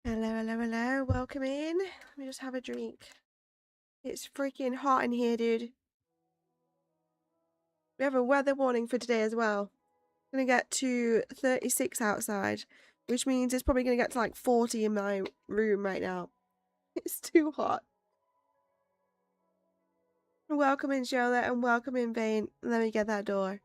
Hello, hello, hello. Welcome in. Let me just have a drink. It's freaking hot in here, dude. We have a weather warning for today as well. It's gonna get to 36 outside, which means it's probably gonna get to like 40 in my room right now. It's too hot. Welcome in, Charlotte, and welcome in, Vane. Let me get that door.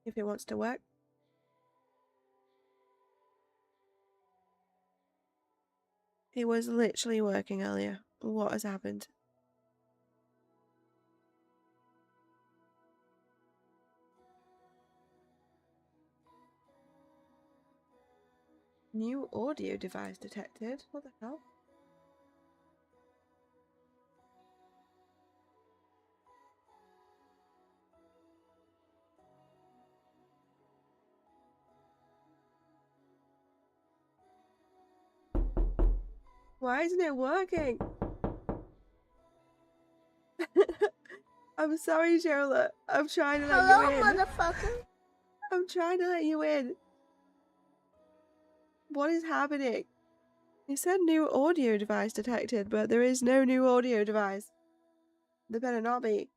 If it wants to work. It was literally working earlier. What has happened? New audio device detected. What the hell? Why isn't it working? I'm sorry, Charlotte. I'm trying to let you in. Hello, motherfucker. I'm trying to let you in. What is happening? It said new audio device detected, but there is no new audio device. There better not be.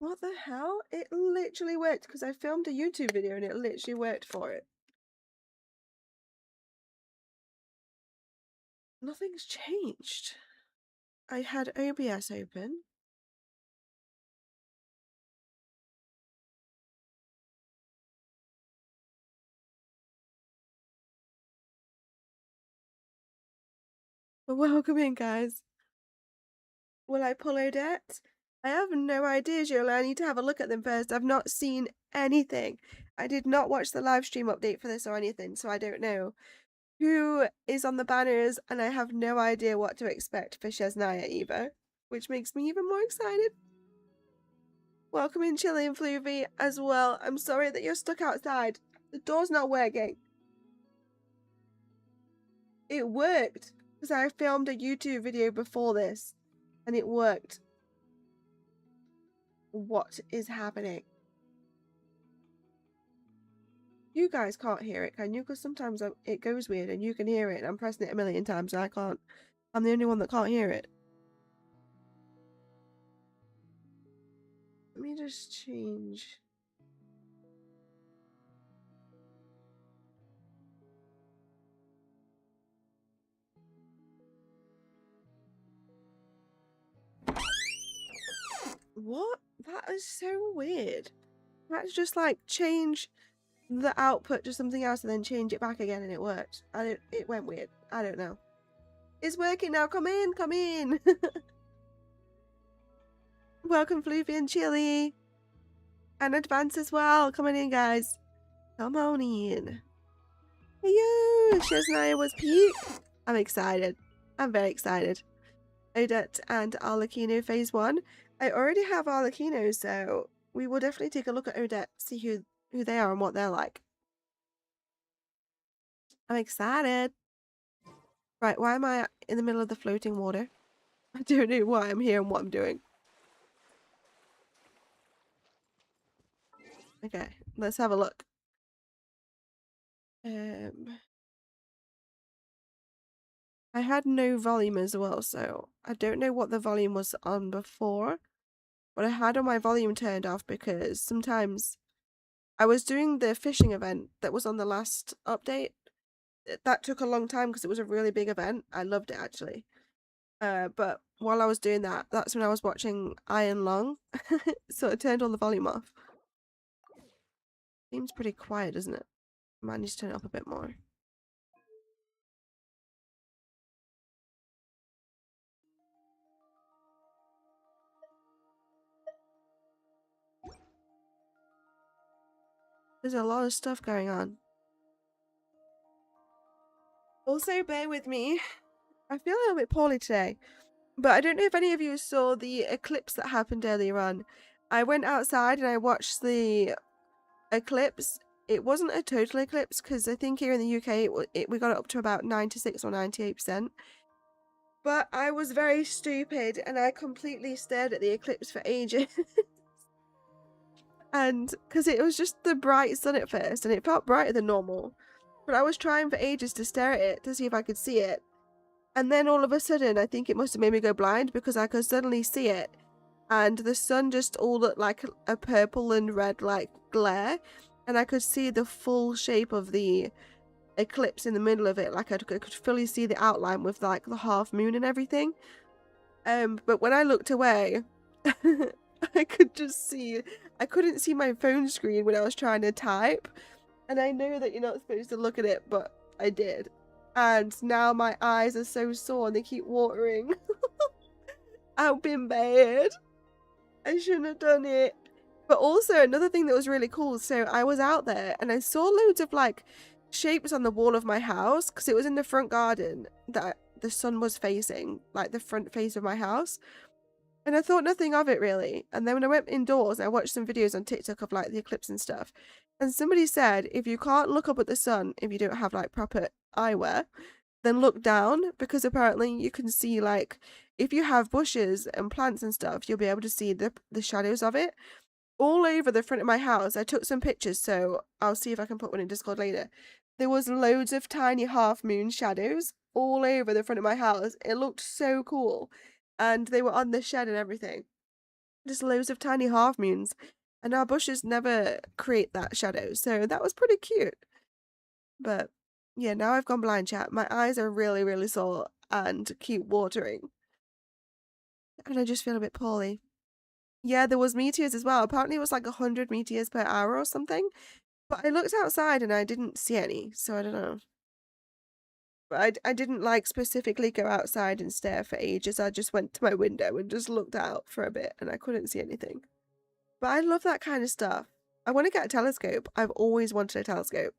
What the hell? It literally worked because I filmed a YouTube video and it literally worked for it. Nothing's changed. I had OBS open. Welcome in, guys. Will I pull Odette? I have no idea, Jola. I need to have a look at them first. I've not seen anything. I did not watch the live stream update for this or anything, so I don't know who is on the banners, and I have no idea what to expect for Snezhnaya either, which makes me even more excited. Welcome in, Chili and Floovy, as well. I'm sorry that you're stuck outside. The door's not working. It worked, because I filmed a YouTube video before this, and it worked. What is happening? You guys can't hear it, can you? Because sometimes it goes weird and you can hear it, and I'm pressing it a million times and I can't. I'm the only one that can't hear it. Let me just change. What? That is so weird. That's just like change the output to something else and then change it back again and it worked. It went weird. I don't know. It's working now. Come in, come in. Welcome, Floofy and Chili. And Advance as well. Come on in, guys. Come on in. Hey, yo! Snezhnaya was Pete. I'm excited. I'm very excited. Odette and Arlecchino phase 1. I already have Arlecchino, so we will definitely take a look at Odette, see who they are and what they're like. I'm excited. Right, why am I in the middle of the floating water? I don't know why I'm here and what I'm doing. Okay, let's have a look. I had no volume as well, so I don't know what the volume was on before, but I had all my volume turned off because sometimes I was doing the fishing event that was on the last update. That took a long time because it was a really big event. I loved it actually. But while I was doing that, that's when I was watching Iron Long, so I turned all the volume off. Seems pretty quiet, doesn't it? Might need to turn it up a bit more. There's a lot of stuff going on. Also, bear with me. I feel a little bit poorly today, but I don't know if any of you saw the eclipse that happened earlier on. I went outside and I watched the eclipse. It wasn't a total eclipse because I think here in the UK we got it up to about 96 or 98%. But I was very stupid and I completely stared at the eclipse for ages. And because it was just the bright sun at first and it felt brighter than normal. But I was trying for ages to stare at it to see if I could see it. And then all of a sudden, I think it must have made me go blind because I could suddenly see it. And the sun just all looked like a purple and red like glare. And I could see the full shape of the eclipse in the middle of it. Like I could fully see the outline with like the half moon and everything. But when I looked away, I could just see, I couldn't see my phone screen when I was trying to type. And I know that you're not supposed to look at it, but I did. And now my eyes are so sore and they keep watering. I've been bad. I shouldn't have done it. But also another thing that was really cool. So I was out there and I saw loads of like shapes on the wall of my house because it was in the front garden that the sun was facing, like the front face of my house. And I thought nothing of it really. And then when I went indoors, I watched some videos on TikTok of like the eclipse and stuff. And somebody said, if you can't look up at the sun, if you don't have like proper eyewear, then look down because apparently you can see like, if you have bushes and plants and stuff, you'll be able to see the shadows of it. All over the front of my house, I took some pictures, so I'll see if I can put one in Discord later. There was loads of tiny half moon shadows all over the front of my house. It looked so cool. And they were on the shed and everything. Just loads of tiny half moons. And our bushes never create that shadow, so that was pretty cute. But yeah, now I've gone blind, chat. My eyes are really, really sore and keep watering. And I just feel a bit poorly. Yeah, there was meteors as well. Apparently it was like 100 meteors per hour or something. But I looked outside and I didn't see any, so I don't know. But I didn't like specifically go outside and stare for ages. I just went to my window and just looked out for a bit and I couldn't see anything. But I love that kind of stuff. I want to get a telescope. I've always wanted a telescope.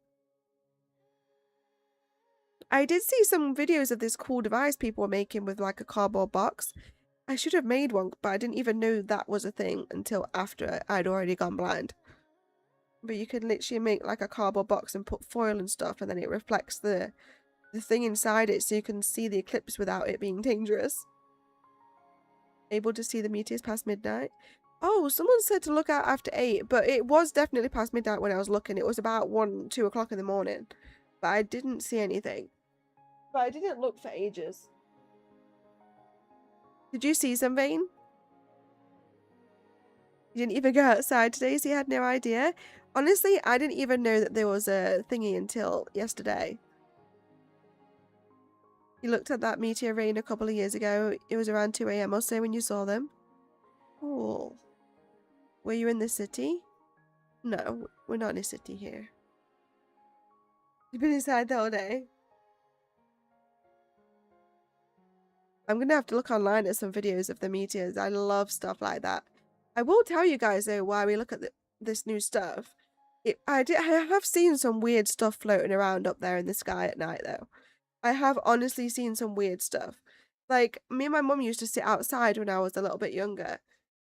I did see some videos of this cool device people were making with like a cardboard box. I should have made one, but I didn't even know that was a thing until after I'd already gone blind. But you could literally make like a cardboard box and put foil and stuff, and then it reflects the thing inside it so you can see the eclipse without it being dangerous. Able to see the meteors past midnight. Oh, someone said to look out after 8, but it was definitely past midnight when I was looking. It was about 1, 2 o'clock in the morning. But I didn't see anything. But I didn't look for ages. Did you see something? You didn't even go outside today, so you had no idea? Honestly, I didn't even know that there was a thingy until yesterday. You looked at that meteor rain a couple of years ago. It was around 2 AM or so when you saw them. Cool. Were you in the city? No, we're not in a city here. You've been inside the whole day. I'm gonna have to look online at some videos of the meteors. I love stuff like that. I will tell you guys though why we look at this new stuff. I have seen some weird stuff floating around up there in the sky at night though. I have honestly seen some weird stuff. Like, me and my mum used to sit outside when I was a little bit younger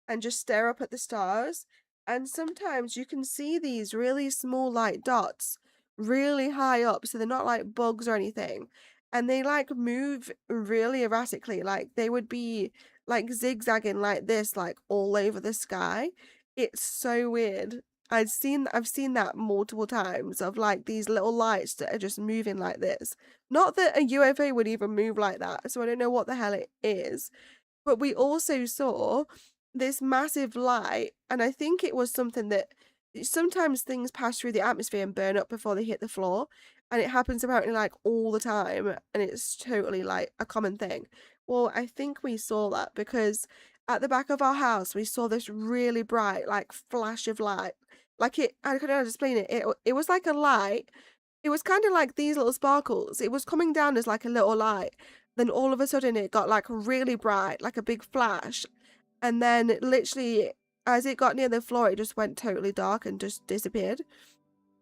and just stare up at the stars. And sometimes you can see these really small, like, dots really high up. So they're not like bugs or anything. And they, like, move really erratically. Like, they would be, like, zigzagging like this, like, all over the sky. It's so weird. I've seen that multiple times of like these little lights that are just moving like this. Not that a UFO would even move like that, so I don't know what the hell it is. But we also saw this massive light, and I think it was something that sometimes things pass through the atmosphere and burn up before they hit the floor, and it happens apparently like all the time, and it's totally like a common thing. Well, I think we saw that because at the back of our house we saw this really bright like flash of light. Like I don't know how to explain it. It was like a light. It was kind of like these little sparkles. It was coming down as like a little light. Then all of a sudden it got like really bright, like a big flash. And then literally as it got near the floor, it just went totally dark and just disappeared.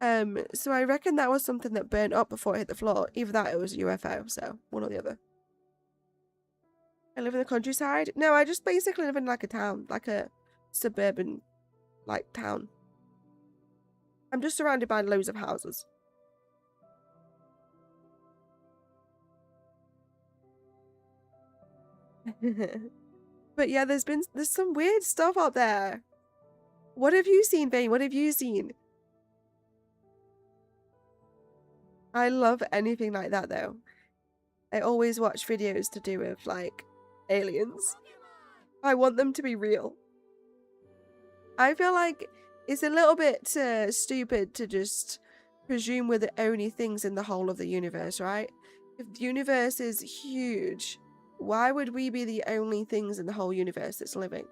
So I reckon that was something that burnt up before it hit the floor. Either that or it was a UFO, so one or the other. I live in the countryside. No, I just basically live in like a town, like a suburban like, town. I'm just surrounded by loads of houses. But yeah, there's some weird stuff out there. What have you seen, Vane? What have you seen? I love anything like that, though. I always watch videos to do with, like, aliens. I want them to be real. I feel like it's a little bit stupid to just presume we're the only things in the whole of the universe, right? If the universe is huge, why would we be the only things in the whole universe that's living?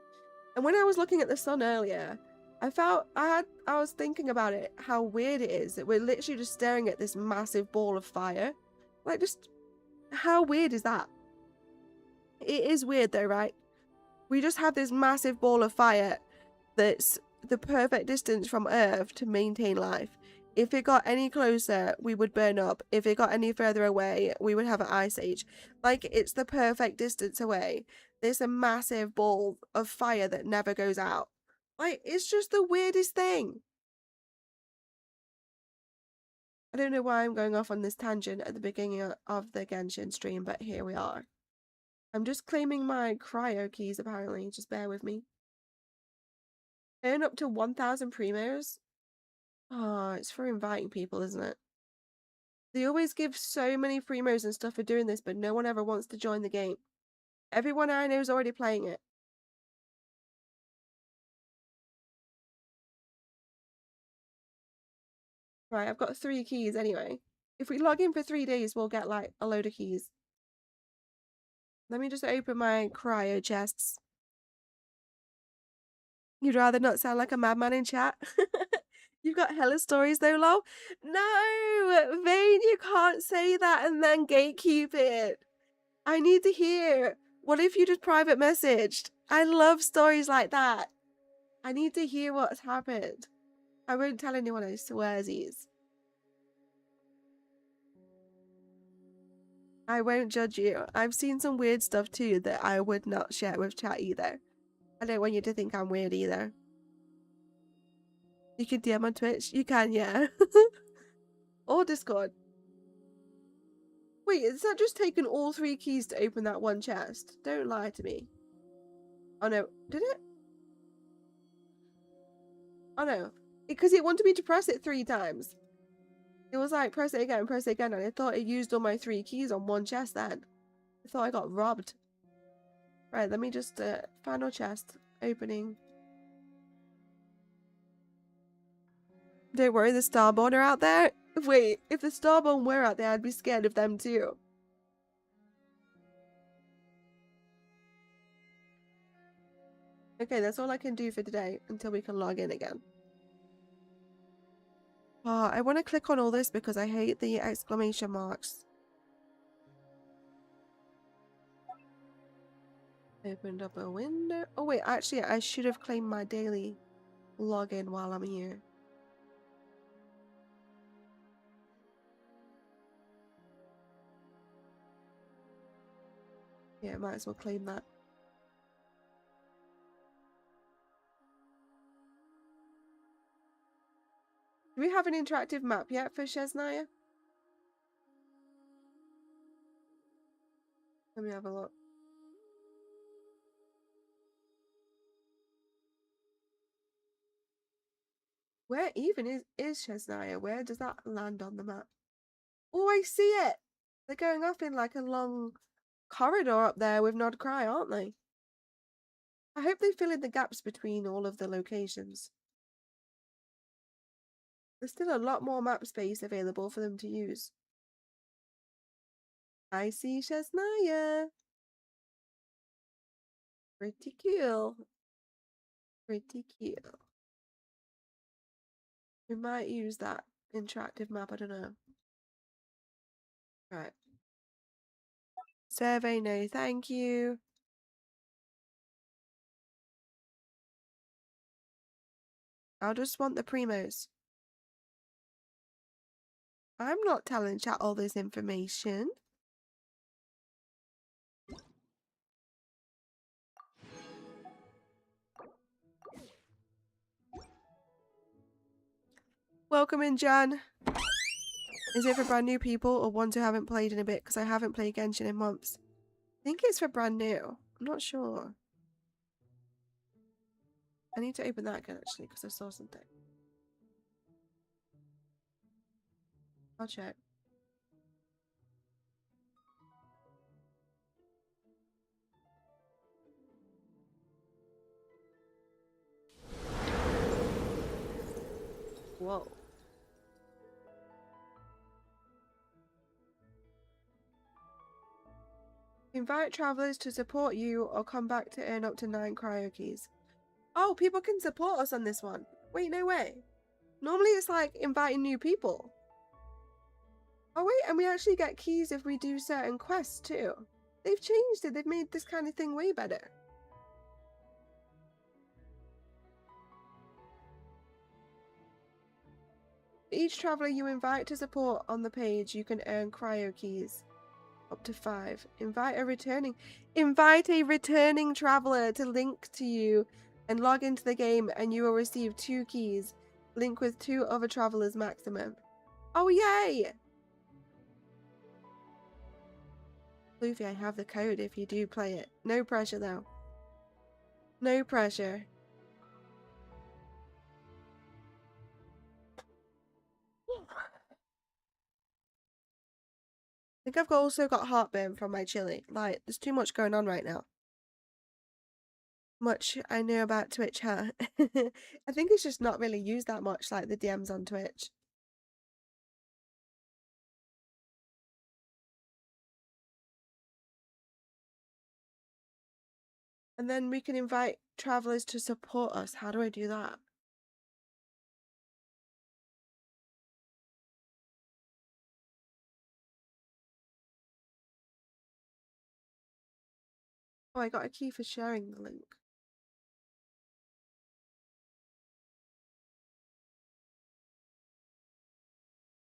And when I was looking at the sun earlier, I was thinking about it, how weird it is that we're literally just staring at this massive ball of fire. Like, just how weird is that? It is weird though, right? We just have this massive ball of fire that's the perfect distance from Earth to maintain life. If it got any closer, we would burn up. If it got any further away, we would have an ice age. Like, it's the perfect distance away. There's a massive ball of fire that never goes out. Like, it's just the weirdest thing. I don't know why I'm going off on this tangent at the beginning of the Genshin stream, but here we are. I'm just claiming my cryo keys, apparently. Just bear with me. Earn up to 1,000 primos? Oh, it's for inviting people, isn't it? They always give so many primos and stuff for doing this, but no one ever wants to join the game. Everyone I know is already playing it. Right, I've got 3 keys anyway. If we log in for 3 days, we'll get, like, a load of keys. Let me just open my cryo chests. You'd rather not sound like a madman in chat? You've got hella stories though, lol. No! Vane, you can't say that and then gatekeep it. I need to hear. What if you just private messaged? I love stories like that. I need to hear what's happened. I won't tell anyone, I swearsies. I won't judge you. I've seen some weird stuff too that I would not share with chat either. I don't want you to think I'm weird either. You can DM on Twitch? You can, yeah. Or Discord. Wait, is that just taking all 3 keys to open that one chest? Don't lie to me. Oh no, did it? Oh no. Because it wanted me to press it 3 times. It was like, press it again, and I thought it used all my 3 keys on one chest then. I thought I got robbed. Right, let me just, final chest. Opening. Don't worry, the Starborn are out there. Wait, if the Starborn were out there, I'd be scared of them too. Okay, that's all I can do for today until we can log in again. Oh, I want to click on all this because I hate the exclamation marks. Opened up a window. Oh wait, actually I should have claimed my daily login while I'm here. Yeah, might as well claim that. Do we have an interactive map yet for Snezhnaya? Let me have a look. Where even is Snezhnaya? Where does that land on the map? Oh, I see it! They're going off in like a long corridor up there with Nod Cry, aren't they? I hope they fill in the gaps between all of the locations. There's still a lot more map space available for them to use. I see Snezhnaya. Pretty cool. Pretty cool. We might use that interactive map, I don't know. Right. Survey, no thank you. I'll just want the primos. I'm not telling chat all this information. Welcome in, Jan. Is it for brand new people or ones who haven't played in a bit? Because I haven't played Genshin in months. I think it's for brand new. I'm not sure. I need to open that again, actually, because I saw something. I'll check. Whoa. Invite travelers to support you or come back to earn up to 9 cryo keys. Oh, people can support us on this one. Wait, no way. Normally it's like inviting new people. Oh wait, and we actually get keys if we do certain quests too. They've changed it. They've made this kind of thing way better. For each traveler you invite to support on the page, you can earn cryo keys. Up to 5. Invite a returning traveler to link to you and log into the game, and you will receive 2 keys. Link with 2 other travelers maximum. Oh yay! Luffy, I have the code if you do play it. No pressure though. No pressure. I think I've also got heartburn from my chili. Like, there's too much going on right now. Much I know about Twitch, huh? I think it's just not really used that much, like the DMs on Twitch. And then we can invite travelers to support us. How do I do that? Oh, I got a key for sharing the link.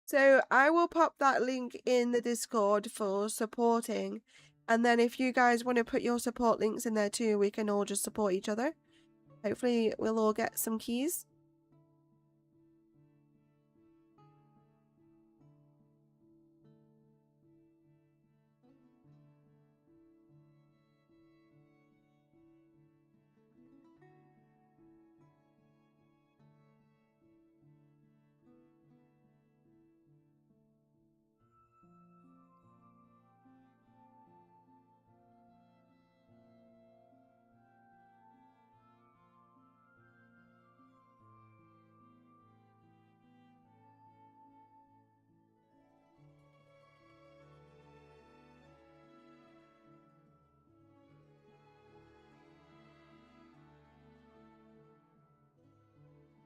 So I will pop that link in the Discord for supporting. And then if you guys want to put your support links in there too, we can all just support each other. Hopefully we'll all get some keys.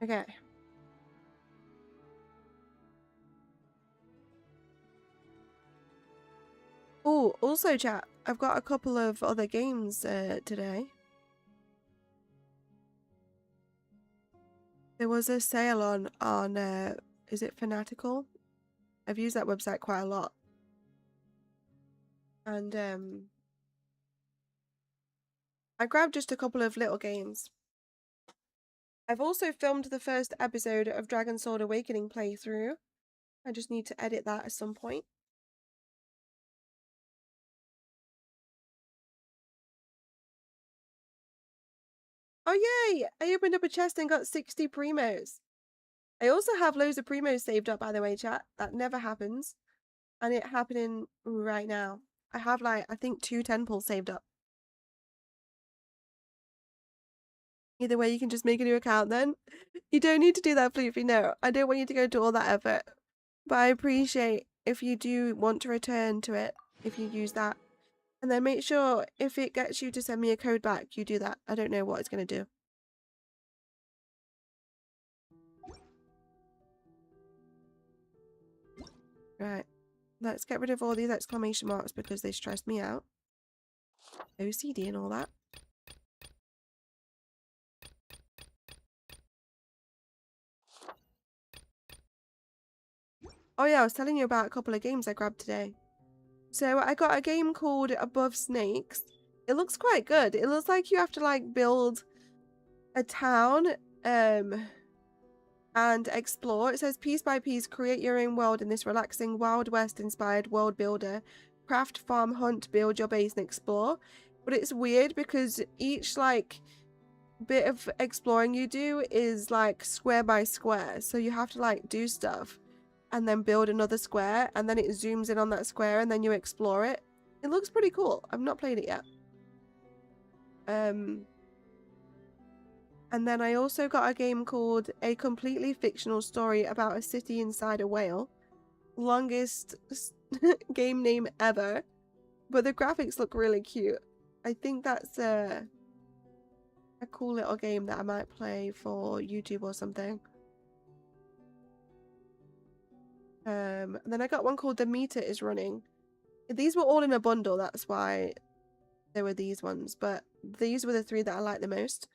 Okay. Oh, also chat, I've got a couple of other games today. There was a sale on is it Fanatical? I've used that website quite a lot. And I grabbed just a couple of little games. I've also filmed the first episode of Dragon Sword Awakening playthrough. I just need to edit that at some point. Oh yay! I opened up a chest and got 60 primos. I also have loads of primos saved up, by the way, chat. That never happens. And it's happening right now. I have like, I think 2 10 saved up. Either way, you can just make a new account then. You don't need to do that, Floofy. No, I don't want you to go to all that effort. But I appreciate if you do want to return to it, if you use that. And then make sure if it gets you to send me a code back, you do that. I don't know what it's going to do. Right. Let's get rid of all these exclamation marks because they stress me out. OCD and all that. Oh yeah, I was telling you about a couple of games I grabbed today. So I got a game called Above Snakes. It looks quite good. It looks like you have to like build a town and and explore. It says piece by piece, create your own world in this relaxing Wild West inspired world builder. Craft, farm, hunt, build your base and explore. But it's weird because each like bit of exploring you do is like square by square. So you have to like do stuff and then build another square and then it zooms in on that square and then you explore it. It looks pretty cool. I've not played it yet. And then I also got a game called A Completely Fictional Story About a City Inside a Whale. Longest game name ever. But the graphics look really cute. I think that's a cool little game that I might play for YouTube or something. And then I got one called The Meter is Running. These were all in a bundle, that's why there were these ones. But these were the three that I liked the most.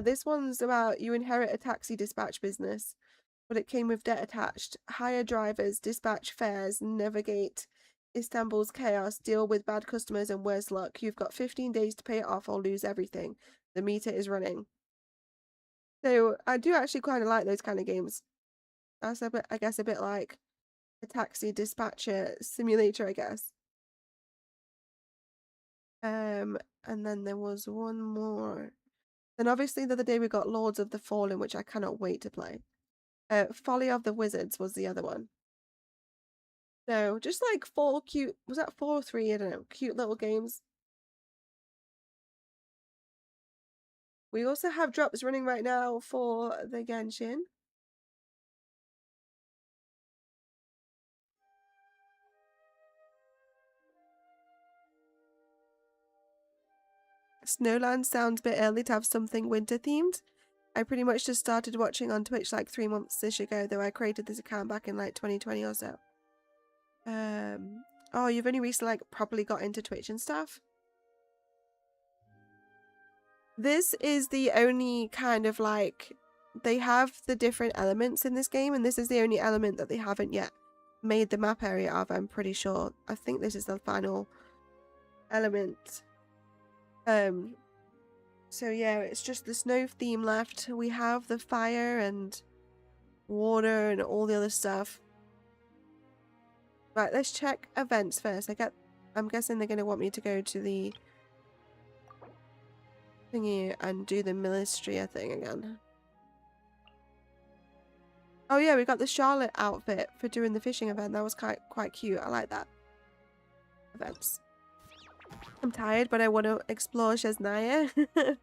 This one's about you inherit a taxi dispatch business, but it came with debt attached. Hire drivers, dispatch fares, navigate Istanbul's chaos, deal with bad customers and worse luck. You've got 15 days to pay it off or lose everything. The meter is running. So I do actually kind of like those kind of games. That's a bit, I guess, a bit like a taxi dispatcher simulator, I guess. And then there was one more. Then obviously the other day we got Lords of the Fallen, which I cannot wait to play. Folly of the Wizards was the other one. So just like four cute, was that 4 or 3? I don't know, cute little games. We also have drops running right now for the Genshin. Snowland sounds a bit early to have something winter themed. I pretty much just started watching on Twitch like 3 months-ish ago, though I created this account back in like 2020 or so. Oh, you've only recently like properly got into Twitch and stuff? This is the only kind of like, they have the different elements in this game, and this is the only element that they haven't yet made the map area of, I'm pretty sure. I think this is the final element. So yeah, it's just the snow theme left. We have the fire and water and all the other stuff. Right, let's check events first. I'm guessing they're going to want me to go to the thingy and do the Ministry thing again. Oh yeah, we got the Charlotte outfit for doing the fishing event. That was quite cute. I like that. Events. I'm tired, but I want to explore Snezhnaya.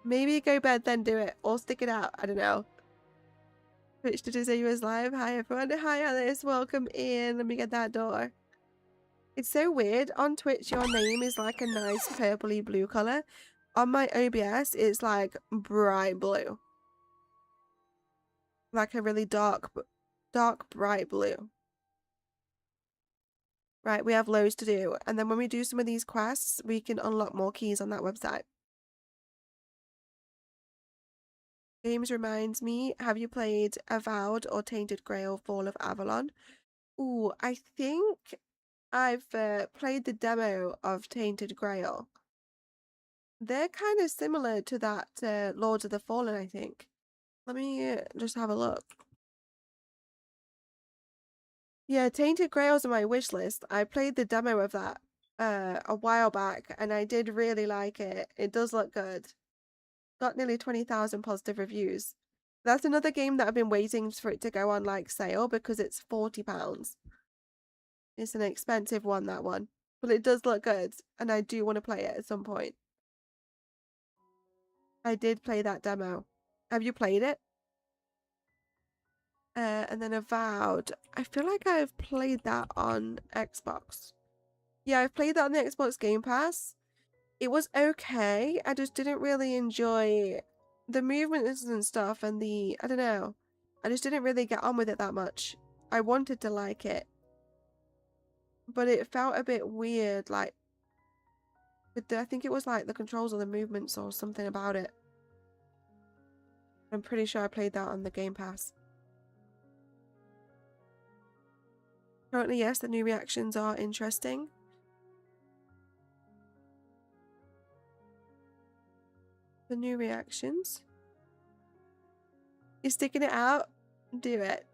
Maybe go bed, then do it. Or stick it out. I don't know. Twitch, did you say you was live? Hi everyone. Hi Alice. Welcome in. Let me get that door. It's so weird. On Twitch, your name is like a nice purpley blue color. On my OBS, it's like bright blue. Like a really dark bright blue. Right, we have loads to do. And then when we do some of these quests, we can unlock more keys on that website. Games reminds me, have you played Avowed or Tainted Grail Fall of Avalon? Ooh, I think I've played the demo of Tainted Grail. They're kind of similar to that Lords of the Fallen, I think. Let me just have a look. Yeah, Tainted Grail's on my wish list. I played the demo of that a while back, and I did really like it. It does look good. Got nearly 20,000 positive reviews. That's another game that I've been waiting for it to go on like sale because it's £40. It's an expensive one, that one. But it does look good, and I do want to play it at some point. I did play that demo. Have you played it? And then Avowed. I feel like I've played that on Xbox. Yeah, I've played that on the Xbox Game Pass. It was okay. I just didn't really enjoy the movements and stuff and I don't know. I just didn't really get on with it that much. I wanted to like it. But it felt a bit weird, like, I think it was like the controls or the movements or something about it. I'm pretty sure I played that on the Game Pass. Currently, yes, the new reactions are interesting. The new reactions. You're sticking it out? Do it.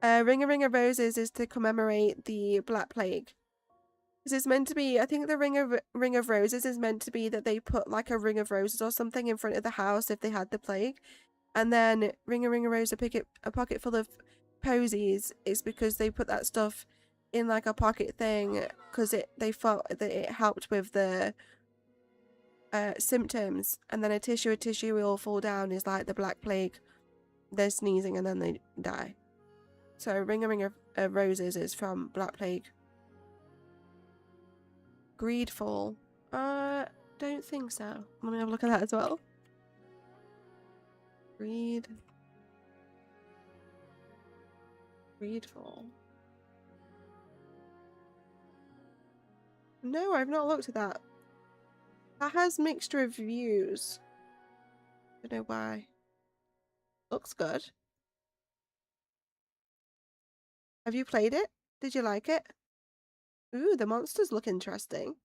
Ring of Roses is to commemorate the Black Plague. Because it's meant to be, I think the Ring of Roses is meant to be that they put like a ring of roses or something in front of the house if they had the plague. And then Ring of Rose, a pocket full of posies is because they put that stuff in like a pocket thing because they thought that it helped with the symptoms. And then a tissue will fall down is like the Black Plague. They're sneezing and then they die. So Ring of Roses is from Black Plague. Greedfall. Don't think so. Let me have a look at that as well. Greedfall. No, I've not looked at that. That has mixed reviews. Don't know why. Looks good. Have you played it? Did you like it? Ooh, the monsters look interesting.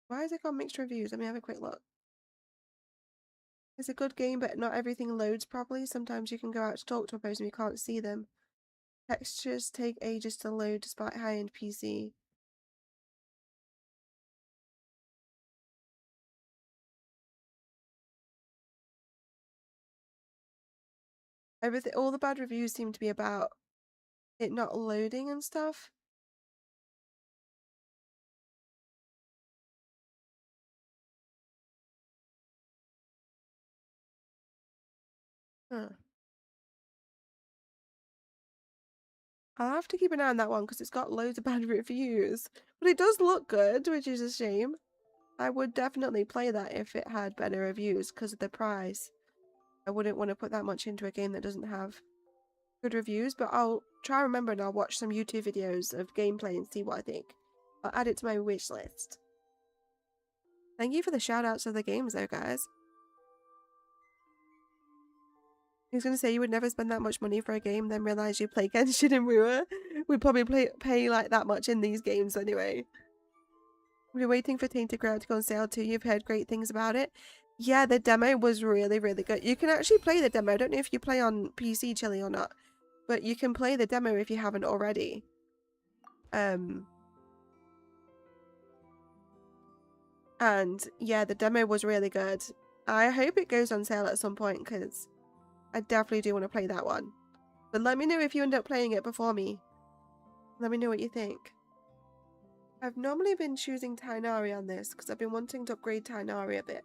Why has it got mixed reviews? Let me have a quick look. It's a good game, but not everything loads properly. Sometimes you can go out to talk to a person and you can't see them. Textures take ages to load despite high-end PC. All the bad reviews seem to be about it not loading and stuff. Huh. I'll have to keep an eye on that one because it's got loads of bad reviews. But it does look good, which is a shame. I would definitely play that if it had better reviews because of the price. I wouldn't want to put that much into a game that doesn't have good reviews, but I'll try remember and I'll watch some YouTube videos of gameplay and see what I think. I'll add it to my wish list. Thank you for the shout outs of the games though, guys. I was gonna say you would never spend that much money for a game, then realize you play Genshin and Rua. We'd probably pay like that much in these games anyway. We're waiting for Tainted Grail to go on sale too. You've heard great things about it. Yeah, the demo was really, really good. You can actually play the demo. I don't know if you play on PC, Chili, or not, but you can play the demo if you haven't already. And yeah, the demo was really good. I hope it goes on sale at some point because I definitely do want to play that one. But let me know if you end up playing it before me. Let me know what you think. I've normally been choosing Tighnari on this because I've been wanting to upgrade Tighnari a bit.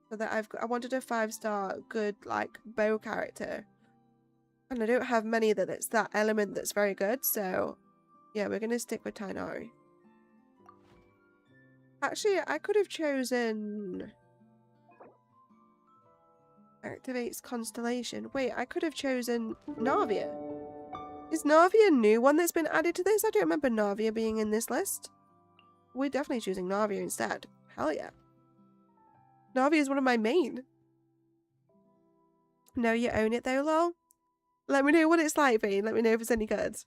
So that I wanted a 5-star good like bow character. And I don't have many that it's that element that's very good, so yeah, we're gonna stick with Tighnari. Actually, I could have chosen activates constellation. Wait, I could have chosen Narvia. Is Narvia a new one that's been added to this? I don't remember Narvia being in this list. We're definitely choosing Narvia instead. Hell yeah. Narvia is one of my main. No, you own it though, lol. Let me know what it's like, Vane. Let me know if it's any good.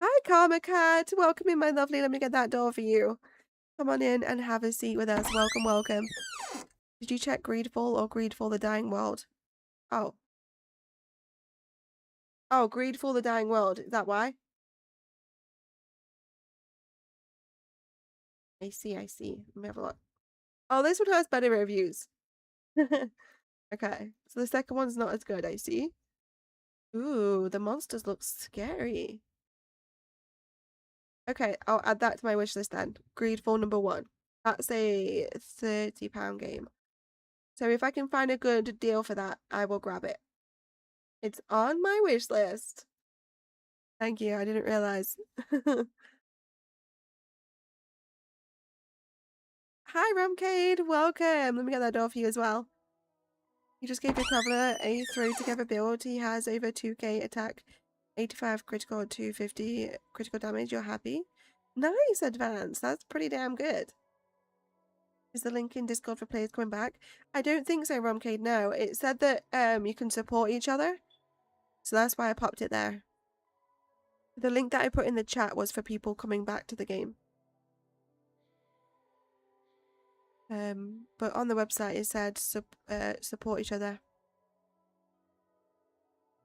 Hi, Karma Cat. Welcome in, my lovely. Let me get that door for you. Come on in and have a seat with us. Welcome, welcome. Did you check Greedfall or Greedfall the Dying World? Oh. Oh, Greedfall the Dying World. Is that why? I see, I see. Let me have a look. Oh, this one has better reviews. Okay, so the second one's not as good, I see. Ooh, the monsters look scary. Okay, I'll add that to my wish list then. Greedfall number 1. That's a £30 game. So if I can find a good deal for that, I will grab it. It's on my wish list. Thank you, I didn't realize. Hi, Ramcade, welcome. Let me get that door for you as well. You just gave your traveler a throw together build. He has over 2k attack, 85 critical, 250 critical damage. You're happy? Nice, Advance. That's pretty damn good. Is the link in Discord for players coming back? I don't think so, Romcade. No, it said that you can support each other, so that's why I popped it there. The link that I put in the chat was for people coming back to the game. But on the website it said support each other.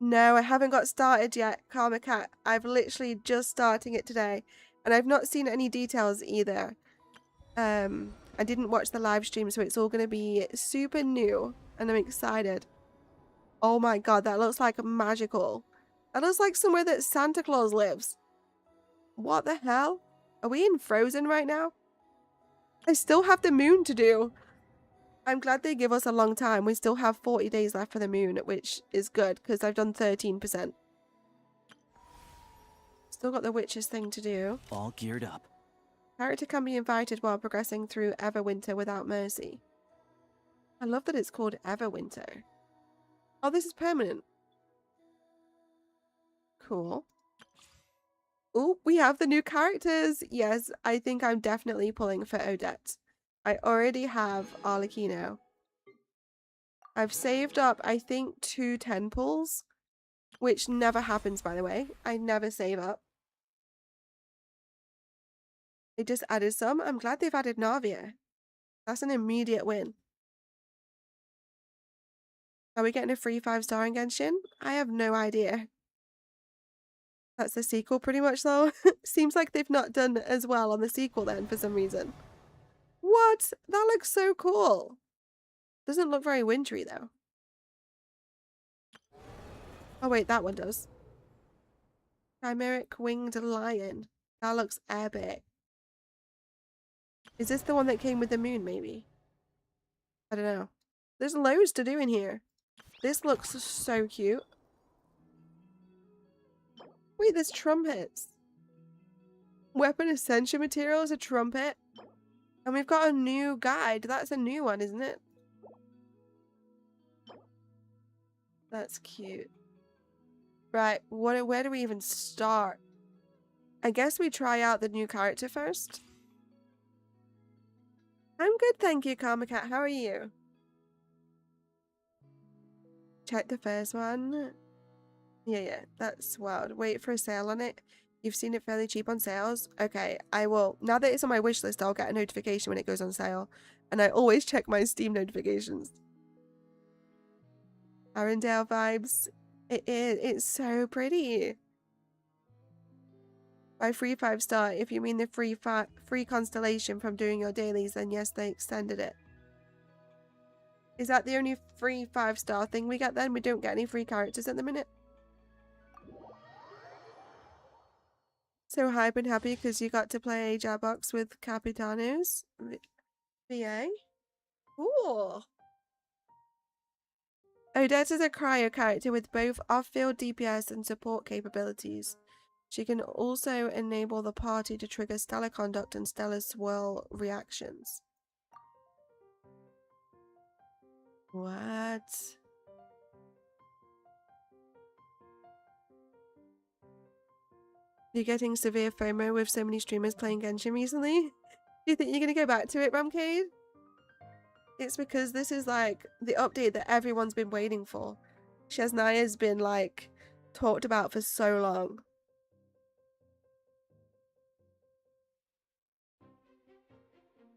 No, I haven't got started yet, Karma Cat. I've literally just starting it today, and I've not seen any details either. I didn't watch the live stream, so it's all going to be super new, and I'm excited. Oh my god, that looks like magical. That looks like somewhere that Santa Claus lives. What the hell? Are we in Frozen right now? I still have the moon to do. I'm glad they give us a long time. We still have 40 days left for the moon, which is good, because I've done 13%. Still got the witches thing to do. All geared up. Character can be invited while progressing through Everwinter without mercy. I love that it's called Everwinter. Oh, this is permanent. Cool. Oh, we have the new characters. Yes, I think I'm definitely pulling for Odette. I already have Arlecchino. I've saved up, I think, 2 10 pulls, which never happens, by the way. I never save up. They just added some. I'm glad they've added Navia. That's an immediate win. Are we getting a free 5-star in Genshin? I have no idea. That's the sequel pretty much though. Seems like they've not done as well on the sequel then for some reason. What? That looks so cool. Doesn't look very wintry though. Oh wait, that one does. Chimeric Winged Lion. That looks epic. Is this the one that came with the moon maybe? I don't know. There's loads to do in here. This looks so cute. Wait, there's trumpets. Weapon Ascension material is a trumpet. And we've got a new guide. That's a new one, isn't it? That's cute. Right, where do we even start? I guess we try out the new character first. I'm good, thank you, Karma Cat. How are you? Check the first one. Yeah, that's wild. Wait for a sale on it. You've seen it fairly cheap on sales? Okay, I will. Now that it's on my wish list, I'll get a notification when it goes on sale. And I always check my Steam notifications. Arendelle vibes. It is. It's so pretty. By free 5-star, if you mean the free constellation from doing your dailies, then yes, they extended it. Is that the only free 5-star thing we get then? We don't get any free characters at the minute? So hype and happy because you got to play Jabox with Capitanos. VA? Cool. Odette is a cryo character with both off-field DPS and support capabilities. She can also enable the party to trigger stellar conduct and stellar swirl reactions. What? You're getting severe FOMO with so many streamers playing Genshin recently? Do you think you're going to go back to it, Ramcade? It's because this is like the update that everyone's been waiting for. Snezhnaya's been like talked about for so long.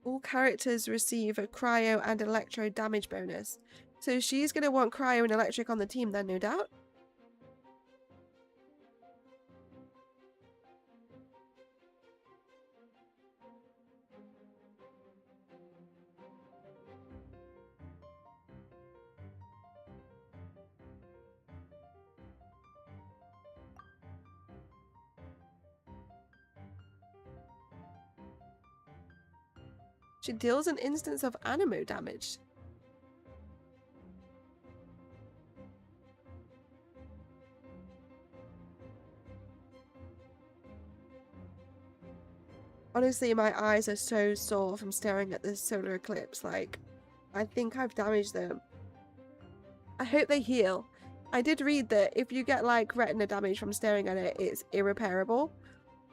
All characters receive a cryo and electro damage bonus. So she's going to want cryo and electric on the team then, no doubt. She deals an instance of animo damage. Honestly, my eyes are so sore from staring at this solar eclipse. Like, I think I've damaged them. I hope they heal. I did read that if you get like retina damage from staring at it, it's irreparable.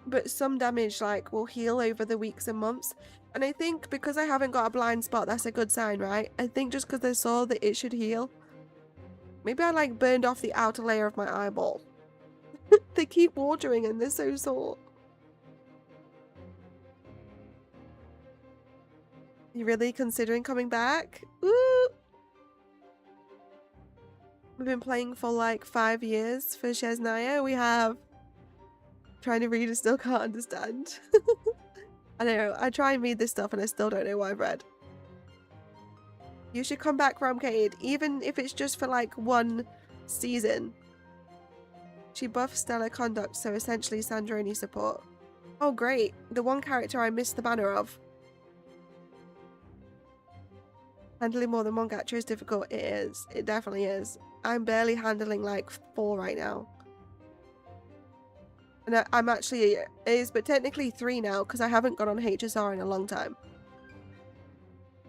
But some damage like will heal over the weeks and months. And I think because I haven't got a blind spot, that's a good sign, right? I think just because I saw that it should heal. Maybe I like burned off the outer layer of my eyeball. They keep watering and they're so sore. You really considering coming back? Ooh! We've been playing for like 5 years for Snezhnaya. We have. Trying to read and still can't understand. I know, I try and read this stuff and I still don't know what I've read. You should come back, Romcade, even if it's just for like 1 season. She buffs stellar conduct, so essentially Sandroni support. Oh great, the one character I missed the banner of. Handling more than 1 gacha is difficult. It is. It definitely is. I'm barely handling like 4 right now. And I'm actually, it is, but technically 3 now because I haven't gone on HSR in a long time.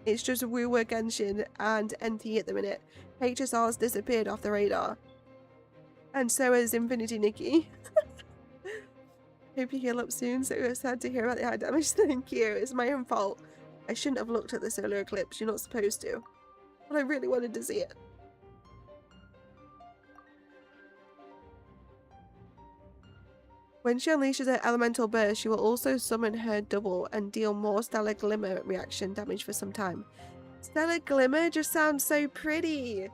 It's just Woo-Woo Genshin and NT at the minute. HSR's disappeared off the radar. And so has Infinity Nikki. Hope you heal up soon. So sad to hear about the eye damage. Thank you. It's my own fault. I shouldn't have looked at the solar eclipse. You're not supposed to. But I really wanted to see it. When she unleashes her elemental burst, she will also summon her double and deal more stellar glimmer reaction damage for some time. Stellar glimmer just sounds so pretty.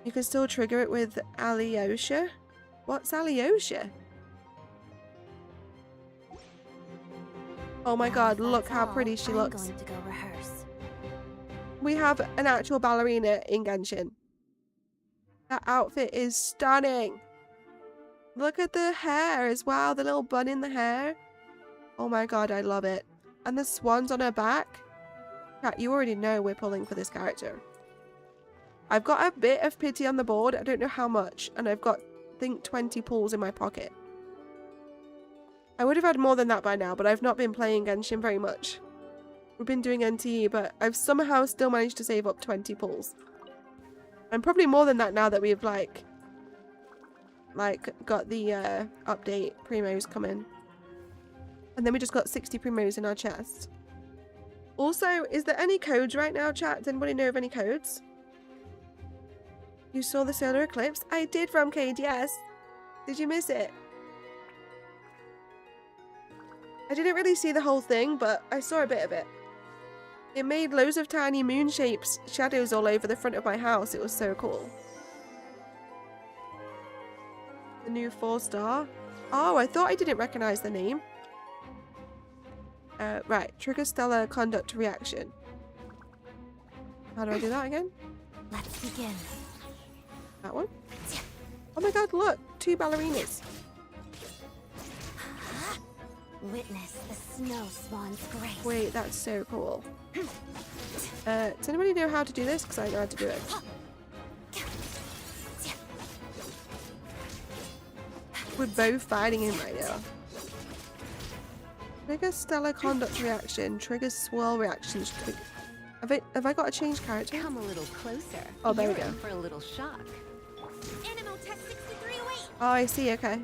You can still trigger it with Alyosha. What's Alyosha? Oh my god, look how pretty she looks. I'm going to go rehearse. We have an actual ballerina in Genshin. That outfit is stunning. Look at the hair as well, the little bun in the hair. Oh my god, I love it. And the swans on her back. Chat, you already know we're pulling for this character. I've got a bit of pity on the board, I don't know how much, and I've got, I think, 20 pulls in my pocket. I would have had more than that by now, but I've not been playing Genshin very much. We've been doing NTE, but I've somehow still managed to save up 20 pulls. And probably more than that now that we've like got the update primos come in. And then we just got 60 primos in our chest. Also, is there any codes right now, chat? Does anybody know of any codes? You saw the solar eclipse? I did, from Cade, yes. Did you miss it? I didn't really see the whole thing, but I saw a bit of it. It made loads of tiny moon shapes, shadows all over the front of my house. It was so cool. The new 4-star. Oh, I thought I didn't recognize the name. Right, trigger stellar conduct reaction. How do I do that again? Let's begin. That one? Oh my god, look! 2 ballerinas. Witness the snow swan's grace. Wait, that's so cool. Does anybody know how to do this? Because I know how to do it. We're both fighting him right now. Trigger stellar conduct reaction. Trigger swirl reactions. Have I got a change character? Come a little closer. Oh, there we You're go. in for a little shock. Animal test 6308. Oh, I see. Okay.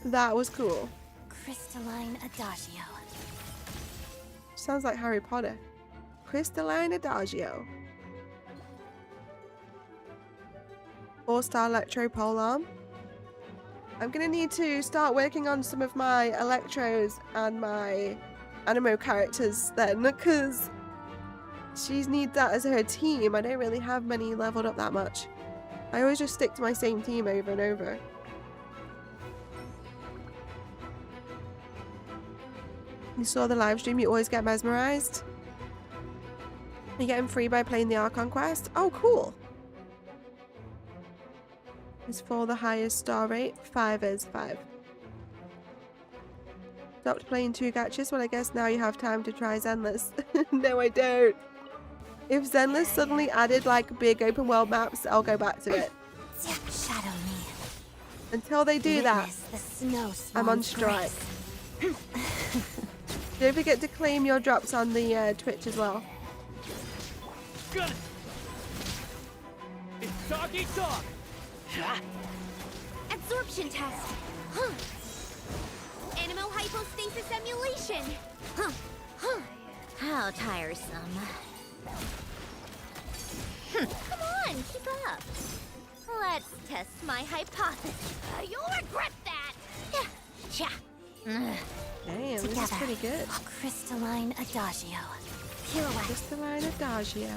That was cool. Crystalline Adagio. Sounds like Harry Potter. Crystalline Adagio. 4-star electro pole arm. I'm gonna need to start working on some of my electros and my animo characters then, because she needs that as her team. I don't really have many leveled up that much. I always just stick to my same team over and over. You saw the live stream, you always get mesmerized. You get him free by playing the Archon quest. Oh, cool. It's for the highest star rate. 5 is 5. Stopped playing 2 gachas. Well, I guess now you have time to try Zenless. No, I don't. If Zenless suddenly added like big open world maps, I'll go back to it. Shadow me. Until they do that, The snow I'm on strike. Don't forget to claim your drops on the Twitch as well. Got it. It's dog eat dog. Absorption test. Huh. Animo hypostasis emulation. Huh. Huh. How tiresome. Come up. Let's test my hypothesis. You'll regret that! Cha. Damn, this is Together. pretty good. Crystalline adagio. Pirouette. Crystalline adagio.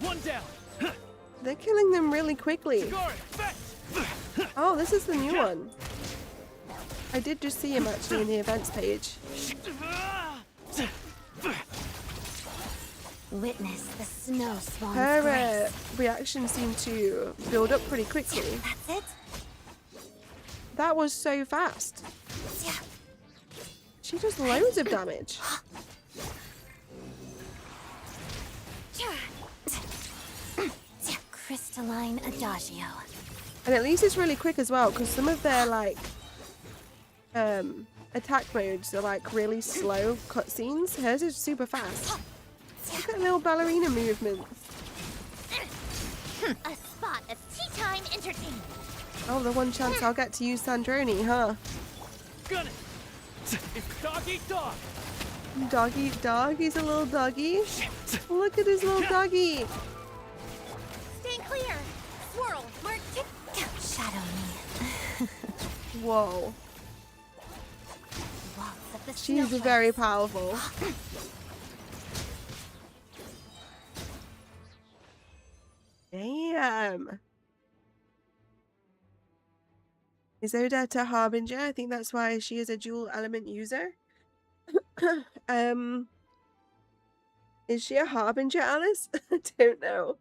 One down. They're killing them really quickly. Guard, effect. Oh, this is the new one. I did just see him actually in the events page. Witness the snow swan's Her grace. reaction seemed to build up pretty quickly. That's it. That was so fast. She does loads of damage. Crystalline adagio. And at least it's really quick as well, because some of their like attack modes are like really slow cutscenes. Hers is super fast. Look at little ballerina movements. A spot of tea time entertainment. Oh, the one chance I'll get to use Sandroni, huh? Gun it. It's dog eat dog. Dog eat dog? He's a little doggy. Look at his little doggy. Stand clear! Swirl, mark tick. Shadow me. Whoa. Waltz of the She's snow very powerful. Damn. Is Odette a harbinger? I think that's why she is a dual element user. Is she a harbinger, Alice? I don't know.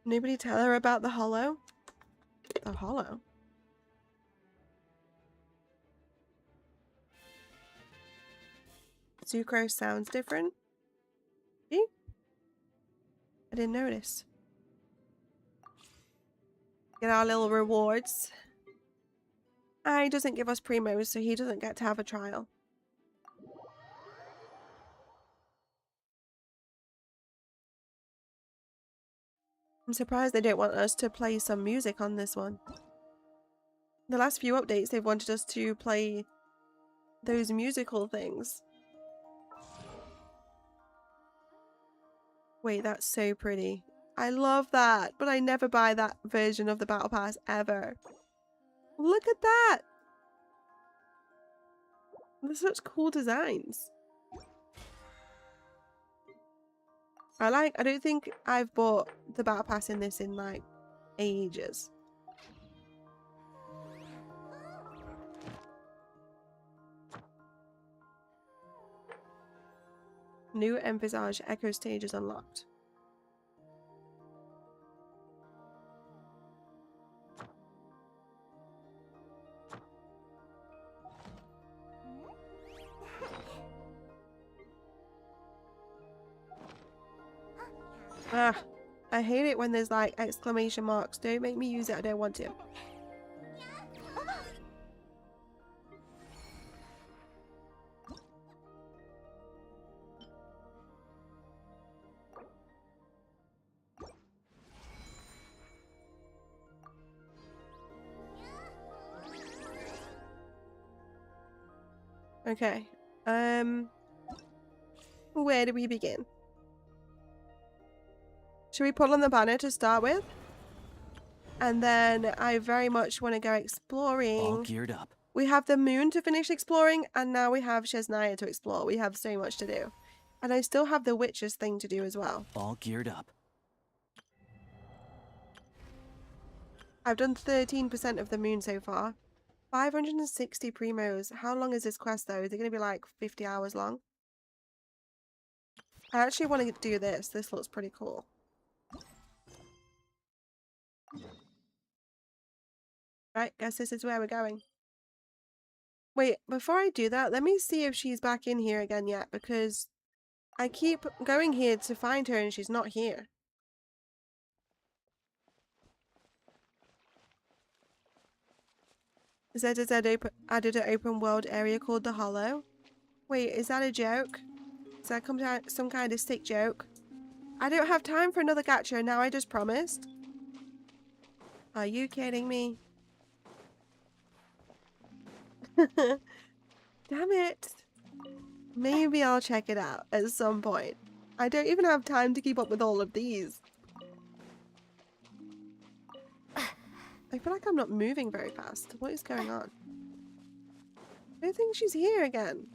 Nobody tell her about the hollow? The hollow? Sucrose sounds different. See? I didn't notice. Get our little rewards. He doesn't give us primos, so he doesn't get to have a trial. I'm surprised they don't want us to play some music on this one. The last few updates, they've wanted us to play those musical things. Wait, that's so pretty. I love that, but I never buy that version of the Battle Pass ever. Look at that! There's such cool designs. I don't think I've bought the Battle Pass in this in like ages. New Envisage Echo stage is unlocked. Ah, I hate it when there's like exclamation marks. Don't make me use it, I don't want to. Okay. Where do we begin? Should we put on the banner to start with? And then I very much want to go exploring. All geared up. We have the moon to finish exploring, and now we have Snezhnaya to explore. We have so much to do. And I still have the witches thing to do as well. All geared up. I've done 13% of the moon so far. 560 primos. How long is this quest though? Is it going to be like 50 hours long? I actually want to do this. This looks pretty cool. Right, guess this is where we're going. Wait, before I do that, let me see if she's back in here again yet, because I keep going here to find her and she's not here. ZZ added an open world area called the Hollow. Wait, is that a joke? Is that some kind of sick joke? I don't have time for another gacha, now I just promised. Are you kidding me? Damn it. Maybe I'll check it out at some point. I don't even have time to keep up with all of these. I feel like I'm not moving very fast. What is going on? I don't think she's here again.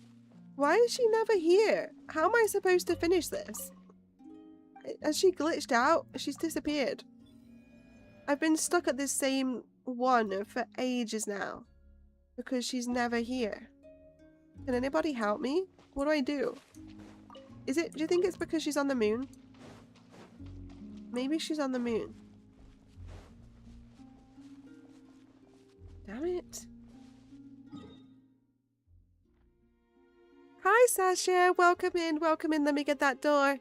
Why is she never here? How am I supposed to finish this? Has she glitched out? She's disappeared. I've been stuck at this same one for ages now because she's never here. Can anybody help me? What do I do? Do you think it's because she's on the moon? Maybe she's on the moon. Damn it. Hi Sasha, welcome in, let me get that door.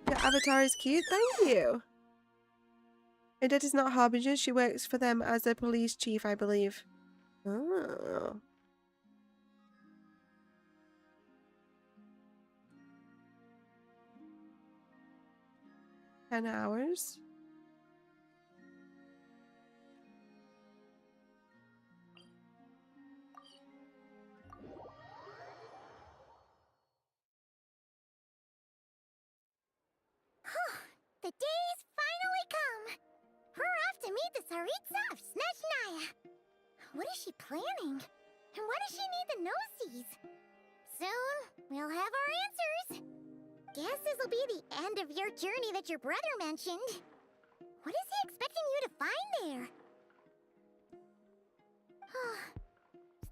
Your avatar is cute, thank you. Odette is not Harbinger, she works for them as a police chief, I believe. Oh. $10. The day's finally come. We're off to meet the Tsaritsa of Snezhnaya. What is she planning? And why does she need the nosies? Soon, we'll have our answers. Guess this'll be the end of your journey that your brother mentioned. What is he expecting you to find there?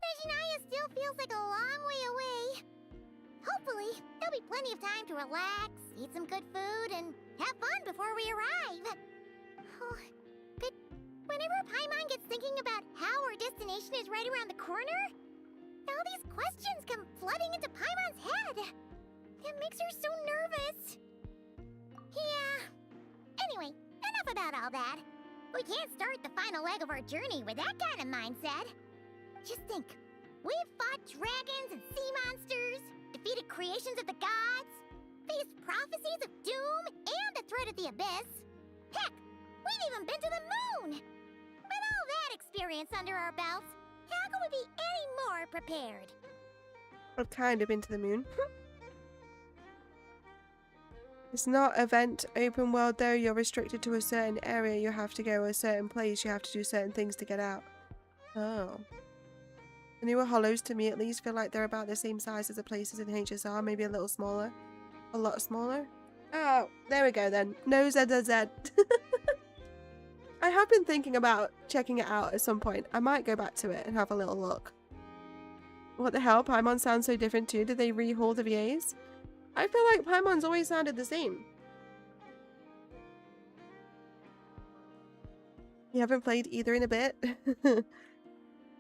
Snezhnaya still feels like a long way away. Hopefully, there'll be plenty of time to relax, eat some good food, and have fun before we arrive. Oh, but whenever Paimon gets thinking about how our destination is right around the corner, all these questions come flooding into Paimon's head. It makes her so nervous. Yeah. Anyway, enough about all that. We can't start the final leg of our journey with that kind of mindset. Just think, we've fought dragons and sea monsters, defeated creations of the gods, faced prophecies of doom and the threat of the abyss. Heck, we've even been to the moon! With all that experience under our belts, how can we be any more prepared? I've kind of been to the moon. It's not event open world though, you're restricted to a certain area, you have to go a certain place, you have to do certain things to get out. Oh. The newer hollows to me at least feel like they're about the same size as the places in HSR, maybe a little smaller. A lot smaller. Oh, there we go then. No ZZZ. I have been thinking about checking it out at some point. I might go back to it and have a little look. What the hell? Paimon sounds so different too. Did they rehaul the VAs? I feel like Paimon's always sounded the same. You haven't played either in a bit?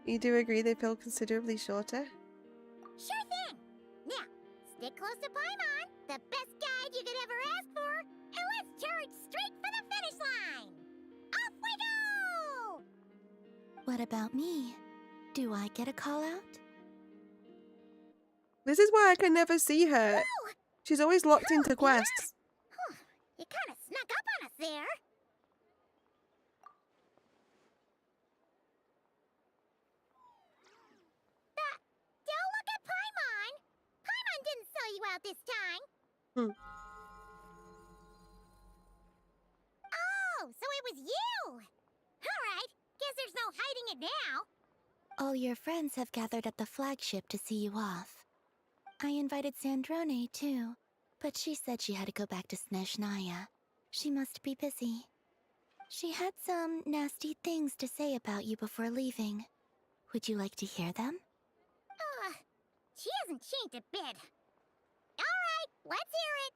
You do agree they feel considerably shorter? Sure thing! Now, stick close to Paimon, the best guide you could ever ask for, and let's charge straight for the finish line! Off we go! What about me? Do I get a call out? This is why I can never see her. Whoa! She's always locked into quests. You kind of snuck up on us there. Don't look at Paimon! Paimon didn't sell you out this time. Hmm. Oh, so it was you! Alright, guess there's no hiding it now. All your friends have gathered at the flagship to see you off. I invited Sandrone too, but she said she had to go back to Snezhnaya. She must be busy. She had some nasty things to say about you before leaving. Would you like to hear them? She hasn't changed a bit. Alright, let's hear it.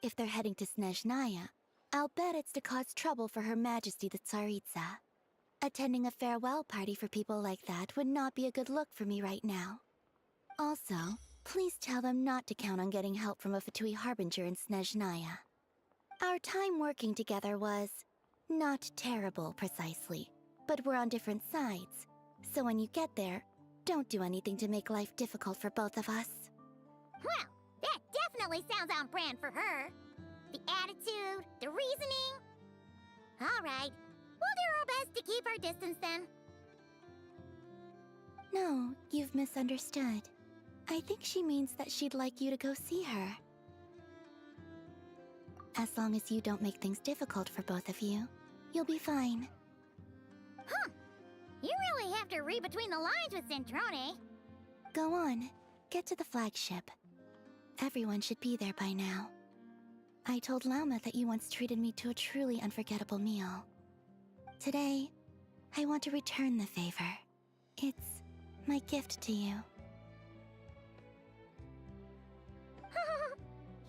If they're heading to Snezhnaya, I'll bet it's to cause trouble for Her Majesty the Tsaritsa. Attending a farewell party for people like that would not be a good look for me right now. Also, please tell them not to count on getting help from a Fatui Harbinger in Snezhnaya. Our time working together was not terrible, precisely, but we're on different sides. So when you get there, don't do anything to make life difficult for both of us. Well, that definitely sounds on brand for her. The attitude, the reasoning. Alright, we'll do our best to keep our distance then. No, you've misunderstood. I think she means that she'd like you to go see her. As long as you don't make things difficult for both of you, you'll be fine. Huh. You really have to read between the lines with Snezhnaya. Go on, get to the flagship. Everyone should be there by now. I told Lama that you once treated me to a truly unforgettable meal. Today, I want to return the favor. It's my gift to you.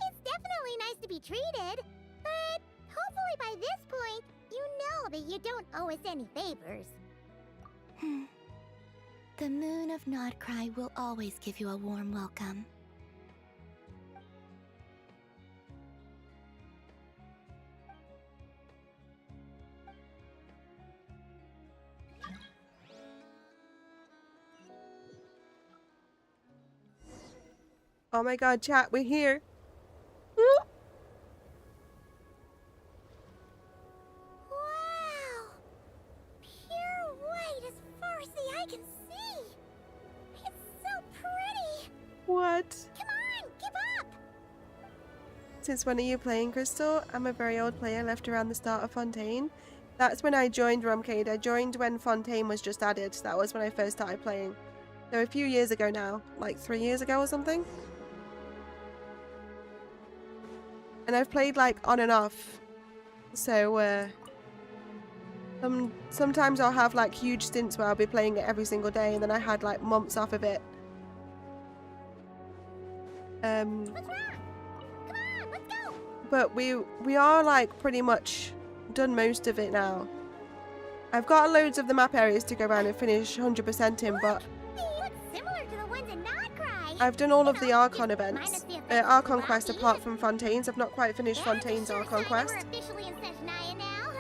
It's definitely nice to be treated, but hopefully by this point, you know that you don't owe us any favors. The moon of Nodcry will always give you a warm welcome. Oh my god, chat, we're here. Woo! Wow! Pure white as far as the eye can see! It's so pretty! What? Come on, keep up! Since when are you playing, Crystal? I'm a very old player, left around the start of Fontaine. That's when I joined Romcade. I joined when Fontaine was just added. That was when I first started playing. So a few years ago now. Like 3 years ago or something. And I've played like on and off. So sometimes I'll have like huge stints where I'll be playing it every single day, and then I had like months off of it. What's wrong? Come on, let's go! But we are like pretty much done most of it now. I've got loads of the map areas to go around and finish 100% in, but They look similar to the ones in Nodcry. I've done all of the You know, Archon just minus events. the effects of Archon the quest Rocky. apart from Fontaine's. I've not quite finished That's a Fontaine's sure Archon sign quest. that we're officially in Snezhnaya now.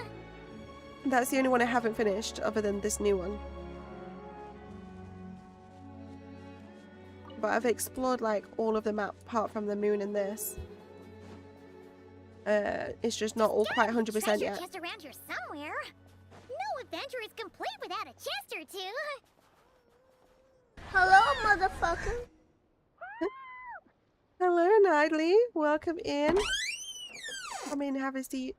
That's the only one I haven't finished, other than this new one. But I've explored like all of the map apart from the moon and this. It's just not all quite 100% Treasure yet. chest around here somewhere. No adventure is complete without a chest or two. Hello, motherfucker. Hello, Nightly. Welcome in. Come in, have a seat.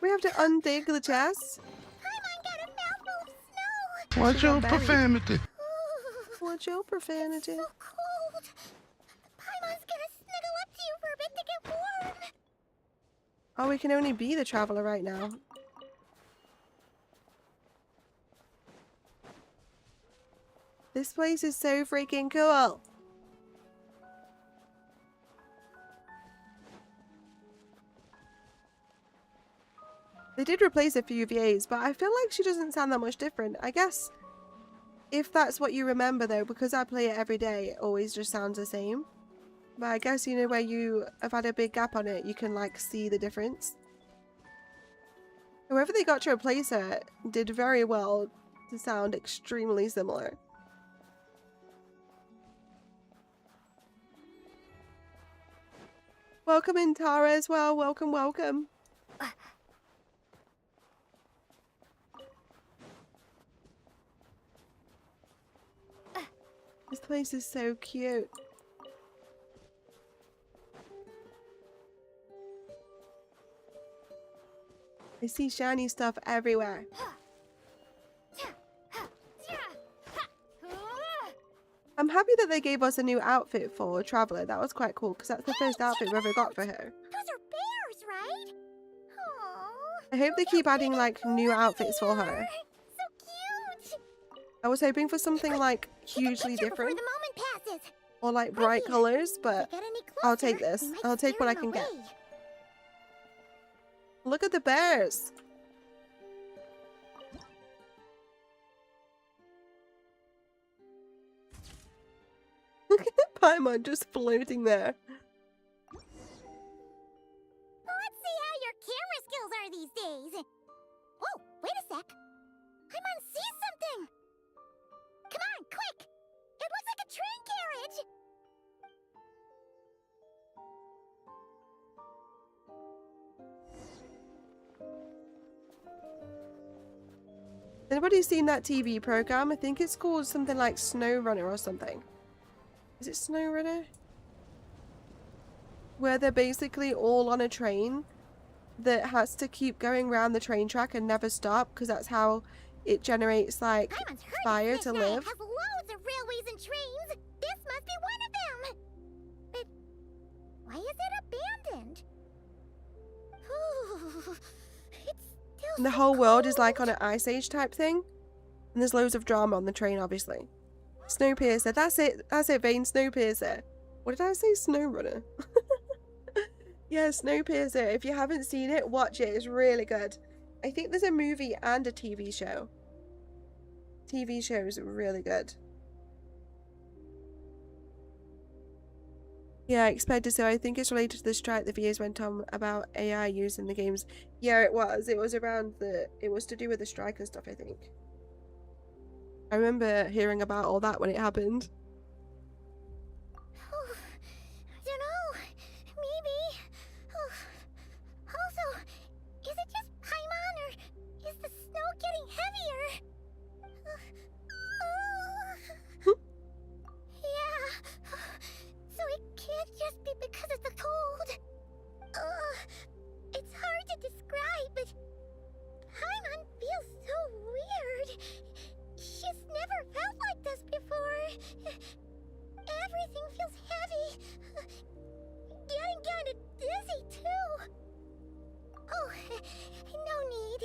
We have to undig the chest. Paimon got a mouthful of snow. Watch She your got buried. profanity. Ooh, What's your profanity? so cold. Paimon's gonna snuggle up to you for a bit to get warm. Oh, we can only be the traveler right now. This place is so freaking cool. They did replace a few VAs, but I feel like she doesn't sound that much different. I guess if that's what you remember though, because I play it every day, it always just sounds the same. But I guess, you know, where you have had a big gap on it, you can like see the difference. Whoever they got to replace her did very well to sound extremely similar. Welcome in, Tara, as well. Welcome, welcome. This place is so cute. I see shiny stuff everywhere. I'm happy that they gave us a new outfit for Traveler. That was quite cool, because that's the first outfit we ever got for her. Those are bears, right? Aww. I hope they keep adding, like, new outfits for her. So cute. I was hoping for something, like, Take a hugely picture before different. the moment passes. Or, like, bright here. colours, If but we get any I'll take closer, this. we might I'll take scare what I them can get. away. Look at the bears. Look at Paimon just floating there. Let's see how your camera skills are these days. Whoa, wait a sec. Paimon sees something. Come on, quick. It looks like a train carriage. Anybody seen that TV program? I think it's called something like Snow Runner or something. Is it Snow Runner? where they're basically all on a train that has to keep going around the train track and never stop because that's how it generates like Paimon's heard fire that to Snezhnaya live. has loads of railways and trains. This must be one of them. But why is it abandoned? Ooh, it's still And the so whole world is like cold. on an ice age type thing. And there's loads of drama on the train, obviously. Snowpiercer, that's it, Vane, Snowpiercer. What did I say? Snowrunner. Yeah, Snowpiercer. If you haven't seen it, watch it. It's really good. I think there's a movie and a TV show. TV show is really good. Yeah, I expected so. I think it's related to the strike the VAs went on about AI use in the games. Yeah, it was. It was around it was to do with the strike and stuff, I think. I remember hearing about all that when it happened. I don't know. Maybe. Also, is it just Paimon or is the snow getting heavier? Yeah. So it can't just be because of the cold. It's hard to describe, but Paimon feels so weird. She's never felt like this before. Everything feels heavy. Getting kinda dizzy, too. Oh, no need.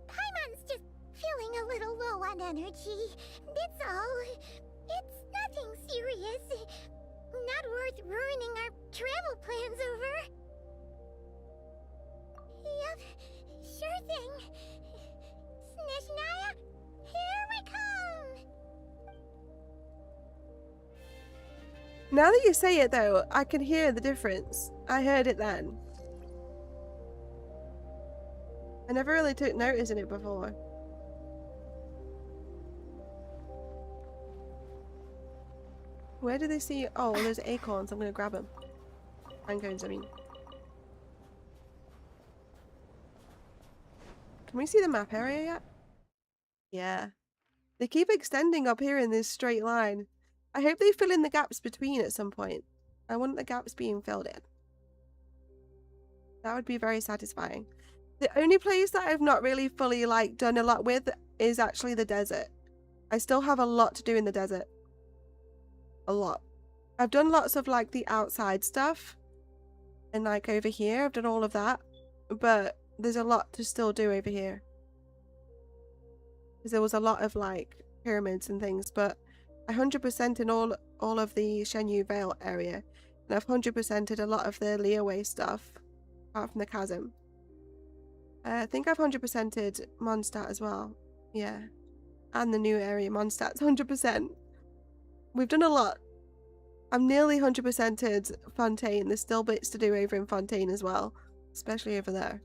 Paimon's just feeling a little low on energy. That's all. It's nothing serious. Not worth ruining our travel plans over. Yep, sure thing. Snezhnaya, here we come! Now that you say it though, I can hear the difference. I heard it then. I never really took notice in it before. Where do they see? Oh, there's acorns. I'm gonna grab them. Mangoes, I mean. Can we see the map area yet? Yeah. They keep extending up here in this straight line. I hope they fill in the gaps between at some point. I want the gaps being filled in. That would be very satisfying. The only place that I've not really fully like done a lot with is actually the desert. I still have a lot to do in the desert. A lot. I've done lots of like the outside stuff. And like over here, I've done all of that. But there's a lot to still do over here. Because there was a lot of like pyramids and things, but I 100% in all of the Shenyu Vale area. And I've 100%ed a lot of the Leeway stuff. Apart from the chasm. I think I've 100%ed Mondstadt as well. Yeah. And the new area, Mondstadt's 100%. We've done a lot. I'm nearly 100%ed Fontaine. There's still bits to do over in Fontaine as well. Especially over there.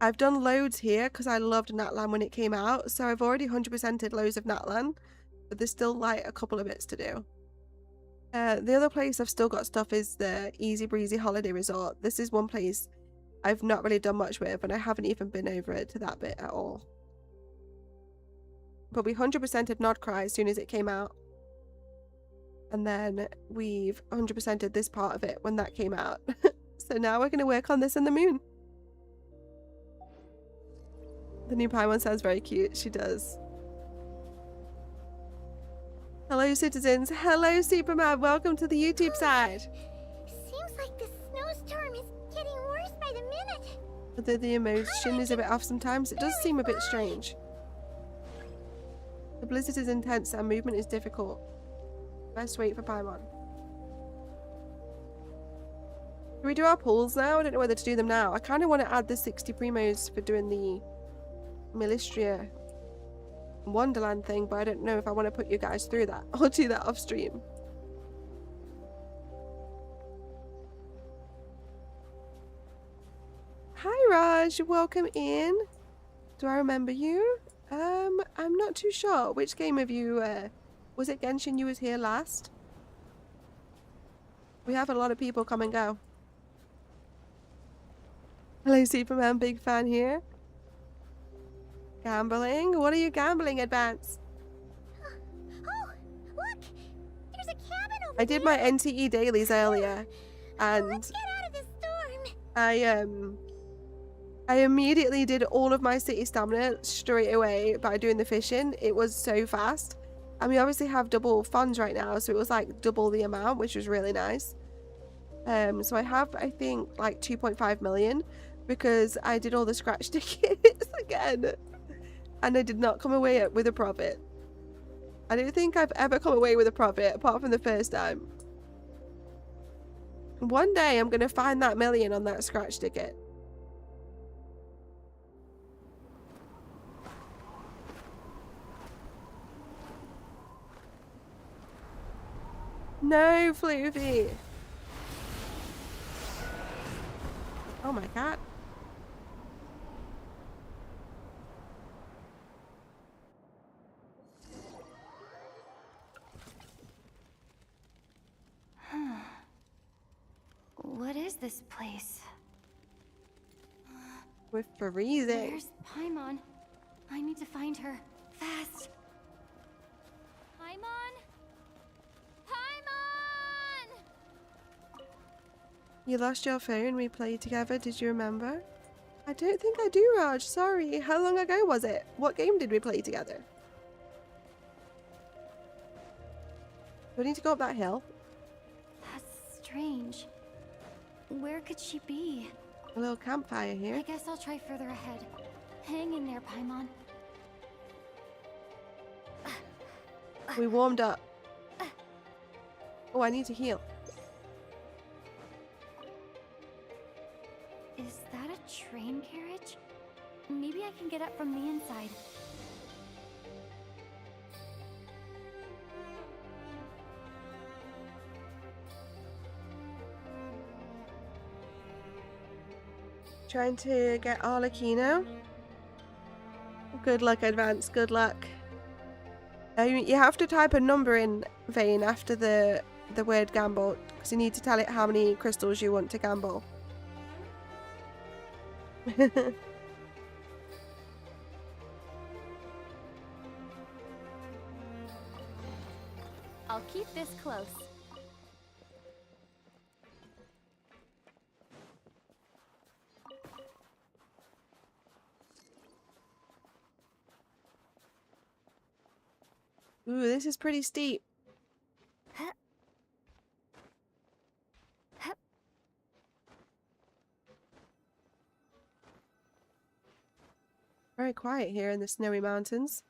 I've done loads here because I loved Natlan when it came out. So I've already 100%ed loads of Natlan. But there's still like a couple of bits to do. The other place I've still got stuff is the Easy Breezy Holiday Resort. This is one place I've not really done much with, and I haven't even been over it to that bit at all. But we 100%ed Nodcry as soon as it came out. And then we've 100%ed this part of it when that came out. So now we're going to work on this and the moon. The new Paimon sounds very cute. She does. Hello, citizens. Hello, Superman. Welcome to the YouTube side. Seems like the snowstorm is getting worse by the minute. Although the emotion is a bit off sometimes, it does seem a bit strange. The blizzard is intense and movement is difficult. Best wait for Paimon. Can we do our pulls now? I don't know whether to do them now. I kind of want to add the 60 primos for doing the Milistria Wonderland thing, but I don't know if I want to put you guys through that. I'll do that off stream. Hi Raj, welcome in. Do I remember you? I'm not too sure. Which game of you, was it Genshin you was here last? We have a lot of people come and go. Hello Superman, big fan here. Gambling? What are you gambling, Advance? Oh, look! There's a cabin I did my NTE dailies earlier, and Let's get out of this storm. I immediately did all of my city stamina straight away by doing the fishing. It was so fast. And we obviously have double funds right now, so it was like double the amount, which was really nice. So I have, I think, like 2.5 million because I did all the scratch tickets again. And I did not come away with a profit. I don't think I've ever come away with a profit apart from the first time. One day I'm going to find that million on that scratch ticket. No, Floofy. Oh my god. What is this place? We're freezing. Where's Paimon? I need to find her. Fast! Paimon? Paimon! You lost your phone, we played together, did you remember? I don't think I do, Raj, sorry. How long ago was it? What game did we play together? Do I need to go up that hill? That's strange. Where could she be? A little campfire I here. guess I'll try further ahead. Hang in there, Paimon. We warmed up. Oh, I need to heal. Is that a train carriage? Maybe I can get up from the inside. Trying to get Arlecchino. Good luck, Advance, good luck. You have to type a number in, Vane, after the word gamble, because you need to tell it how many crystals you want to gamble. I'll keep this close. Ooh, this is pretty steep. Very quiet here in the snowy mountains.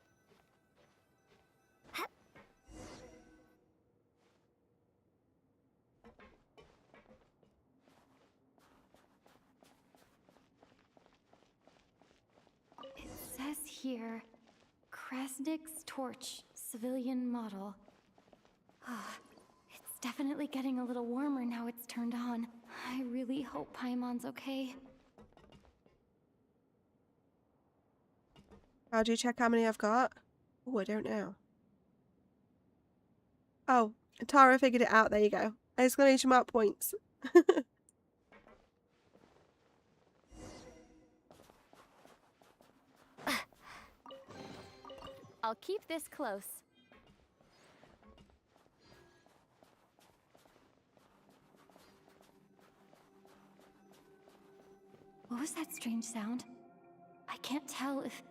It says here, Krasnik's torch, civilian model. It's definitely getting a little warmer now it's turned on. I really hope Paimon's okay. How do you check how many I've got? Oh, I don't know. Oh, Tara figured it out. There you go. Exclamation mark points. I'll keep this close. What was that strange sound? I can't tell if...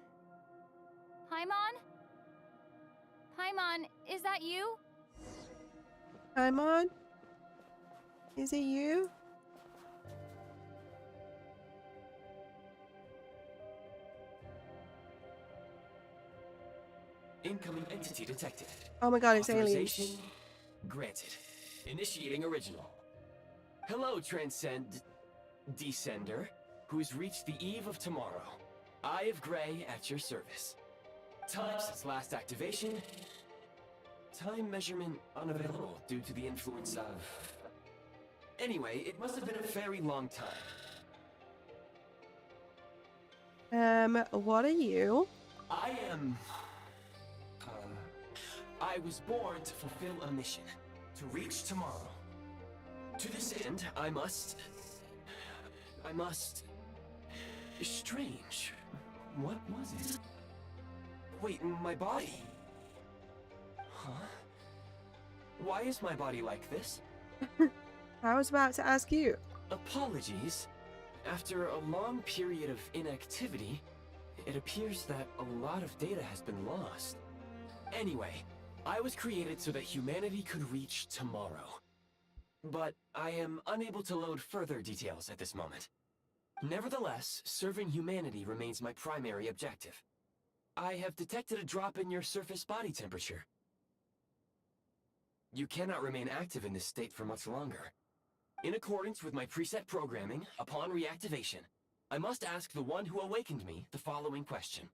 Paimon? Paimon, is that you? I'm on. Is it you? Incoming entity detected. Oh my god, it's aliens. Authorization granted. Initiating original. Hello, Descender, who's reached the eve of tomorrow. Eye of Grey at your service. Time since last activation. Time measurement unavailable due to the influence of... Anyway, it must have been a very long time. What are you? I am... I was born to fulfill a mission. To reach tomorrow. To this end, I must... Strange. What was it? Wait, my body? Huh? Why is my body like this? I was about to ask you. Apologies. After a long period of inactivity, it appears that a lot of data has been lost. Anyway, I was created so that humanity could reach tomorrow. But I am unable to load further details at this moment. Nevertheless, serving humanity remains my primary objective. I have detected a drop in your surface body temperature. You cannot remain active in this state for much longer. In accordance with my preset programming, upon reactivation, I must ask the one who awakened me the following question.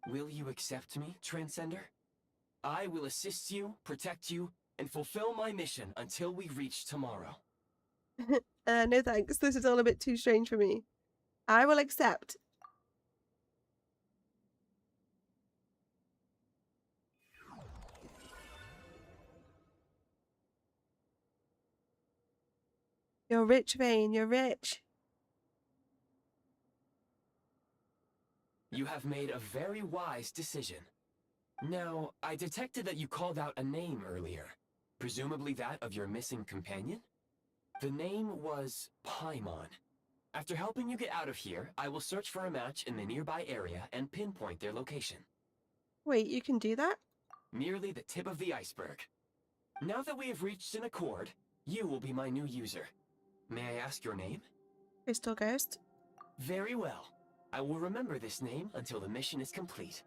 Will you accept me, Transcender? I will assist you, protect you, and fulfill my mission until we reach tomorrow. No thanks. This is all a bit too strange for me. I will accept. You're rich, Vane. You're rich. You have made a very wise decision. Now, I detected that you called out a name earlier. Presumably that of your missing companion? The name was Paimon. After helping you get out of here, I will search for a match in the nearby area and pinpoint their location. Wait, you can do that? Merely the tip of the iceberg. Now that we have reached an accord, you will be my new user. May I ask your name? Crystal Ghost. Very well. I will remember this name until the mission is complete.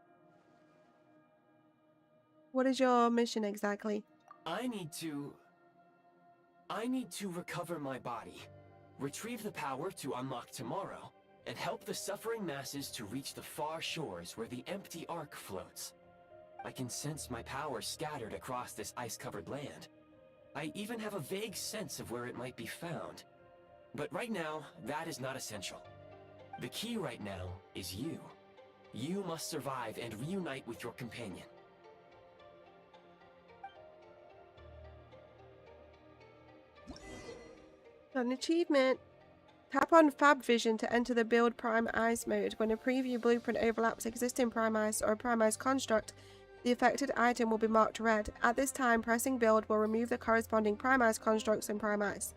What is your mission exactly? I need to recover my body, retrieve the power to unlock tomorrow, and help the suffering masses to reach the far shores where the empty ark floats. I can sense my power scattered across this ice-covered land. I even have a vague sense of where it might be found. But right now, that is not essential. The key right now is you. You must survive and reunite with your companion. Got an achievement. Tap on Fab Vision to enter the Build Prime Ice mode. When a preview blueprint overlaps existing Prime Ice or a Prime Ice construct, the affected item will be marked red. At this time, pressing Build will remove the corresponding Prime Ice constructs in Prime Ice.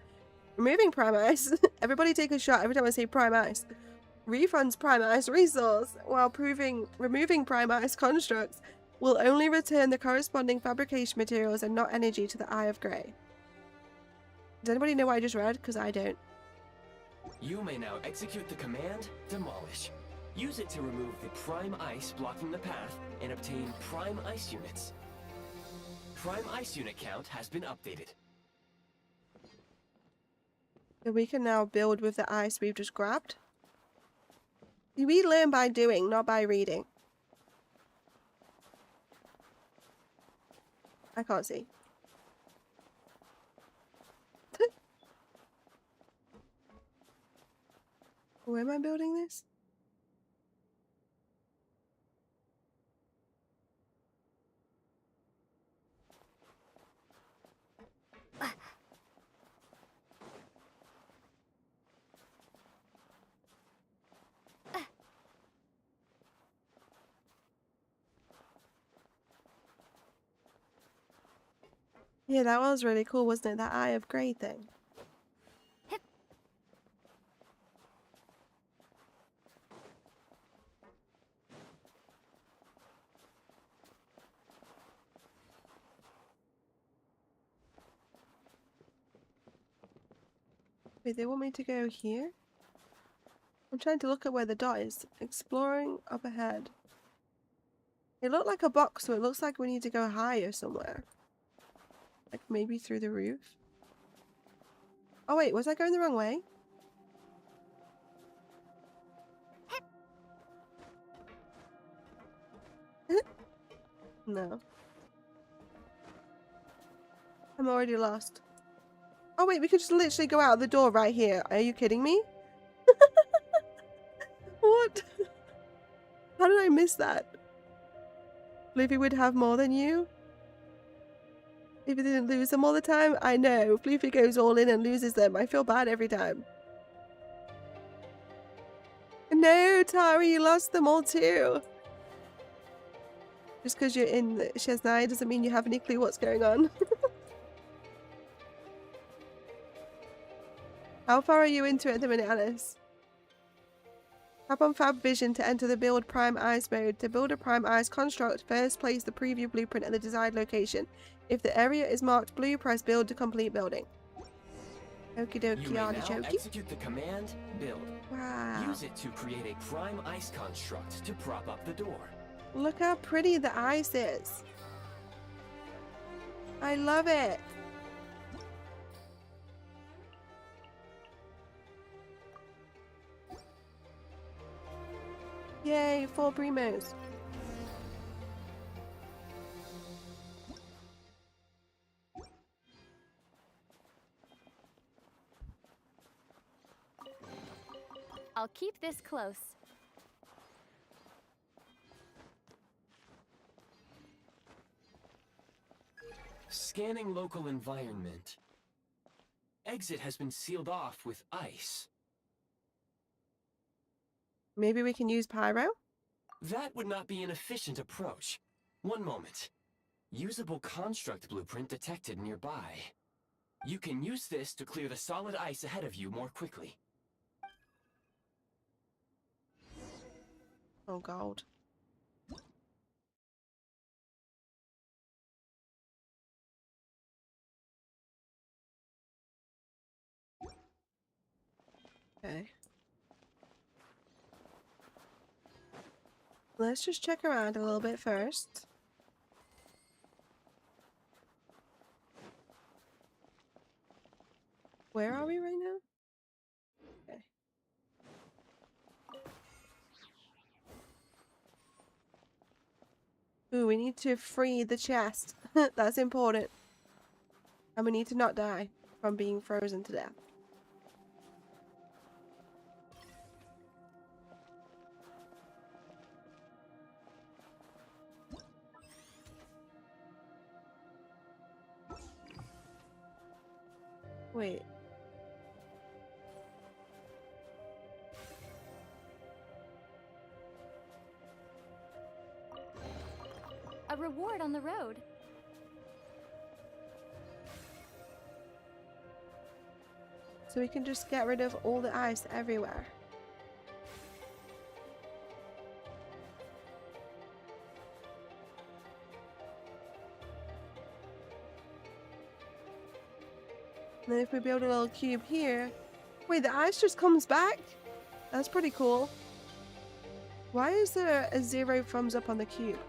Removing Prime Ice. Everybody take a shot every time I say Prime Ice. Refunds Prime Ice resource, while removing Prime Ice constructs will only return the corresponding fabrication materials and not energy to the Eye of Grey. Does anybody know what I just read? Because I don't. You may now execute the command, Demolish. Use it to remove the Prime Ice blocking the path and obtain Prime Ice units. Prime Ice unit count has been updated. So we can now build with the ice we've just grabbed. We learn by doing, not by reading. I can't see. Where am I building this? Yeah, that was really cool, wasn't it? That Eye of Grey thing. Wait, they want me to go here? I'm trying to look at where the dot is. Exploring up ahead. It looked like a box, so it looks like we need to go higher somewhere. Like maybe through the roof. Oh wait, was I going the wrong way? No. I'm already lost. Oh wait, we could just literally go out the door right here. Are you kidding me? What? How did I miss that? Fluffy would have more than you? If he didn't lose them all the time? I know. Fluffy goes all in and loses them. I feel bad every time. No, Tari, you lost them all too. Just because you're in Snezhnaya doesn't mean you have any clue what's going on. How far are you into it at the minute, Alice? Tap on Fab Vision to enter the Build Prime Ice mode. To build a Prime Ice construct, first place the preview blueprint at the desired location. If the area is marked blue, press build to complete building. Okie You dokie, may now artichoke. execute the command build. Wow. Use it to create a prime ice construct to prop up the door. Look how pretty the ice is. I love it. Yay, 4 primos. I'll keep this close. Scanning local environment. Exit has been sealed off with ice. Maybe we can use pyro? That would not be an efficient approach. One moment. Usable construct blueprint detected nearby. You can use this to clear the solid ice ahead of you more quickly. Oh god. Okay. Let's just check around a little bit first. Where are we right now? Okay. Ooh, we need to free the chest. That's important. And we need to not die from being frozen to death. Wait. A reward on the road. So we can just get rid of all the ice everywhere. And then if we build a little cube here... Wait, the ice just comes back? That's pretty cool. Why is there a 0 thumbs up on the cube?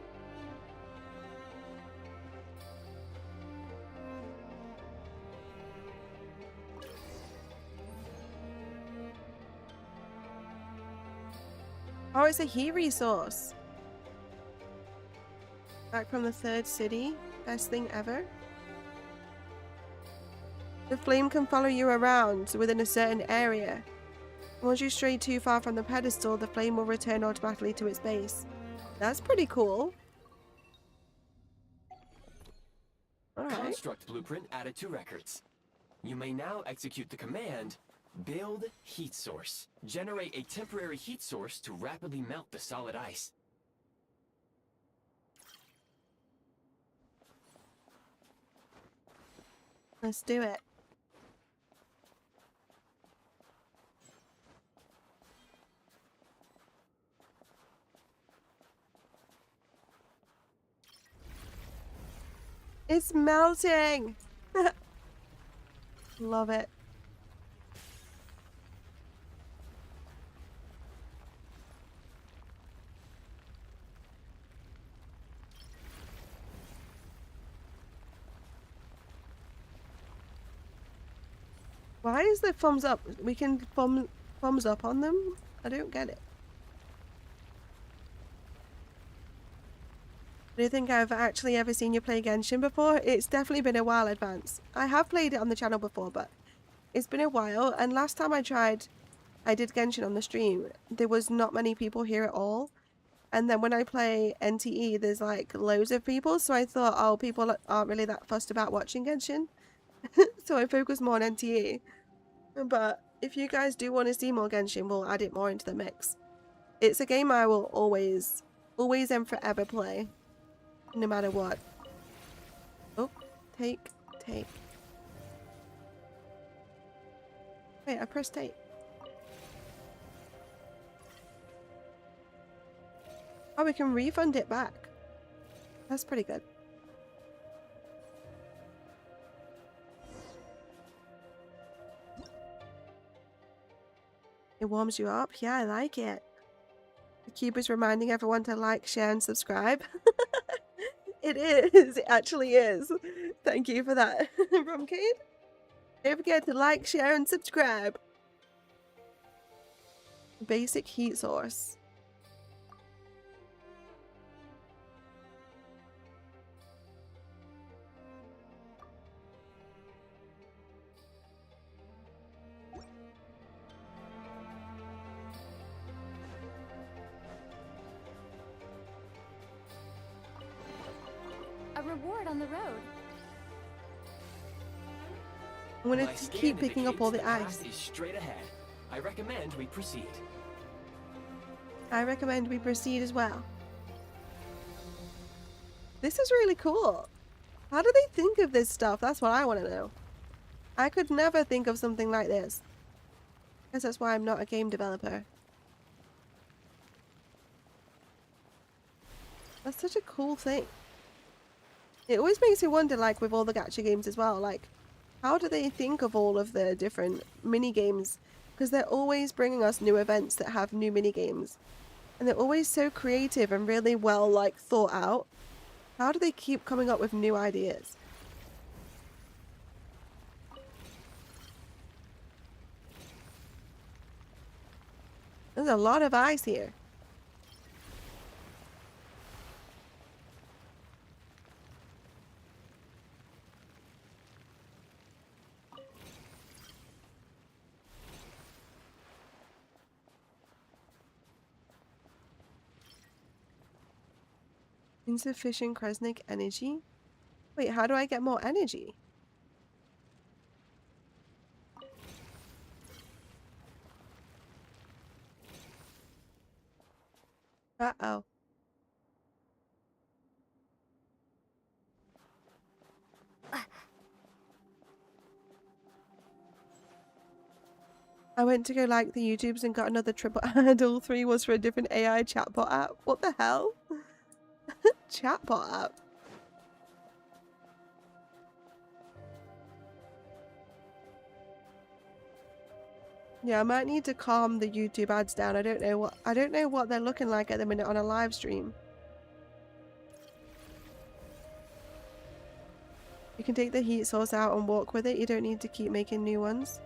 Oh, it's a heat resource. Back from the 3rd city. Best thing ever. The flame can follow you around within a certain area. Once you stray too far from the pedestal, the flame will return automatically to its base. That's pretty cool. Alright. Construct blueprint added to records. You may now execute the command build heat source. Generate a temporary heat source to rapidly melt the solid ice. Let's do it. It's melting! Love it. Why is there thumbs up? We can thumbs up on them? I don't get it. I don't think I've actually ever seen you play Genshin before. It's definitely been a while, Advance. I have played it on the channel before, but it's been a while. And last time I tried, I did Genshin on the stream. There was not many people here at all. And then when I play NTE, there's like loads of people. So I thought, oh, people aren't really that fussed about watching Genshin. So I focus more on NTE. But if you guys do want to see more Genshin, we'll add it more into the mix. It's a game I will always and forever play. No matter what. Oh, take. Wait, Wait, I pressed 8. Oh, we can refund it back. That's pretty good. It warms you up. Yeah, I like it. The cube is reminding everyone to like, share, and subscribe. It is. It actually is. Thank you for that, Rumcade. Don't forget to like, share, and subscribe. Basic heat source. A reward on the road. I'm gonna My scan keep picking up all indicates the path ice. is straight ahead. I recommend we proceed. I recommend we proceed as well. This is really cool. How do they think of this stuff? That's what I want to know. I could never think of something like this. I guess that's why I'm not a game developer. That's such a cool thing. It always makes me wonder, like with all the gacha games as well, like how do they think of all of the different mini games? Because they're always bringing us new events that have new mini games, and they're always so creative and really well like thought out. How do they keep coming up with new ideas? There's a lot of ice here. Insufficient Kresnik energy? Wait, how do I get more energy? Uh-oh. I went to go like the YouTubes and got another triple ad. All 3 was for a different AI chatbot app. What the hell? Chatbot app. Yeah, I might need to calm the YouTube ads down. I don't know what they're looking like at the minute on a live stream. You can take the heat source out and walk with it. You don't need to keep making new ones.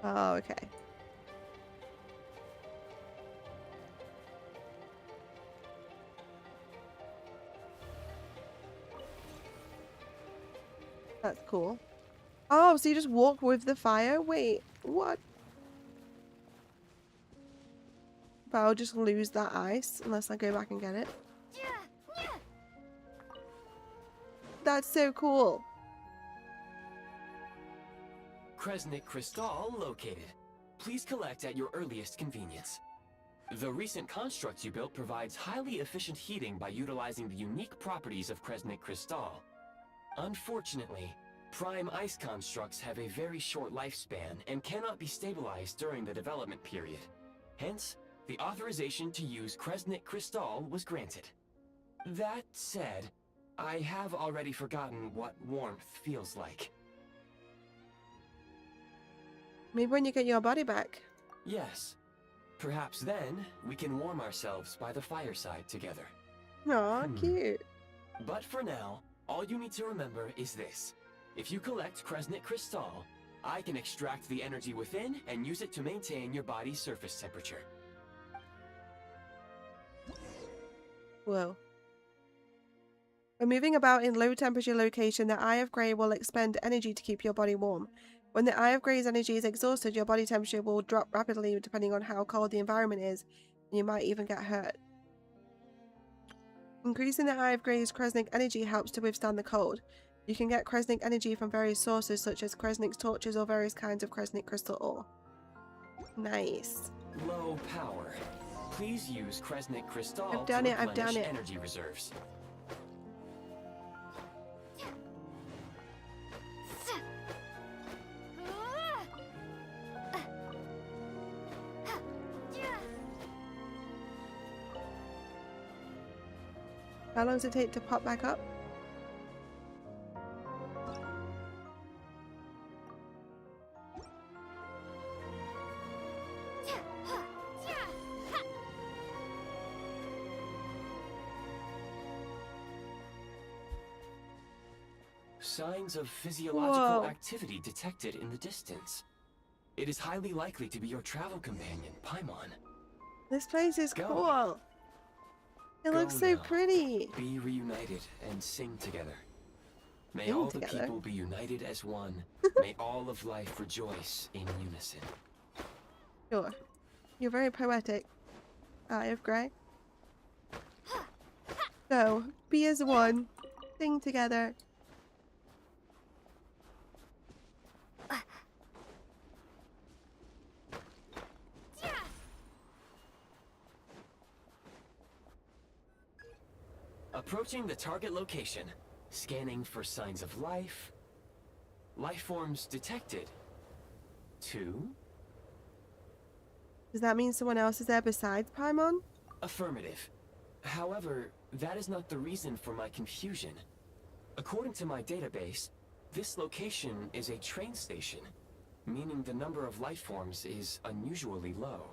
Oh, okay. That's cool. Oh, so you just walk with the fire? Wait, what? But I'll just lose that ice unless I go back and get it. That's so cool. Kresnik Crystal located. Please collect at your earliest convenience. The recent construct you built provides highly efficient heating by utilizing the unique properties of Kresnik Crystal. Unfortunately, prime ice constructs have a very short lifespan and cannot be stabilized during the development period. Hence, the authorization to use Kresnik Crystal was granted. That said, I have already forgotten what warmth feels like. Maybe when you get your body back. Yes. Perhaps then, we can warm ourselves by the fireside together. Aw, cute. But for now, all you need to remember is this. If you collect Kresnik Crystal, I can extract the energy within and use it to maintain your body's surface temperature. Whoa. When moving about in low temperature location, the Eye of Grey will expend energy to keep your body warm. When the Eye of Grey's energy is exhausted, your body temperature will drop rapidly depending on how cold the environment is, and you might even get hurt. Increasing the Eye of Grey's Kresnik energy helps to withstand the cold. You can get Kresnik energy from various sources such as Kresnik's torches or various kinds of Kresnik crystal ore. Nice. Low power. Please use Kresnik Crystal I've done to it, I've done replenish it. energy reserves. How long does it take to pop back up? Signs of physiological Whoa. activity detected in the distance. It is highly likely to be your travel companion, Paimon. This place is Go. cool. It Go looks so now. pretty. Be reunited and sing together. May Sing all together? the people be united as one. May all of life rejoice in unison. Sure. You're very poetic. Eye of Grey. So, be as one. Sing together. Approaching the target location. Scanning for signs of life. Life forms detected. 2. Does that mean someone else is there besides Paimon? Affirmative. However, that is not the reason for my confusion. According to my database, this location is a train station, meaning the number of life forms is unusually low.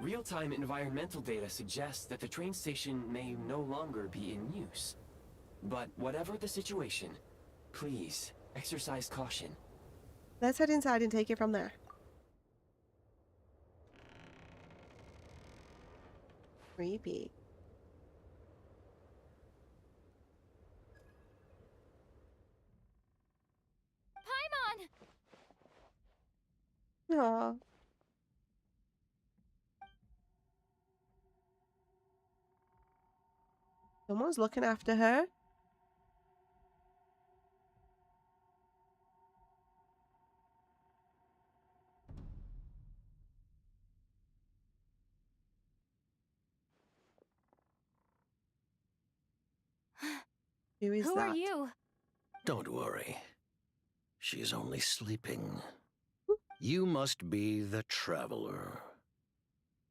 Real-time environmental data suggests that the train station may no longer be in use. But whatever the situation, please exercise caution. Let's head inside and take it from there. Creepy. Paimon! Aw. Someone's looking after her. Who is Who that? are you? Don't worry. She's only sleeping. You must be the Traveler.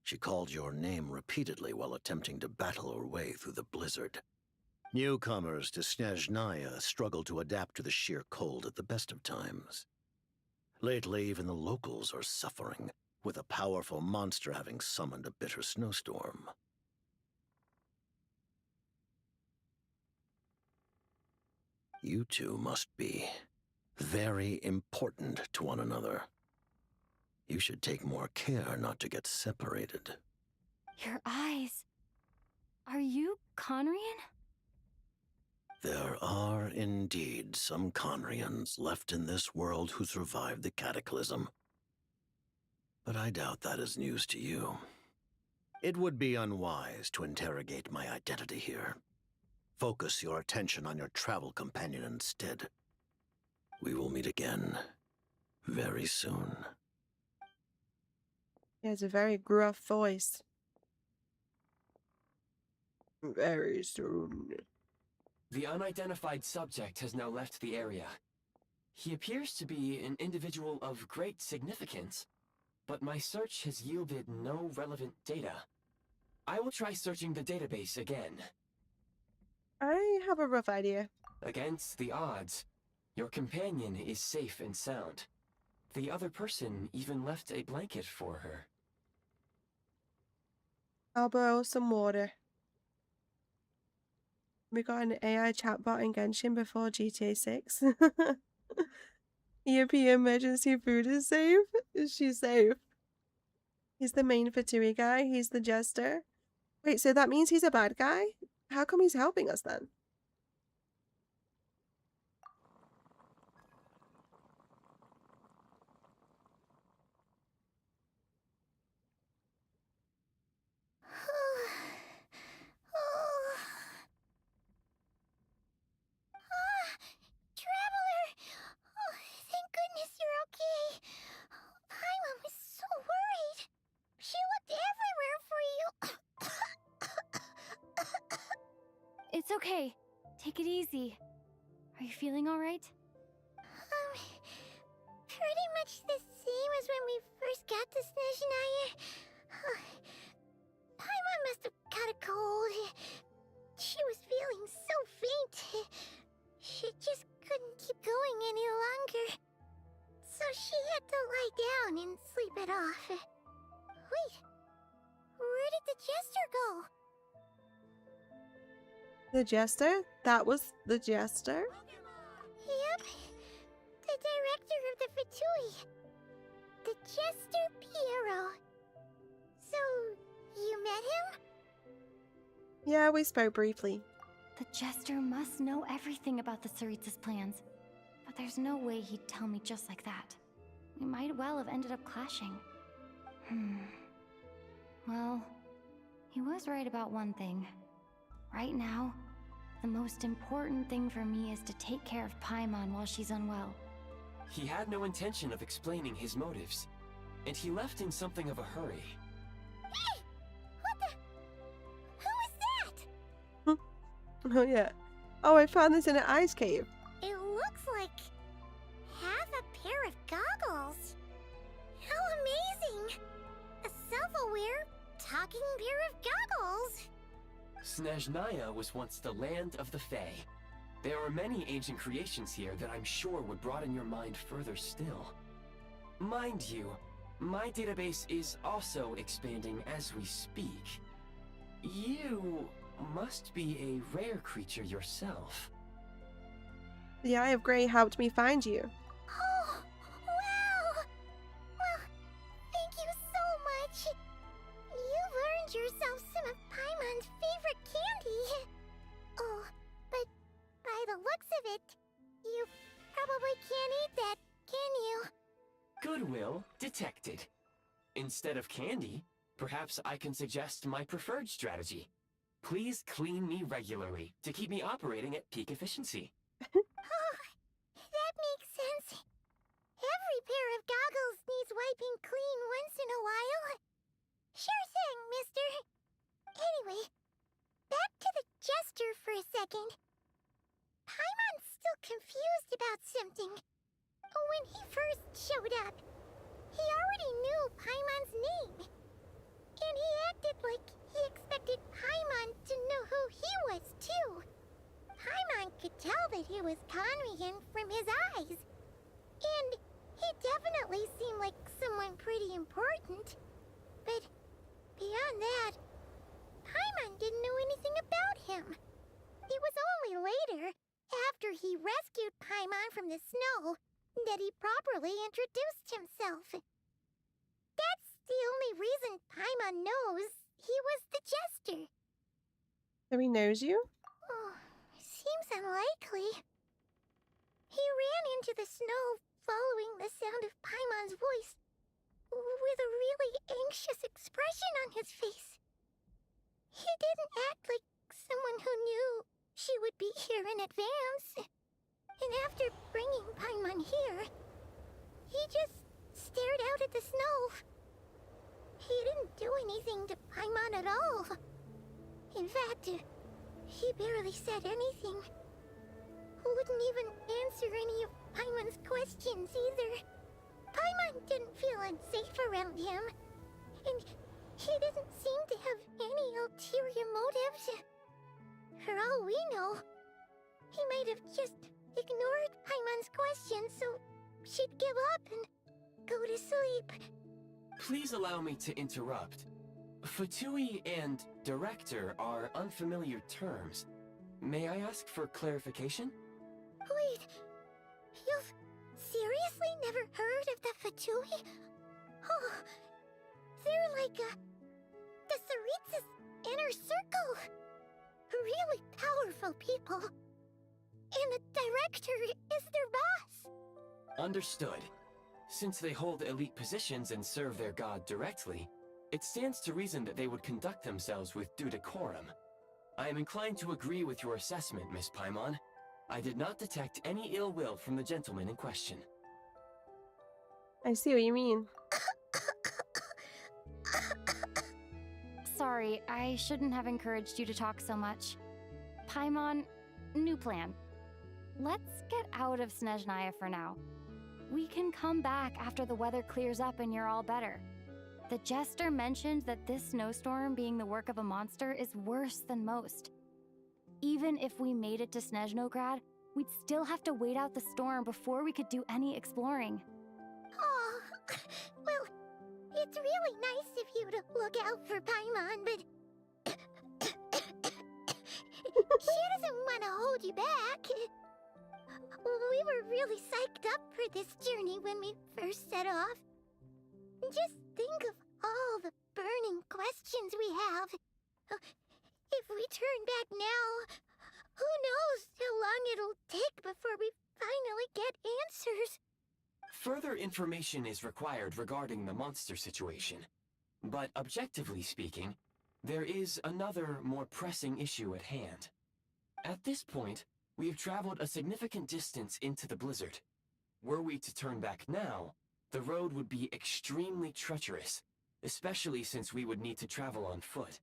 She called your name repeatedly while attempting to battle her way through the blizzard. Newcomers to Snezhnaya struggle to adapt to the sheer cold at the best of times. Lately, even the locals are suffering, with a powerful monster having summoned a bitter snowstorm. You two must be very important to one another. You should take more care not to get separated. Your eyes. Are you Conrian? There are indeed some Conrians left in this world who survived the cataclysm. But I doubt that is news to you. It would be unwise to interrogate my identity here. Focus your attention on your travel companion instead. We will meet again very soon. He has a very gruff voice. Very soon. The unidentified subject has now left the area. He appears to be an individual of great significance, but my search has yielded no relevant data. I will try searching the database again. I have a rough idea. Against the odds, your companion is safe and sound. The other person even left a blanket for her. I'll borrow some water. We got an AI chatbot in Genshin before GTA 6. EMP emergency food is safe. Is she safe? He's the main Fatui guy. He's the jester. Wait, so that means he's a bad guy? How come he's helping us then? Traveler! Oh, thank goodness you're okay. Paimon was so worried. She looked everywhere for you. It's okay. Take it easy. Are you feeling alright? Pretty much the same as when we first got to Snezhnaya. Paimon must have caught a cold. She was feeling had to lie down and sleep it off. Wait, where did the jester go? The jester? That was the jester? Yep, the director of the Fatui. The Jester Piero. So, you met him? Yeah, we spoke briefly. The Jester must know everything about the Tsaritsa's plans. But there's no way he'd tell me just like that. We might well have ended up clashing. Well, he was right about one thing. Right now, the most important thing for me is to take care of Paimon while she's unwell. He had no intention of explaining his motives, and he left in something of a hurry. Hey! What the? Who is that? Oh, yeah. Oh, I found this in an ice cave. It looks like half a pair of goggles. How amazing! A self-aware, talking pair of goggles. Snezhnaya was once the land of the Fae. There are many ancient creations here that I'm sure would broaden your mind further still. Mind you, my database is also expanding as we speak. You must be a rare creature yourself. The Eye of Grey helped me find you. Oh, wow! Well, thank you so much. You've earned yourself some of Paimon's favorite candy. Oh, but by the looks of it, you probably can't eat that, can you? Goodwill detected. Instead of candy, perhaps I can suggest my preferred strategy. Please clean me regularly to keep me operating at peak efficiency. Oh, that makes sense. Every pair of goggles needs wiping clean once in a while. Sure thing, mister. Anyway, back to the jester for a second. Paimon's still confused about something. When he first showed up, he already knew Paimon's name. And he acted like he expected Paimon to know who he was, too. Paimon could tell that he was Conrian from his eyes. And he definitely seemed like someone pretty important. But beyond that, Paimon didn't know anything about him. It was only later, after he rescued Paimon from the snow, that he properly introduced himself. That's the only reason Paimon knows he was the jester. So he knows you? Oh, seems unlikely. He ran into the snow following the sound of Paimon's voice, with a really anxious expression on his face. He didn't act like someone who knew she would be here in advance. And after bringing Paimon here, he just stared out at the snow. He didn't do anything to Paimon at all. In fact, he barely said anything. Wouldn't even answer any of Paimon's questions either. Paimon didn't feel unsafe around him, and he didn't seem to have any ulterior motives. For all we know, he might have just ignored Paimon's questions so she'd give up and go to sleep. Please allow me to interrupt. Fatui and director are unfamiliar terms. May I ask for clarification? Wait, you've seriously never heard of the Fatui? Oh, they're like the Tsaritsa's inner circle. Really powerful people. And the director is their boss. Understood. Since they hold elite positions and serve their god directly, it stands to reason that they would conduct themselves with due decorum. I am inclined to agree with your assessment, Miss Paimon. I did not detect any ill will from the gentleman in question. I see what you mean. Sorry, I shouldn't have encouraged you to talk so much. Paimon, new plan. Let's get out of Snezhnaya for now. We can come back after the weather clears up and you're all better. The jester mentioned that this snowstorm being the work of a monster is worse than most. Even if we made it to Snezhnograd, we'd still have to wait out the storm before we could do any exploring. Oh, Well, it's really nice of you to look out for Paimon, but she doesn't want to hold you back. We were really psyched up for this journey when we first set off. Just think of all the burning questions we have. If we turn back now, who knows how long it'll take before we finally get answers. Further information is required regarding the monster situation. But objectively speaking, there is another, more pressing issue at hand. At this point, we have traveled a significant distance into the blizzard. Were we to turn back now, the road would be extremely treacherous, especially since we would need to travel on foot.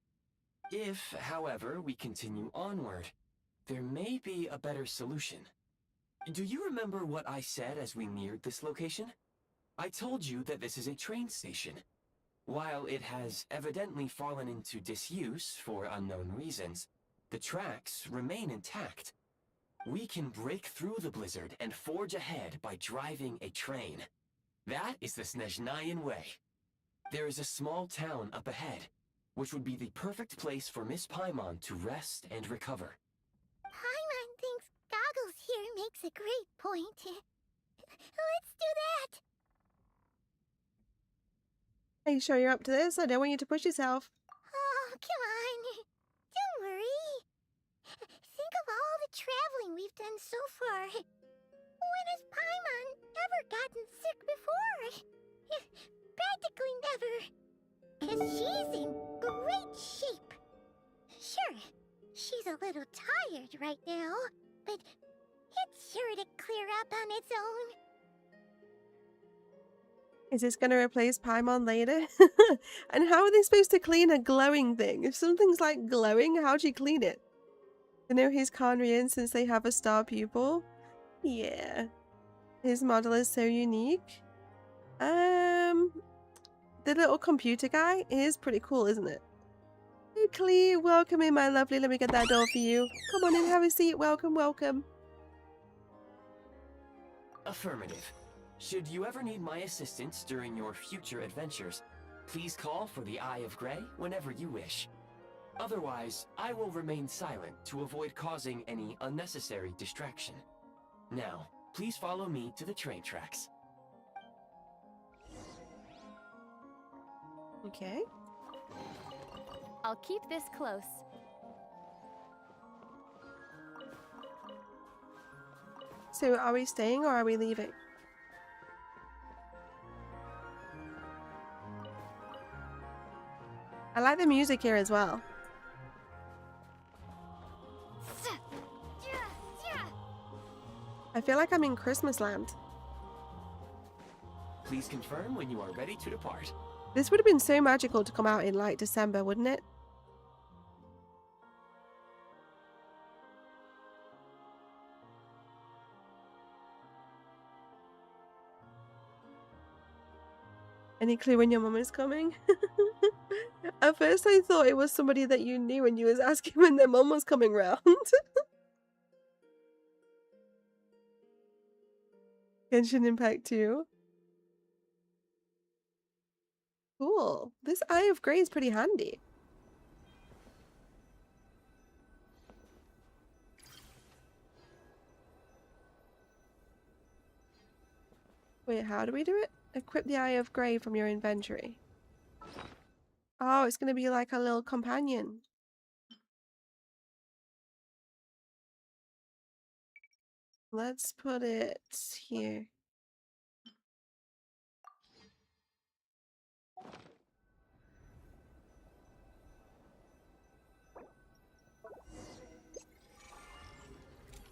If, however, we continue onward, there may be a better solution. Do you remember what I said as we neared this location? I told you that this is a train station. While it has evidently fallen into disuse for unknown reasons, the tracks remain intact. We can break through the blizzard and forge ahead by driving a train. That is the Snezhnayan way. There is a small town up ahead, which would be the perfect place for Miss Paimon to rest and recover. Paimon thinks Goggles here makes a great point. Let's do that. Are you sure you're up to this? I don't want you to push yourself. Oh, come on. Don't worry. Think of all the traveling we've done so far. When has Paimon ever gotten sick before? Practically never. 'Cause she's in great shape. Sure, she's a little tired right now, but it's sure to clear up on its own. Is this going to replace Paimon later? And how are they supposed to clean a glowing thing? If something's like glowing, how'd you clean it? You know he's Conrian since they have a star pupil? Yeah. His model is so unique. The little computer guy is pretty cool, isn't it? Clee, welcome in, my lovely. Let me get that door for you. Come on in, have a seat. Welcome, welcome. Affirmative. Should you ever need my assistance during your future adventures, please call for the Eye of Grey whenever you wish. Otherwise, I will remain silent to avoid causing any unnecessary distraction. Now, please follow me to the train tracks. Okay. I'll keep this close. So are we staying or are we leaving? I like the music here as well. I feel like I'm in Christmas land. Please confirm when you are ready to depart. This would have been so magical to come out in like December, wouldn't it? Any clue when your mum is coming? At first I thought it was somebody that you knew and you was asking when their mum was coming round. Genshin Impact 2. Cool. This Eye of Grey is pretty handy. Wait, how do we do it? Equip the Eye of Grey from your inventory. Oh, it's going to be like a little companion. Let's put it here.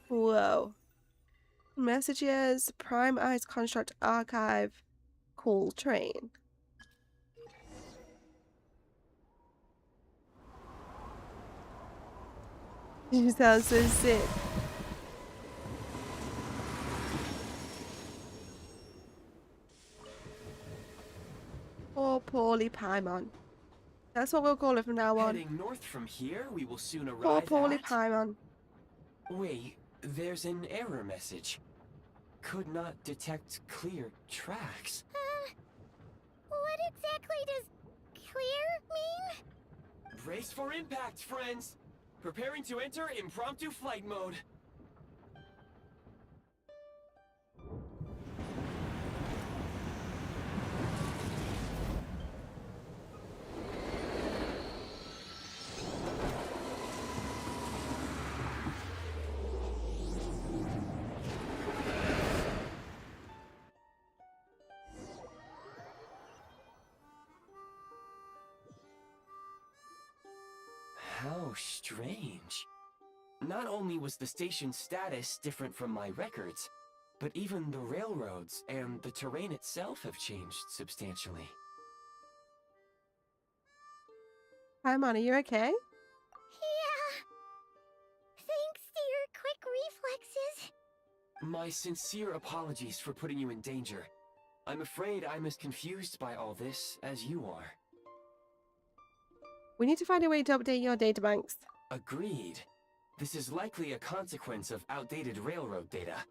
Whoa. Messages, Prime Eyes Construct Archive, Cool Train. You sound so sick. Poor Paulie Paimon. That's what we'll call it from now on. Heading north from here, we will soon Poor arrive Paulie at... Paimon. Wait, there's an error message. Could not detect clear tracks. exactly does clear mean? Brace for impact, friends! Preparing to enter impromptu flight mode. How strange. Not only was the station's status different from my records, but even the railroads and the terrain itself have changed substantially. Hi, Mon, are you okay? Yeah. Thanks to your quick reflexes. My sincere apologies for putting you in danger. I'm afraid I'm as confused by all this as you are. We need to find a way to update your databanks. Agreed. This is likely a consequence of outdated railroad data.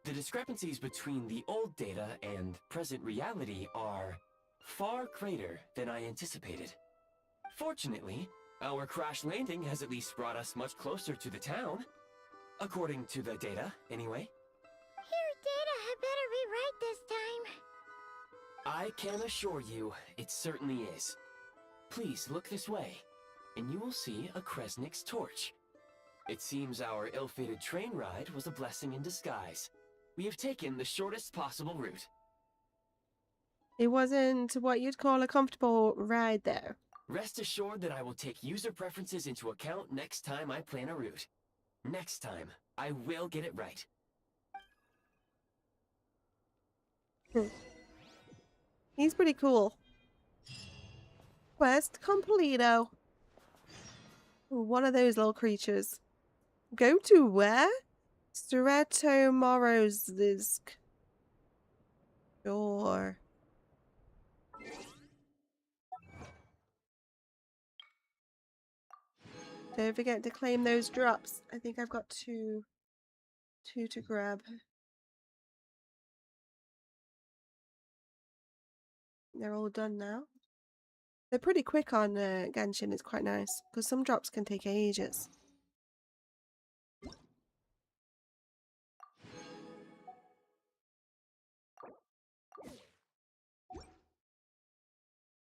The discrepancies between the old data and present reality are far greater than I anticipated. Fortunately, our crash landing has at least brought us much closer to the town. According to the data, anyway. Your data had better be right this time. I can assure you, it certainly is. Please look this way, and you will see a Kresnik's torch. It seems our ill-fated train ride was a blessing in disguise. We have taken the shortest possible route. It wasn't what you'd call a comfortable ride, though. Rest assured that I will take user preferences into account next time I plan a route. Next time, I will get it right. He's pretty cool. Quest completo. One of those little creatures. Go to where? Stratomorozsk. Sure. Don't forget to claim those drops. I think I've got two to grab. They're all done now. They're pretty quick on Genshin. It's quite nice because some drops can take ages.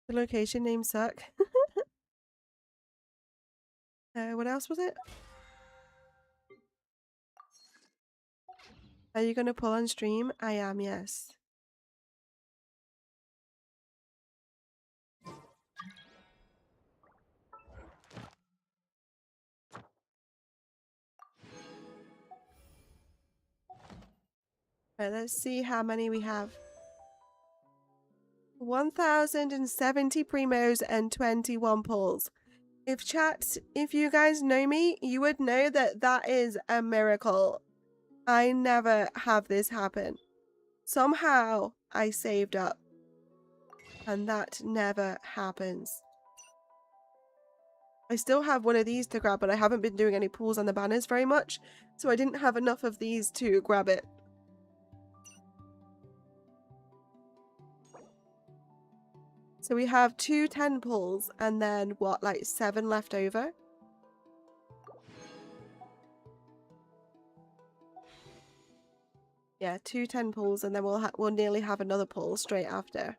The location names suck. What else was it? Are you going to pull on stream? I am, yes. Right, let's see how many we have. 1,070 primos and 21 pulls. If you guys know me, you would know that that is a miracle. I never have this happen. Somehow I saved up. And that never happens. I still have one of these to grab, but I haven't been doing any pulls on the banners very much. So I didn't have enough of these to grab it. So we have 2 10 pulls and then what, like 7 left over? Yeah, 2 10 pulls and then we'll nearly have another pull straight after.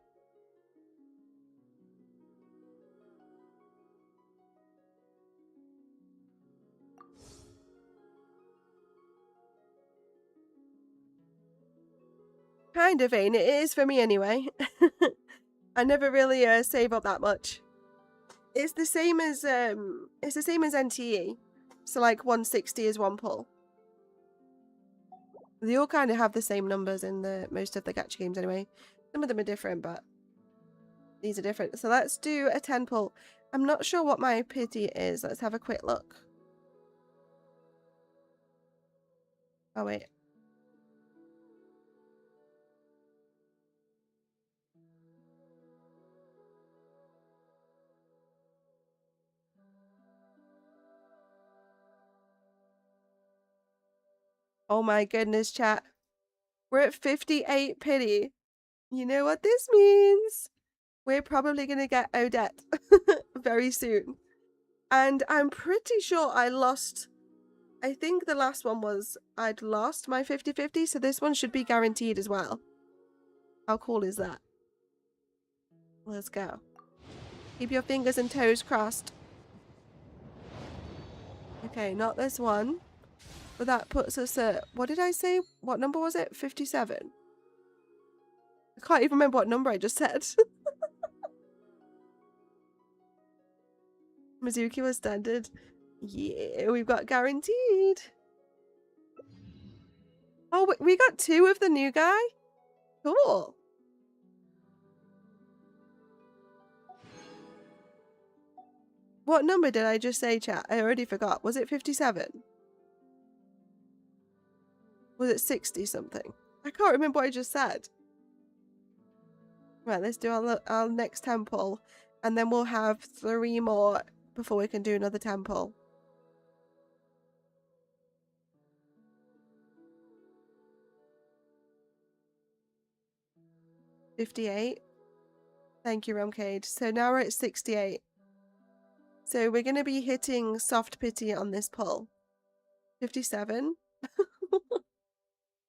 Kind of vain. It is for me anyway. I never really save up that much. It's the same as NTE. So like 160 is 1 pull. They all kind of have the same numbers in the most of the gacha games anyway. Some of them are different, but these are different. So let's do a 10 pull. I'm not sure what my pity is. Let's have a quick look. Oh wait. Oh my goodness, chat. We're at 58 pity. You know what this means? We're probably going to get Odette very soon. And I'm pretty sure I lost... I think the last one was I'd lost my 50-50, so this one should be guaranteed as well. How cool is that? Let's go. Keep your fingers and toes crossed. Okay, not this one. But that puts us at... What did I say? What number was it? 57. I can't even remember what number I just said. Mizuki was standard. Yeah, we've got guaranteed. Oh, we got 2 of the new guy? Cool. What number did I just say, chat? I already forgot. Was it 57? Was it 60 something? I can't remember what I just said. Right, let's do our next temple. And then we'll have 3 more before we can do another temple. $58. Thank you, Rumcade. So now we're at 68. So we're going to be hitting soft pity on this pull. 57.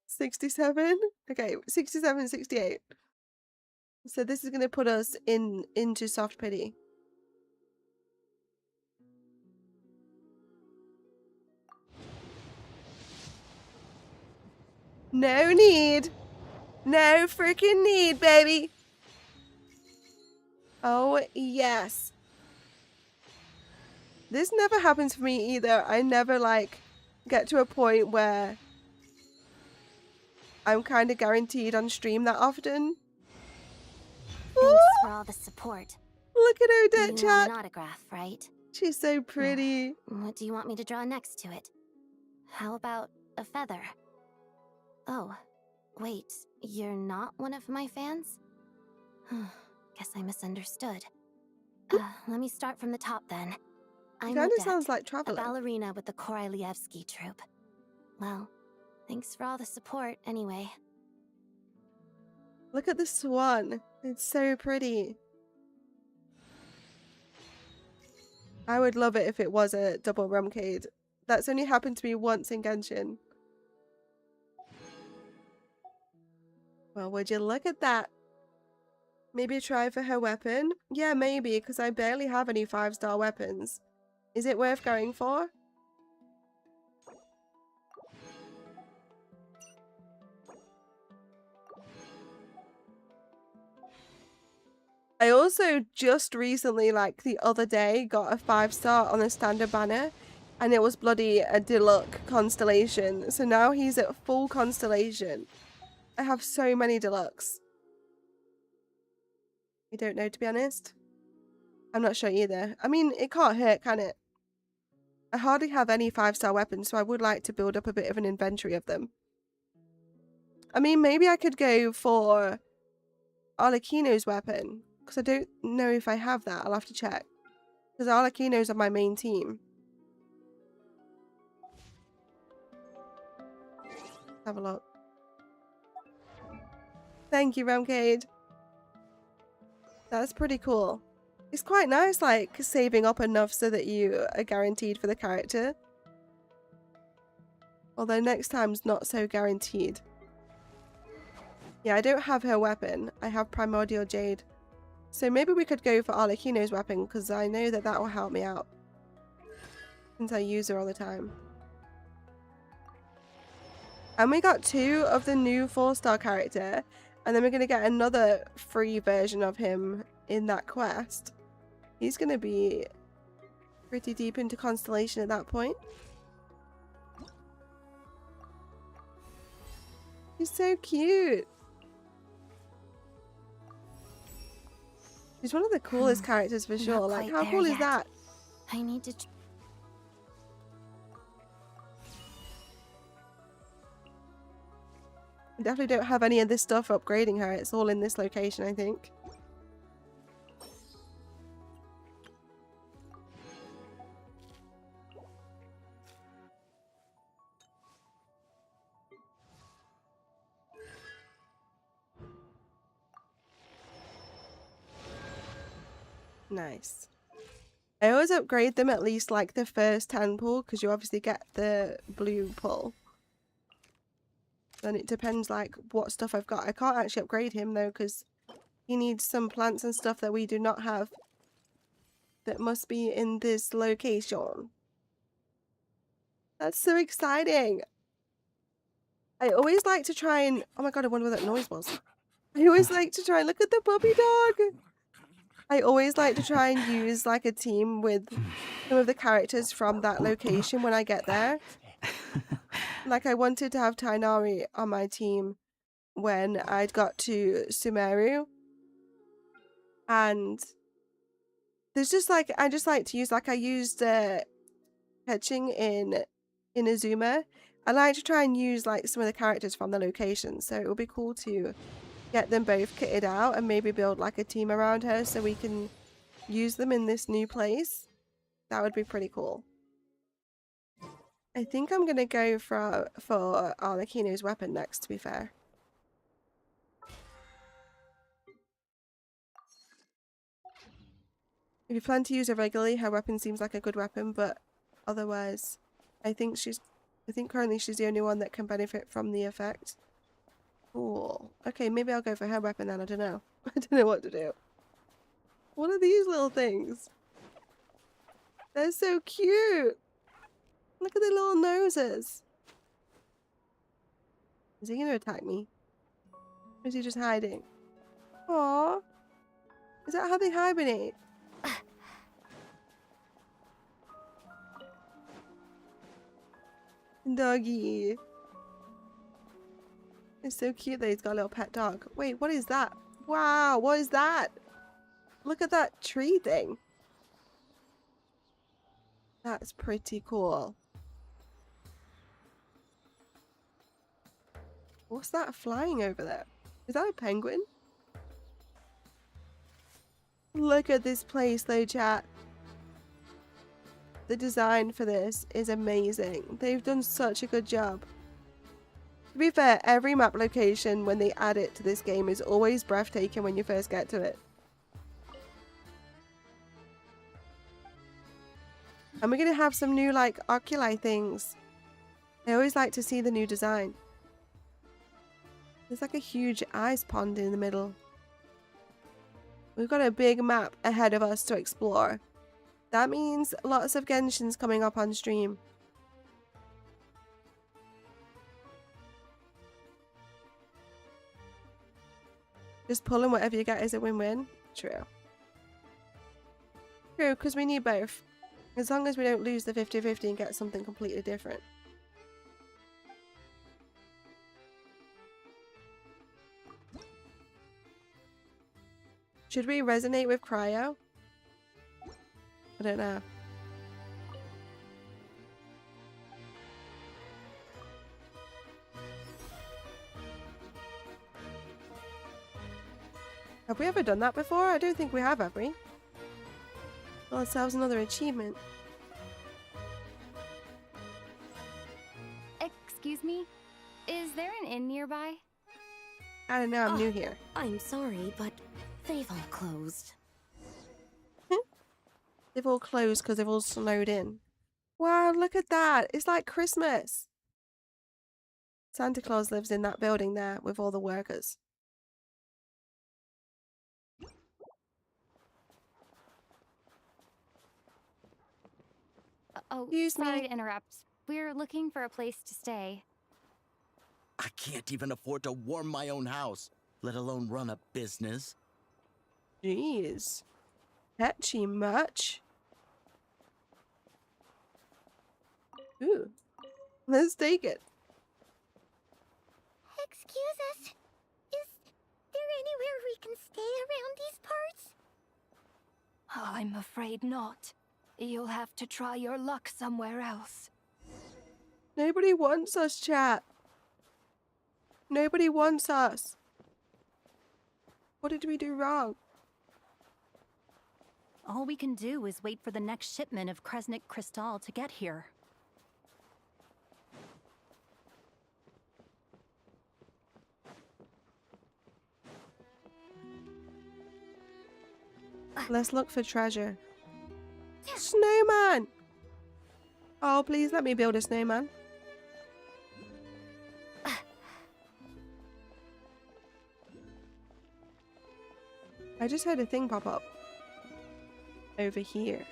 67. Okay, 67, 68. So this is going to put us into soft pity. No need. No freaking need, baby. Oh, yes. This never happens for me either. I never, like, get to a point where I'm kind of guaranteed on stream that often. Thanks Ooh, for all the support. look at You Odette, want chat. an autograph, right? She's so pretty. What do you want me to draw next to it? How about a feather? Oh, wait, you're not one of my fans? Guess I misunderstood. Let me start from the top then. I'm Kind of Odette, sounds like a Traveler. ballerina with the Korylevsky troupe. Well, thanks for all the support anyway. Look at the swan. It's so pretty. I would love it if it was a double Rumcade. That's only happened to me once in Genshin. Well, would you look at that? Maybe try for her weapon? Yeah, maybe, because I barely have any 5-star weapons. Is it worth going for? I also just recently, like the other day, got a 5-star on the standard banner, and it was bloody a deluxe constellation. So now he's at full constellation. I have so many deluxe. I don't know, to be honest. I'm not sure either. I mean, it can't hurt, can it? I hardly have any 5-star weapons, so I would like to build up a bit of an inventory of them. I mean, maybe I could go for Arlecchino's weapon, because I don't know if I have that. I'll have to check. Because Arlecchino's on my main team. Let's have a look. Thank you, Ramcade. That's pretty cool. It's quite nice, like, saving up enough so that you are guaranteed for the character. Although next time's not so guaranteed. Yeah, I don't have her weapon. I have Primordial Jade. So maybe we could go for Arlecchino's weapon, because I know that that will help me out. Since I use her all the time. And we got 2 of the new 4-star character. And then we're going to get another free version of him in that quest. He's going to be pretty deep into Constellation at that point. He's so cute. He's one of the coolest characters for sure. Not Like, quite how there cool is yet. that? I need to... I definitely don't have any of this stuff for upgrading her. It's all in this location, I think. Nice. I always upgrade them at least like the first 10 pull because you obviously get the blue pull. Then it depends like what stuff I've got. I can't actually upgrade him though because he needs some plants and stuff that we do not have that must be in this location. That's so exciting. I always like to try and... Oh my god, I wonder what that noise was. I always like to try and look at the puppy dog. I always like to try and use like a team with some of the characters from that location when I get there. Like I wanted to have Tainari on my team when I'd got to Sumeru. And there's just like, I just like to use, like I used catching in Inazuma. I like to try and use like some of the characters from the location. So it would be cool to get them both kitted out and maybe build like a team around her so we can use them in this new place. That would be pretty cool. I think I'm gonna go for Arlecchino's weapon next, to be fair. If you plan to use her regularly, her weapon seems like a good weapon, but otherwise, I think currently she's the only one that can benefit from the effect. Cool. Okay, maybe I'll go for her weapon then, I don't know. I don't know what to do. What are these little things? They're so cute! Look at their little noses. Is he gonna attack me? Or is he just hiding? Aww. Is that how they hibernate? Doggy. It's so cute that he's got a little pet dog. Wait, what is that? Wow, what is that? Look at that tree thing. That's pretty cool. What's that flying over there? Is that a penguin? Look at this place though, chat. The design for this is amazing. They've done such a good job. To be fair, every map location when they add it to this game is always breathtaking when you first get to it. And we're going to have some new like oculi things. I always like to see the new design. There's like a huge ice pond in the middle. We've got a big map ahead of us to explore. That means lots of Genshins coming up on stream. Just pulling whatever you get is a win-win. True. True, because we need both. As long as we don't lose the 50-50 and get something completely different. Should we resonate with Cryo? I don't know. Have we ever done that before? I don't think we have we? Got ourselves another achievement. Excuse me? Is there an inn nearby? I don't know, I'm new here. I'm sorry, but they've all closed. They've all closed because they've all snowed in. Wow, look at that. It's like Christmas. Santa Claus lives in that building there with all the workers. Oh, Excuse sorry me. to interrupt. We're looking for a place to stay. I can't even afford to warm my own house, let alone run a business. Jeez. Catchy much. Ooh. Let's take it. Excuse us. Is there anywhere we can stay around these parts? I'm afraid not. You'll have to try your luck somewhere else. Nobody wants us, chat. Nobody wants us. What did we do wrong? All we can do is wait for the next shipment of Kresnik Crystal to get here. Let's look for treasure. Snowman! Oh, please let me build a snowman. I just heard a thing pop up. Over here.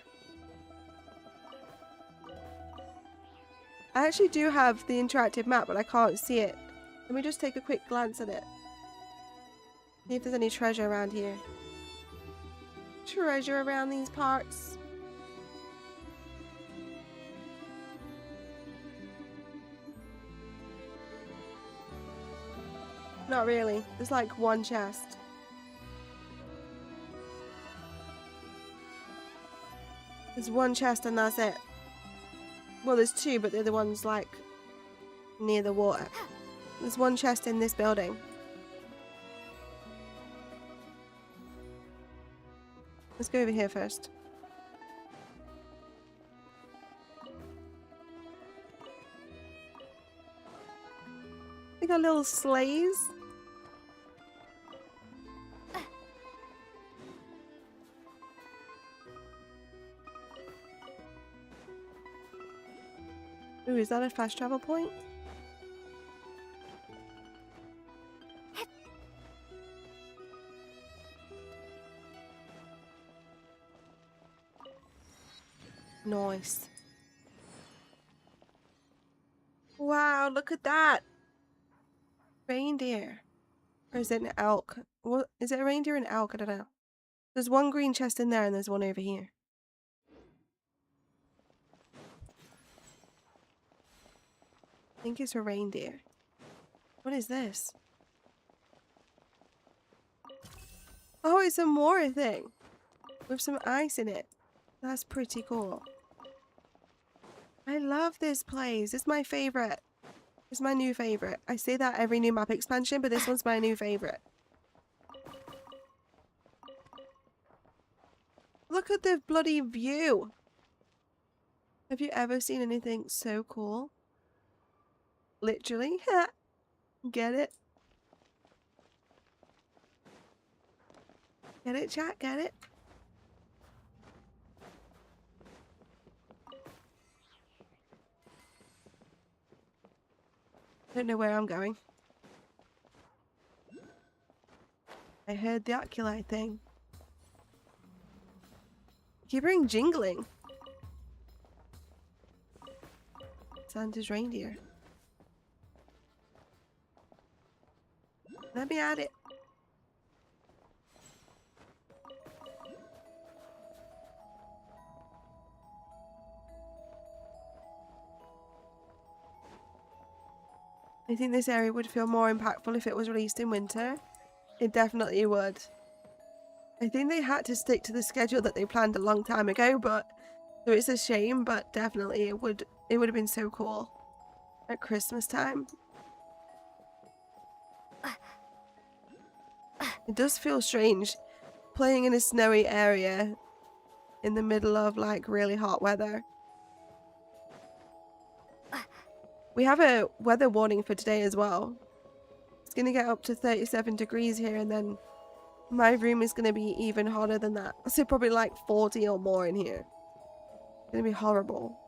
I actually do have the interactive map, but I can't see it. Let me just take a quick glance at it. See if there's any treasure around here. Treasure around these parts. Not really. There's like one chest. There's one chest and that's it. Well, there's two, but they're the ones like near the water. There's one chest in this building. Let's go over here first. We got little sleighs. Ooh, is that a fast travel point? Nice. Wow, look at that. Reindeer. Or is it an elk? What is it, a reindeer and an elk? I don't know. There's one green chest in there and there's one over here. I think it's a reindeer. What is this? Oh, it's a more thing with some ice in it. That's pretty cool. I love this place. It's my favorite. It's my new favorite. I say that every new map expansion, but this one's my new favorite. Look at the bloody view. Have you ever seen anything so cool? Literally. Get it? Get it, chat? Get it? I don't know where I'm going. I heard the oculi thing. Keep hearing jingling. Santa's reindeer. Let me at it. I think this area would feel more impactful if it was released in winter. It definitely would. I think they had to stick to the schedule that they planned a long time ago, but so it's a shame, but definitely it would have been so cool at Christmas time. It does feel strange playing in a snowy area in the middle of like really hot weather. We have a weather warning for today as well. It's going to get up to 37 degrees here, and then my room is going to be even hotter than that. So probably like 40 or more in here. It's going to be horrible.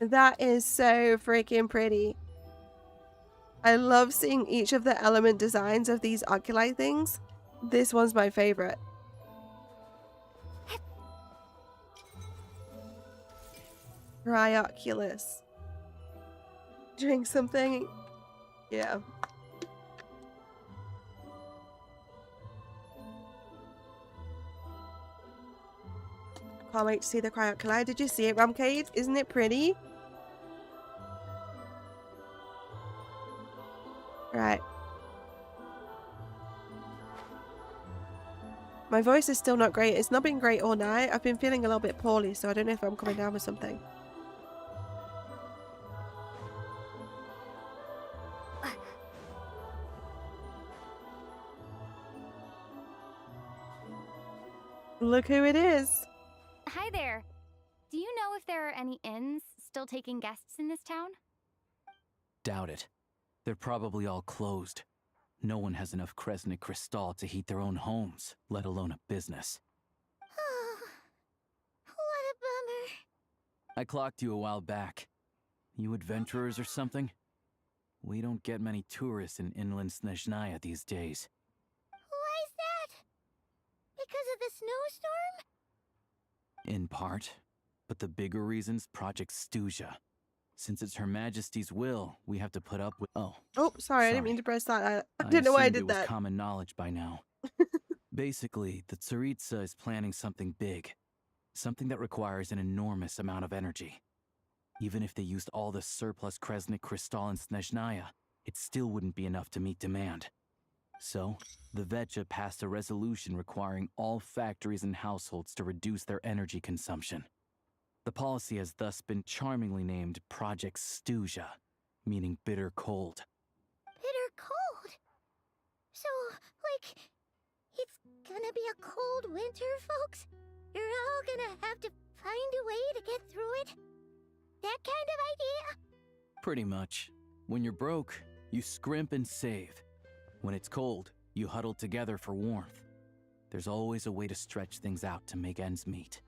That is so freaking pretty. I love seeing each of the element designs of these oculi things. This one's my favorite. Trioculus. Drink something. Yeah. Can't wait to see the Cryoculi. Did you see it, Ramcade? Isn't it pretty? Right. My voice is still not great. It's not been great all night. I've been feeling a little bit poorly, so I don't know if I'm coming down with something. Look who it is. Hi there. Do you know if there are any inns still taking guests in this town? Doubt it. They're probably all closed. No one has enough Kresnik Crystal to heat their own homes, let alone a business. What a bummer. I clocked you a while back. You adventurers or something? We don't get many tourists in inland Snezhnaya these days. Why is that? Because of the snowstorm? In part. But the bigger reason's Project Snezhnaya. Since it's Her Majesty's will, we have to put up with— Oh, sorry, I didn't mean to press that. I I didn't know why I assumed did it was that. common knowledge by now. Basically, the Tsaritsa is planning something big. Something that requires an enormous amount of energy. Even if they used all the surplus Kresnik Crystal in Snezhnaya, it still wouldn't be enough to meet demand. So, the Vecha passed a resolution requiring all factories and households to reduce their energy consumption. The policy has thus been charmingly named Project Snezhnaya, meaning bitter cold. Bitter cold? So, like, it's gonna be a cold winter, folks? You're all gonna have to find a way to get through it? That kind of idea? Pretty much. When you're broke, you scrimp and save. When it's cold, you huddle together for warmth. There's always a way to stretch things out to make ends meet.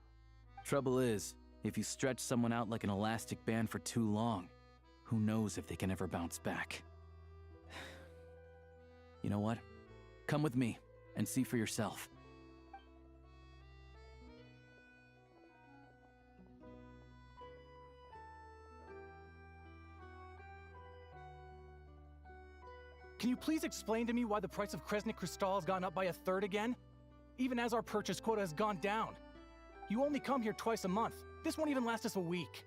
Trouble is, if you stretch someone out like an elastic band for too long, who knows if they can ever bounce back. You know what? Come with me and see for yourself. Can you please explain to me why the price of Kresnik Crystal has gone up by 1/3 again? Even as our purchase quota has gone down. You only come here twice a month. This won't even last us a week.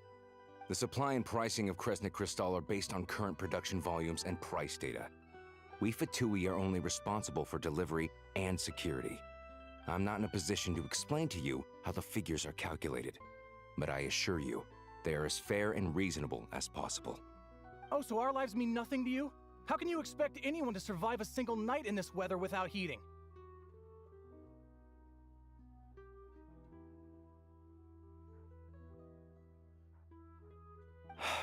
The supply and pricing of Kresnik Crystal are based on current production volumes and price data. We Fatui are only responsible for delivery and security. I'm not in a position to explain to you how the figures are calculated, but I assure you, they are as fair and reasonable as possible. Oh, so our lives mean nothing to you? How can you expect anyone to survive a single night in this weather without heating?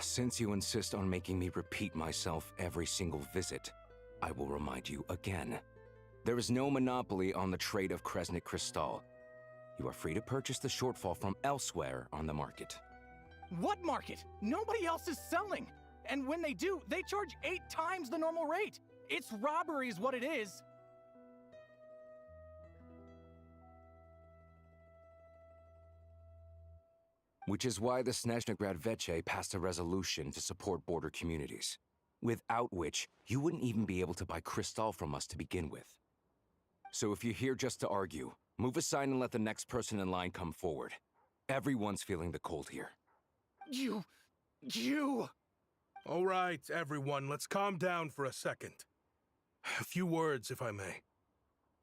Since you insist on making me repeat myself every single visit, I will remind you again. There is no monopoly on the trade of Kresnik Crystal. You are free to purchase the shortfall from elsewhere on the market. What market? Nobody else is selling! And when they do, they charge 8 times the normal rate! It's robbery is what it is! Which is why the Snezhnagrad Veche passed a resolution to support border communities, without which you wouldn't even be able to buy crystal from us to begin with. So if you're here just to argue, move aside and let the next person in line come forward. Everyone's feeling the cold here. You... All right, everyone, let's calm down for a second. A few words, if I may.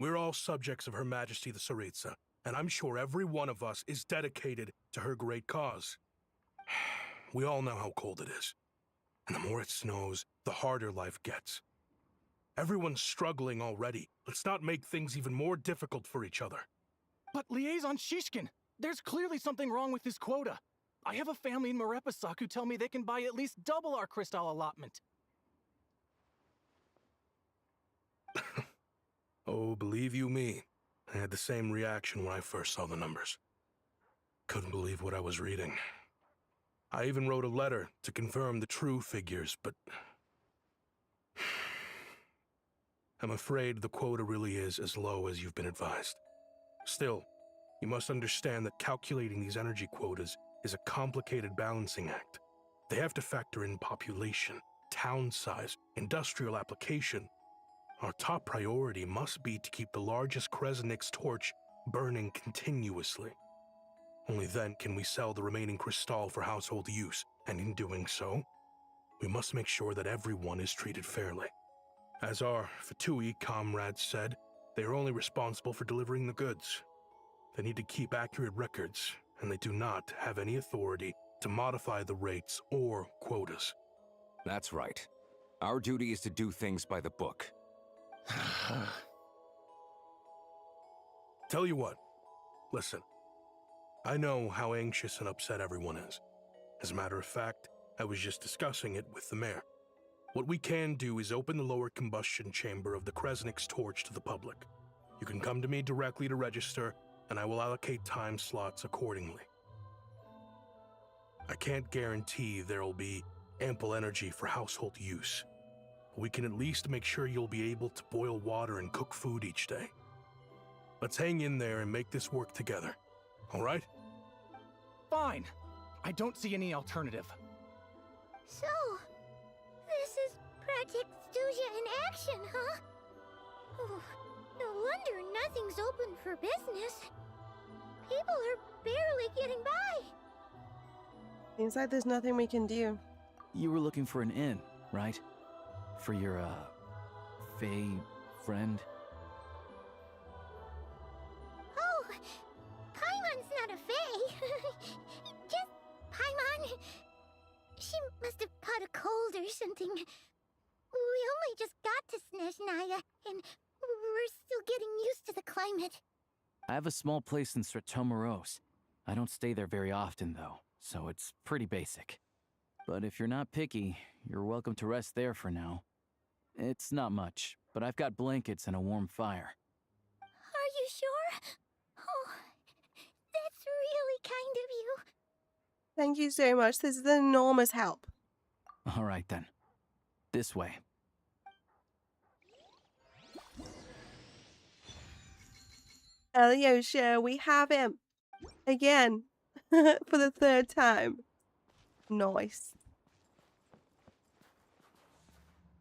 We're all subjects of Her Majesty the Tsaritsa, and I'm sure every one of us is dedicated to her great cause. We all know how cold it is. And the more it snows, the harder life gets. Everyone's struggling already. Let's not make things even more difficult for each other. But Liaison Shishkin, there's clearly something wrong with this quota. I have a family in Marepasak who tell me they can buy at least double our crystal allotment. Oh, believe you me, I had the same reaction when I first saw the numbers. Couldn't believe what I was reading. I even wrote a letter to confirm the true figures, but I'm afraid the quota really is as low as you've been advised. Still, you must understand that calculating these energy quotas is a complicated balancing act. They have to factor in population, town size, industrial application. Our top priority must be to keep the largest Kresnik's torch burning continuously. Only then can we sell the remaining crystal for household use, and in doing so, we must make sure that everyone is treated fairly. As our Fatui comrades said, they are only responsible for delivering the goods. They need to keep accurate records, and they do not have any authority to modify the rates or quotas. That's right. Our duty is to do things by the book. Tell you what, listen. I know how anxious and upset everyone is. As a matter of fact, I was just discussing it with the mayor. What we can do is open the lower combustion chamber of the Kresnik's torch to the public. You can come to me directly to register, and I will allocate time slots accordingly. I can't guarantee there'll be ample energy for household use. We can at least make sure you'll be able to boil water and cook food each day. Let's hang in there and make this work together, all right? Fine. I don't see any alternative. So, this is Project Snezhnaya in action, huh? Oh, no wonder nothing's open for business. People are barely getting by. Seems like there's nothing we can do. You were looking for an inn, right? For your, Fae friend? Oh, Paimon's not a fae. Just Paimon. She must have caught a cold or something. We only just got to Snezhnaya, and we're still getting used to the climate. I have a small place in Stratomaros. I don't stay there very often, though, so it's pretty basic. But if you're not picky, you're welcome to rest there for now. It's not much, but I've got blankets and a warm fire. Are you sure? Oh, that's really kind of you. Thank you so much. This is an enormous help. All right, then. This way. Alyosha, we have him. Again. For the third time. Nice.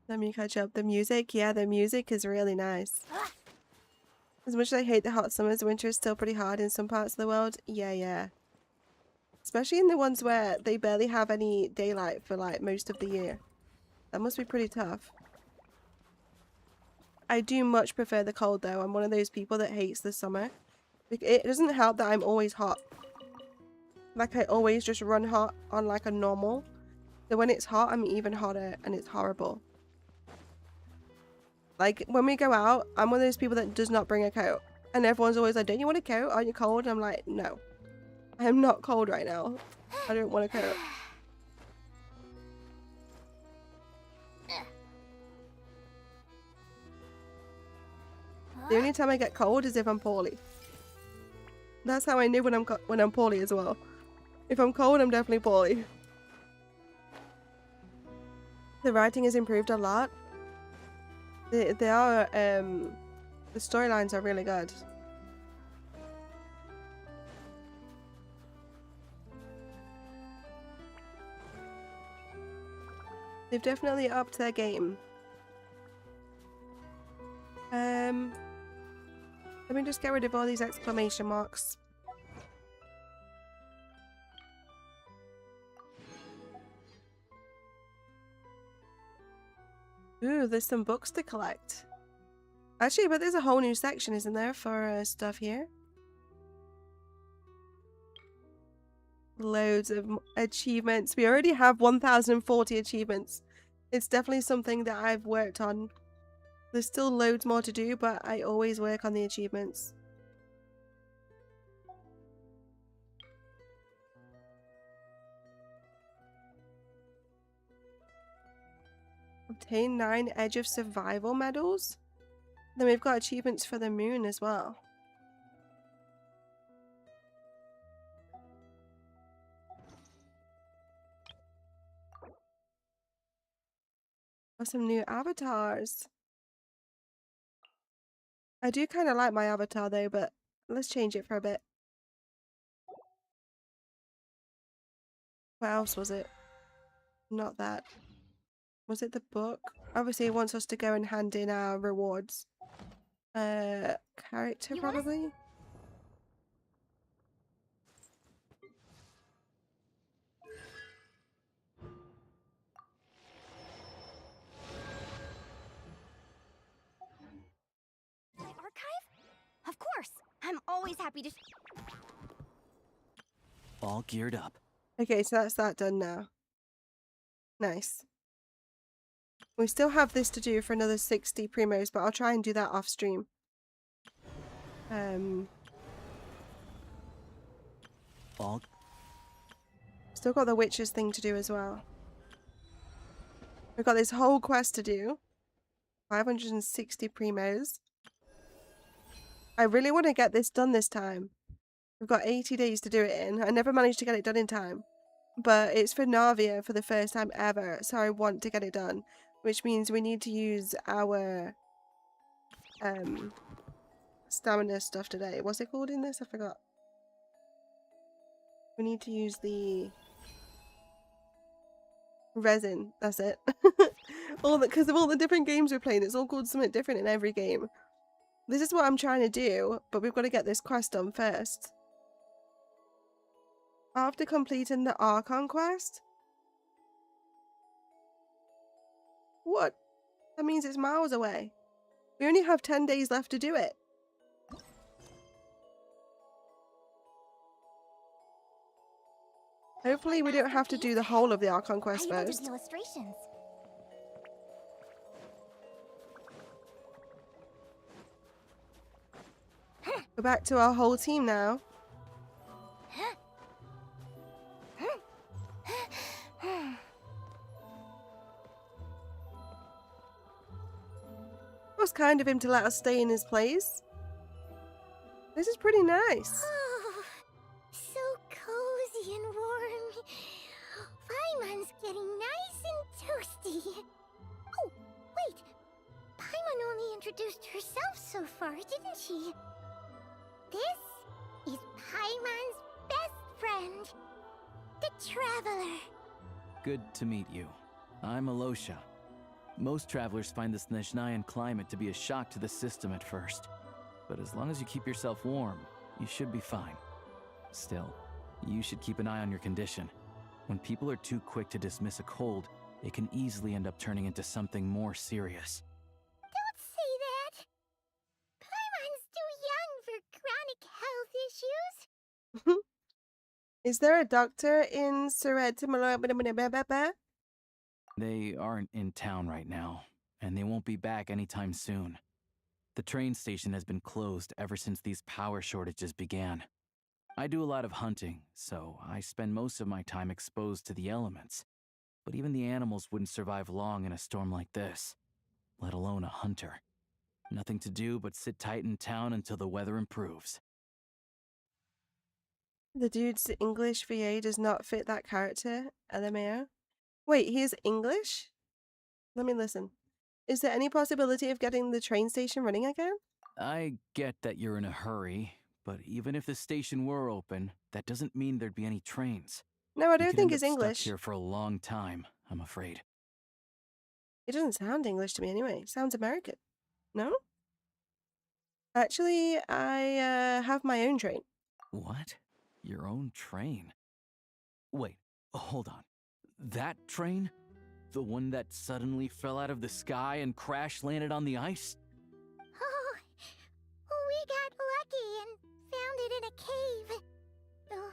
Let me catch up. The music, yeah, the music is really nice. As much as I hate the hot summers, winter is still pretty hard in some parts of the world. Yeah. Especially in the ones where they barely have any daylight for like most of the year. That must be pretty tough. I do much prefer the cold though. I'm one of those people that hates the summer. It doesn't help that I'm always hot. Like I always just run hot on like a normal. So when it's hot, I'm even hotter and it's horrible. Like when we go out, I'm one of those people that does not bring a coat. And everyone's always like, don't you want a coat? Are you cold? And I'm like, no. I am not cold right now. I don't want a coat. The only time I get cold is if I'm poorly. That's how I know when I'm poorly as well. If I'm cold, I'm definitely poorly. The writing has improved a lot. The storylines are really good. They've definitely upped their game. Let me just get rid of all these exclamation marks. Ooh, there's some books to collect. Actually, but there's a whole new section, isn't there, for stuff here? Loads of achievements. We already have 1,040 achievements. It's definitely something that I've worked on. There's still loads more to do, but I always work on the achievements. Obtain 9 Edge of Survival medals. Then we've got achievements for the moon as well. Got some new avatars. I do kind of like my avatar though, but let's change it for a bit. What else was it? Not that. Was it the book? Obviously it wants us to go and hand in our rewards. Character probably? My archive? Of course! I'm always happy to... All geared up. Okay, so that's that done now. Nice. We still have this to do for another 60 primos, but I'll try and do that off stream. All... Still got the witches thing to do as well. We've got this whole quest to do. 560 primos. I really want to get this done this time. We've got 80 days to do it in. I never managed to get it done in time. But it's for Navia for the first time ever, so I want to get it done. Which means we need to use our stamina stuff today. What's it called in this? I forgot. We need to use the resin. That's it. Because of all the different games we're playing, it's all called something different in every game. This is what I'm trying to do, but we've got to get this quest done first. After completing the Archon quest? What? That means it's miles away. We only have 10 days left to do it. Hopefully we don't have to do the whole of the Archon quest I even first. did illustrations. We're back to our whole team now. It was kind of him to let us stay in his place. This is pretty nice. Oh, so cozy and warm. Paimon's getting nice and toasty. Oh, wait. Paimon only introduced herself so far, didn't she? This is Paimon's best friend, the Traveler. Good to meet you. I'm Alosha. Most travelers find the Snezhnayan climate to be a shock to the system at first. But as long as you keep yourself warm, you should be fine. Still, you should keep an eye on your condition. When people are too quick to dismiss a cold, it can easily end up turning into something more serious. Don't say that. Paimon's too young for chronic health issues. Is there a doctor in Sured? They aren't in town right now, and they won't be back anytime soon. The train station has been closed ever since these power shortages began. I do a lot of hunting, so I spend most of my time exposed to the elements. But even the animals wouldn't survive long in a storm like this, let alone a hunter. Nothing to do but sit tight in town until the weather improves. The dude's English VA does not fit that character, LMAO. Wait, he is English? Let me listen. Is there any possibility of getting the train station running again? I get that you're in a hurry, but even if the station were open, that doesn't mean there'd be any trains. No, I We don't could think end he's up stuck English. here for a long time, I'm afraid. It doesn't sound English to me anyway. It sounds American. No? Actually, I have my own train. What? Your own train? Wait, hold on. That train? The one that suddenly fell out of the sky and crash-landed on the ice? Oh, we got lucky and found it in a cave. Oh,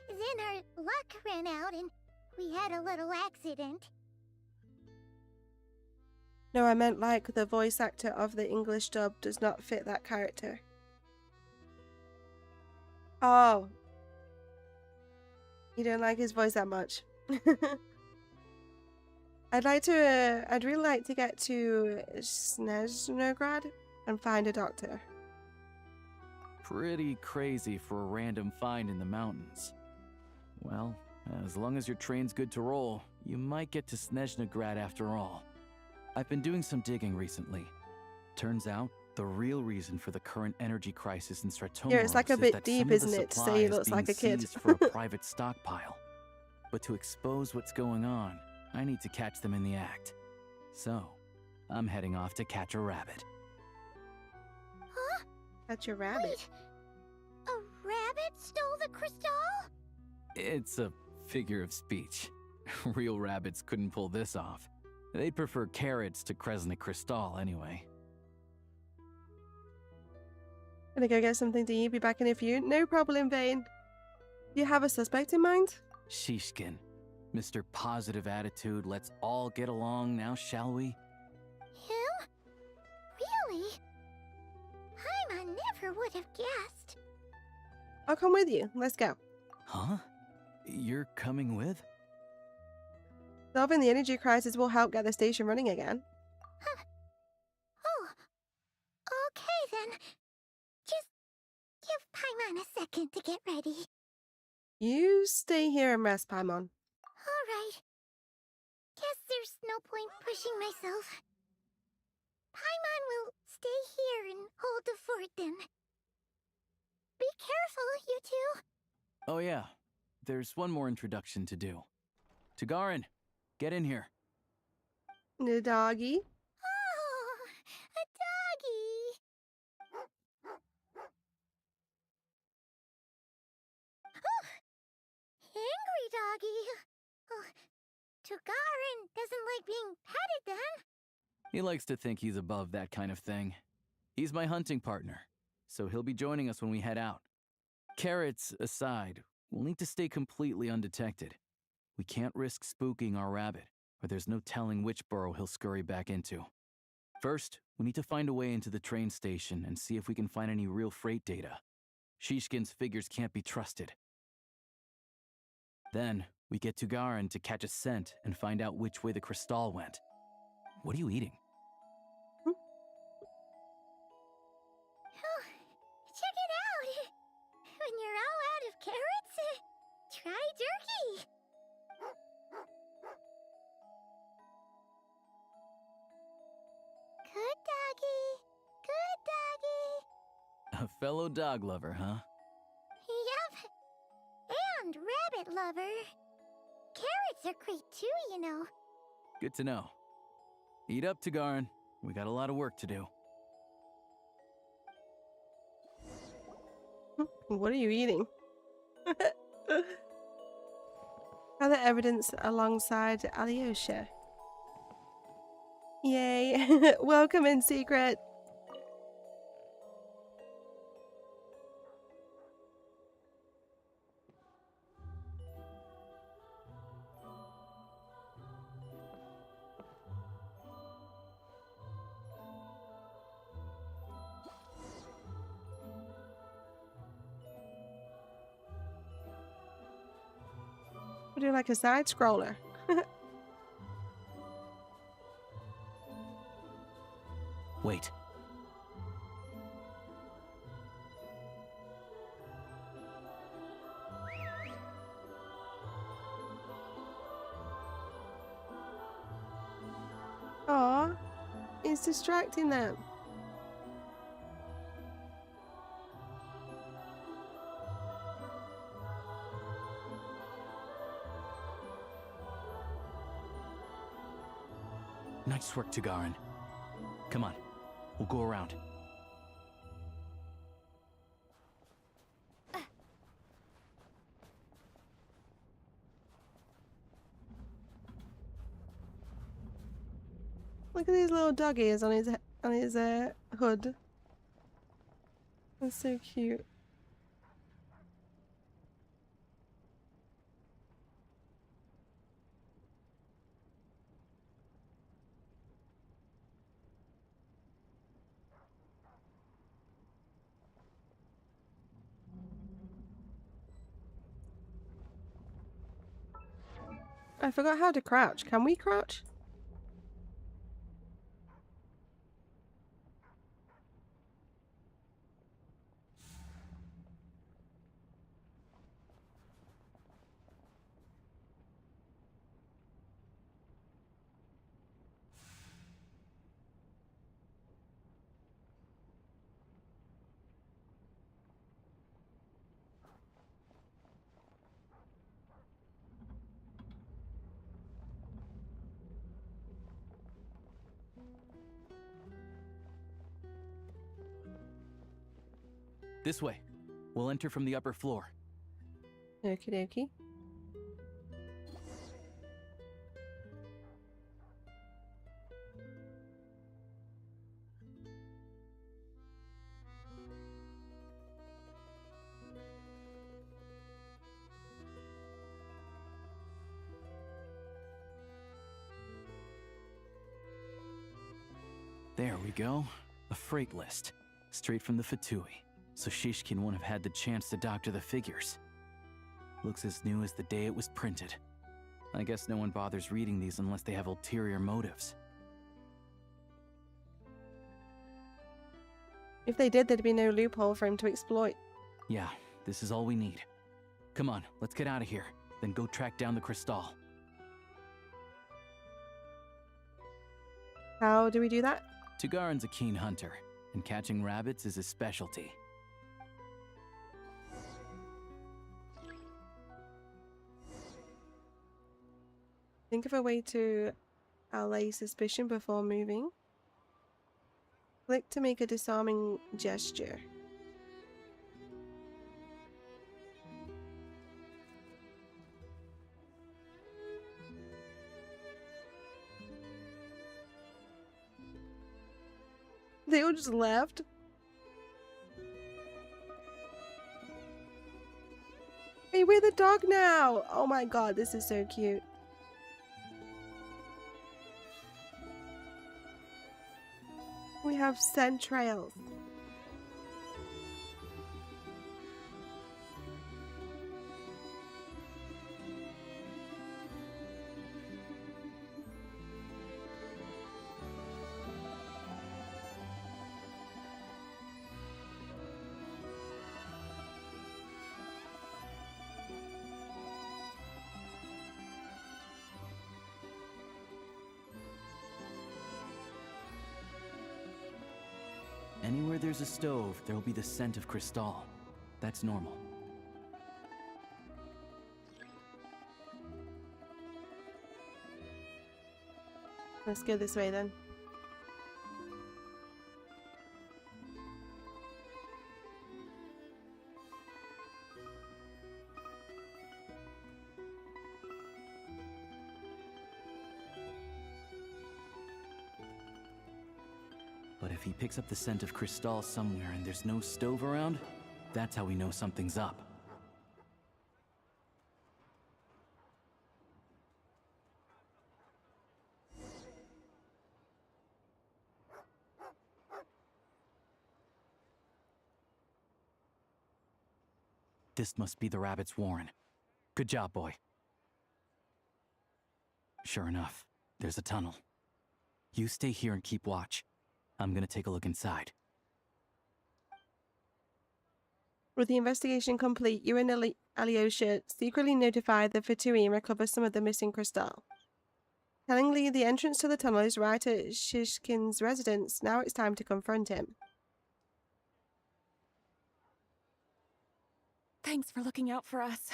then our luck ran out and we had a little accident. No, I meant like the voice actor of the English dub does not fit that character. Oh. You don't like his voice that much. I'd really like to get to Snezhnaya and find a doctor. Pretty crazy for a random find in the mountains. Well, as long as your train's good to roll, you might get to Snezhnaya after all. I've been doing some digging recently. Turns out, the real reason for the current energy crisis in Stratomyros Yeah, it's like a is bit that deep, some of the isn't it, to say supply he is looks being like a kid. seized for a private stockpile. But to expose what's going on, I need to catch them in the act. So, I'm heading off to catch a rabbit. Huh? Catch a rabbit? Wait, a rabbit stole the crystal? It's a figure of speech. Real rabbits couldn't pull this off. They'd prefer carrots to Kresnik Crystal anyway. Gonna go get something to eat, be back in a few. No problem, Vane. Do you have a suspect in mind? Shishkin. Mr. Positive Attitude, let's all get along now, shall we? Him? Really? Paimon never would have guessed. I'll come with you. Let's go. Huh? You're coming with? Solving the energy crisis will help get the station running again. Huh. Oh, okay then. Just give Paimon a second to get ready. You stay here and rest, Paimon. Alright. Guess there's no point pushing myself. Paimon will stay here and hold the fort then. Be careful, you two. Oh yeah, there's one more introduction to do. Tagarin, get in here. The doggy. Oh, a doggy. Oh, angry doggy. Oh, Tagarin doesn't like being petted then. He likes to think he's above that kind of thing. He's my hunting partner, so he'll be joining us when we head out. Carrots aside, we'll need to stay completely undetected. We can't risk spooking our rabbit, or there's no telling which burrow he'll scurry back into. First, we need to find a way into the train station and see if we can find any real freight data. Shishkin's figures can't be trusted. Then, we get Tugarin to catch a scent and find out which way the crystal went. What are you eating? Oh, check it out. When you're all out of carrots, try jerky. Good doggy. Good doggy. A fellow dog lover, huh? Yup. And rabbit lover. Carrots are great too, you know. Good to know. Eat up, Tugarin. We got a lot of work to do. What are you eating? Other evidence alongside Alyosha. Yay. Welcome in secret. We'll do like a side scroller. Wait. Aw, it's distracting them. Nice work, Tugarin. Come on, we'll go around. Look at these little dog ears on his hood. That's so cute. I forgot how to crouch. Can we crouch? This way. We'll enter from the upper floor. Okie dokie. There we go. A freight list. Straight from the Fatui. So Shishkin won't have had the chance to doctor the figures. Looks as new as the day it was printed. I guess no one bothers reading these unless they have ulterior motives. If they did, there'd be no loophole for him to exploit. Yeah, this is all we need. Come on, let's get out of here. Then go track down the crystal. How do we do that? Tugarin's a keen hunter, and catching rabbits is his specialty. Think of a way to allay suspicion before moving. Click to make a disarming gesture. They all just left. Hey, we're the dog now! Oh my god, this is so cute. We have scent trails. Anywhere there's a stove, there'll be the scent of crystal. That's normal. Let's go this way then. But if he picks up the scent of crystal somewhere and there's no stove around, that's how we know something's up. This must be the rabbit's warren. Good job, boy. Sure enough, there's a tunnel. You stay here and keep watch. I'm gonna take a look inside. With the investigation complete, you and Alyosha secretly notify the Fatui and recover some of the missing crystal. Tellingly, the entrance to the tunnel is right at Shishkin's residence. Now it's time to confront him. Thanks for looking out for us.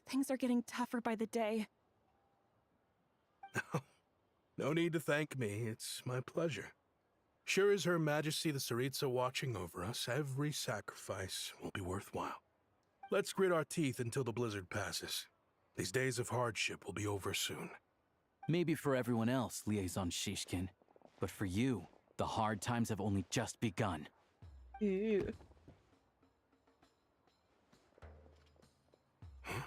Things are getting tougher by the day. No need to thank me. It's my pleasure. Sure as Her Majesty the Tsaritsa watching over us, every sacrifice will be worthwhile. Let's grit our teeth until the blizzard passes. These days of hardship will be over soon. Maybe for everyone else, Liaison Shishkin. But for you, the hard times have only just begun. Ooh. Huh?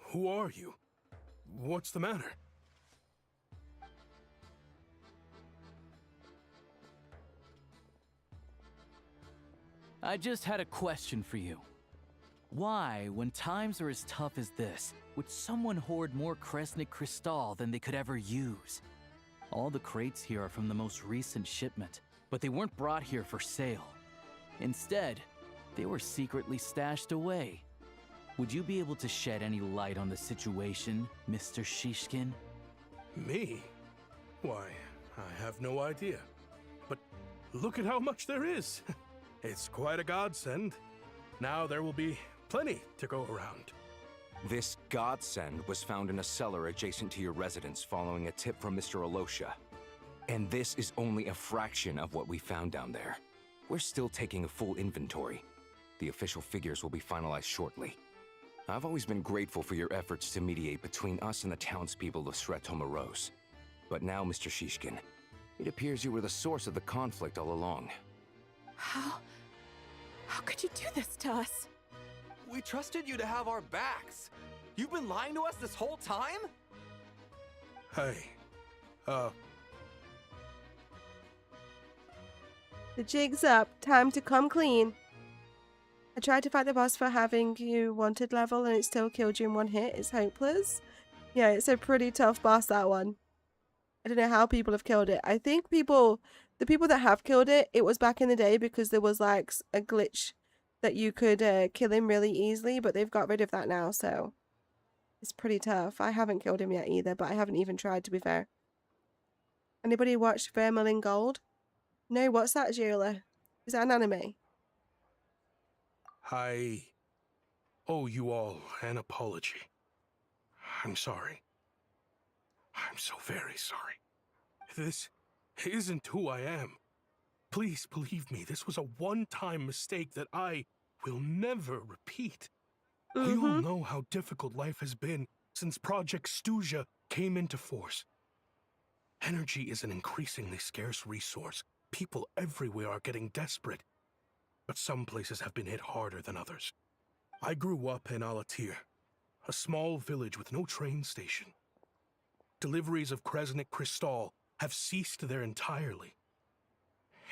Who are you? What's the matter? I just had a question for you. Why, when times are as tough as this, would someone hoard more Kresnik crystal than they could ever use? All the crates here are from the most recent shipment, but they weren't brought here for sale. Instead, they were secretly stashed away. Would you be able to shed any light on the situation, Mr. Shishkin? Me? Why, I have no idea. But look at how much there is. It's quite a godsend. Now there will be plenty to go around. This godsend was found in a cellar adjacent to your residence following a tip from Mr. Alosha. And this is only a fraction of what we found down there. We're still taking a full inventory. The official figures will be finalized shortly. I've always been grateful for your efforts to mediate between us and the townspeople of Sretomaros. But now, Mr. Shishkin, it appears you were the source of the conflict all along. How could you do this to us? We trusted you to have our backs. You've been lying to us this whole time? Hey, The jig's up. Time to come clean. I tried to fight the boss for having you wanted level and it still killed you in one hit. It's hopeless. Yeah, it's a pretty tough boss, that one. I don't know how people have killed it. I think the people that have killed it, it was back in the day because there was like a glitch that you could kill him really easily, but they've got rid of that now, so it's pretty tough. I haven't killed him yet either, but I haven't even tried, to be fair. Anybody watch Vermilion Gold? No, what's that, Jula? Is that an anime? I owe you all an apology. I'm sorry. I'm so very sorry. This isn't who I am. Please believe me, this was a one-time mistake that I will never repeat. We all know how difficult life has been since Project Stuja came into force. Energy is an increasingly scarce resource. People everywhere are getting desperate, but some places have been hit harder than others. I grew up in Alatir, a small village with no train station. Deliveries of Kresnik Crystal have ceased there entirely.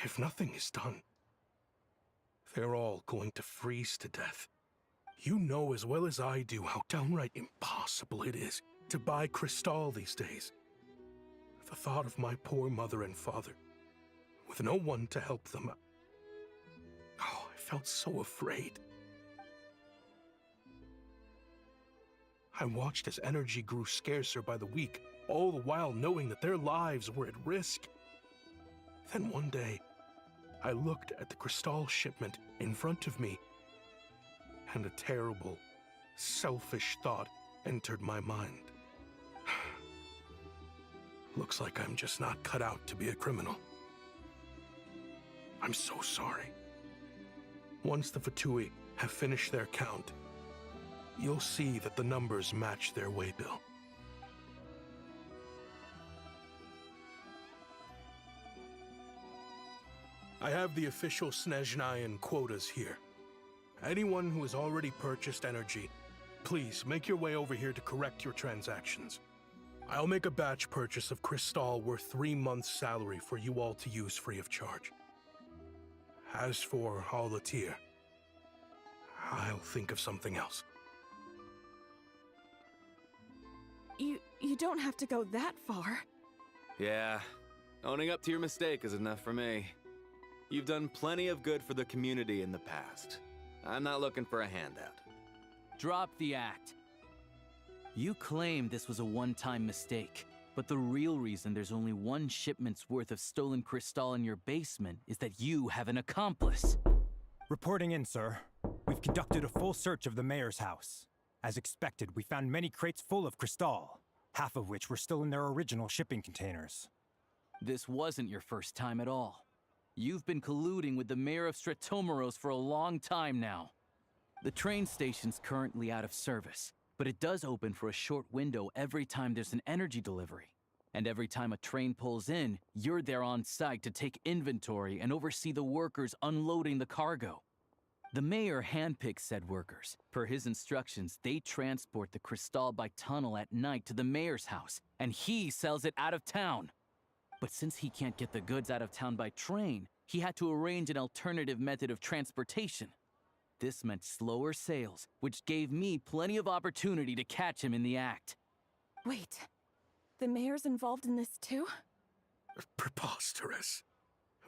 If nothing is done, they're all going to freeze to death. You know as well as I do how downright impossible it is to buy Crystal these days. The thought of my poor mother and father, with no one to help them, oh, I felt so afraid. I watched as energy grew scarcer by the week, all the while knowing that their lives were at risk. Then one day, I looked at the Crystal shipment in front of me, and a terrible, selfish thought entered my mind. Looks like I'm just not cut out to be a criminal. I'm so sorry. Once the Fatui have finished their count, you'll see that the numbers match their waybill. I have the official Snezhnayan quotas here. Anyone who has already purchased energy, please make your way over here to correct your transactions. I'll make a batch purchase of Crystal worth 3 months' salary for you all to use free of charge. As for Alatir, I'll think of something else. You don't have to go that far. Yeah, owning up to your mistake is enough for me. You've done plenty of good for the community in the past. I'm not looking for a handout. Drop the act. You claim this was a one-time mistake, but the real reason there's only one shipment's worth of stolen crystal in your basement is that you have an accomplice. Reporting in, sir. We've conducted a full search of the mayor's house. As expected, we found many crates full of crystal, half of which were still in their original shipping containers. This wasn't your first time at all. You've been colluding with the mayor of Stratomeros for a long time now. The train station's currently out of service, but it does open for a short window every time there's an energy delivery. And every time a train pulls in, you're there on site to take inventory and oversee the workers unloading the cargo. The mayor handpicks said workers. Per his instructions, they transport the crystal by tunnel at night to the mayor's house, and he sells it out of town. But since he can't get the goods out of town by train, he had to arrange an alternative method of transportation. This meant slower sales, which gave me plenty of opportunity to catch him in the act. Wait, the mayor's involved in this too? Preposterous.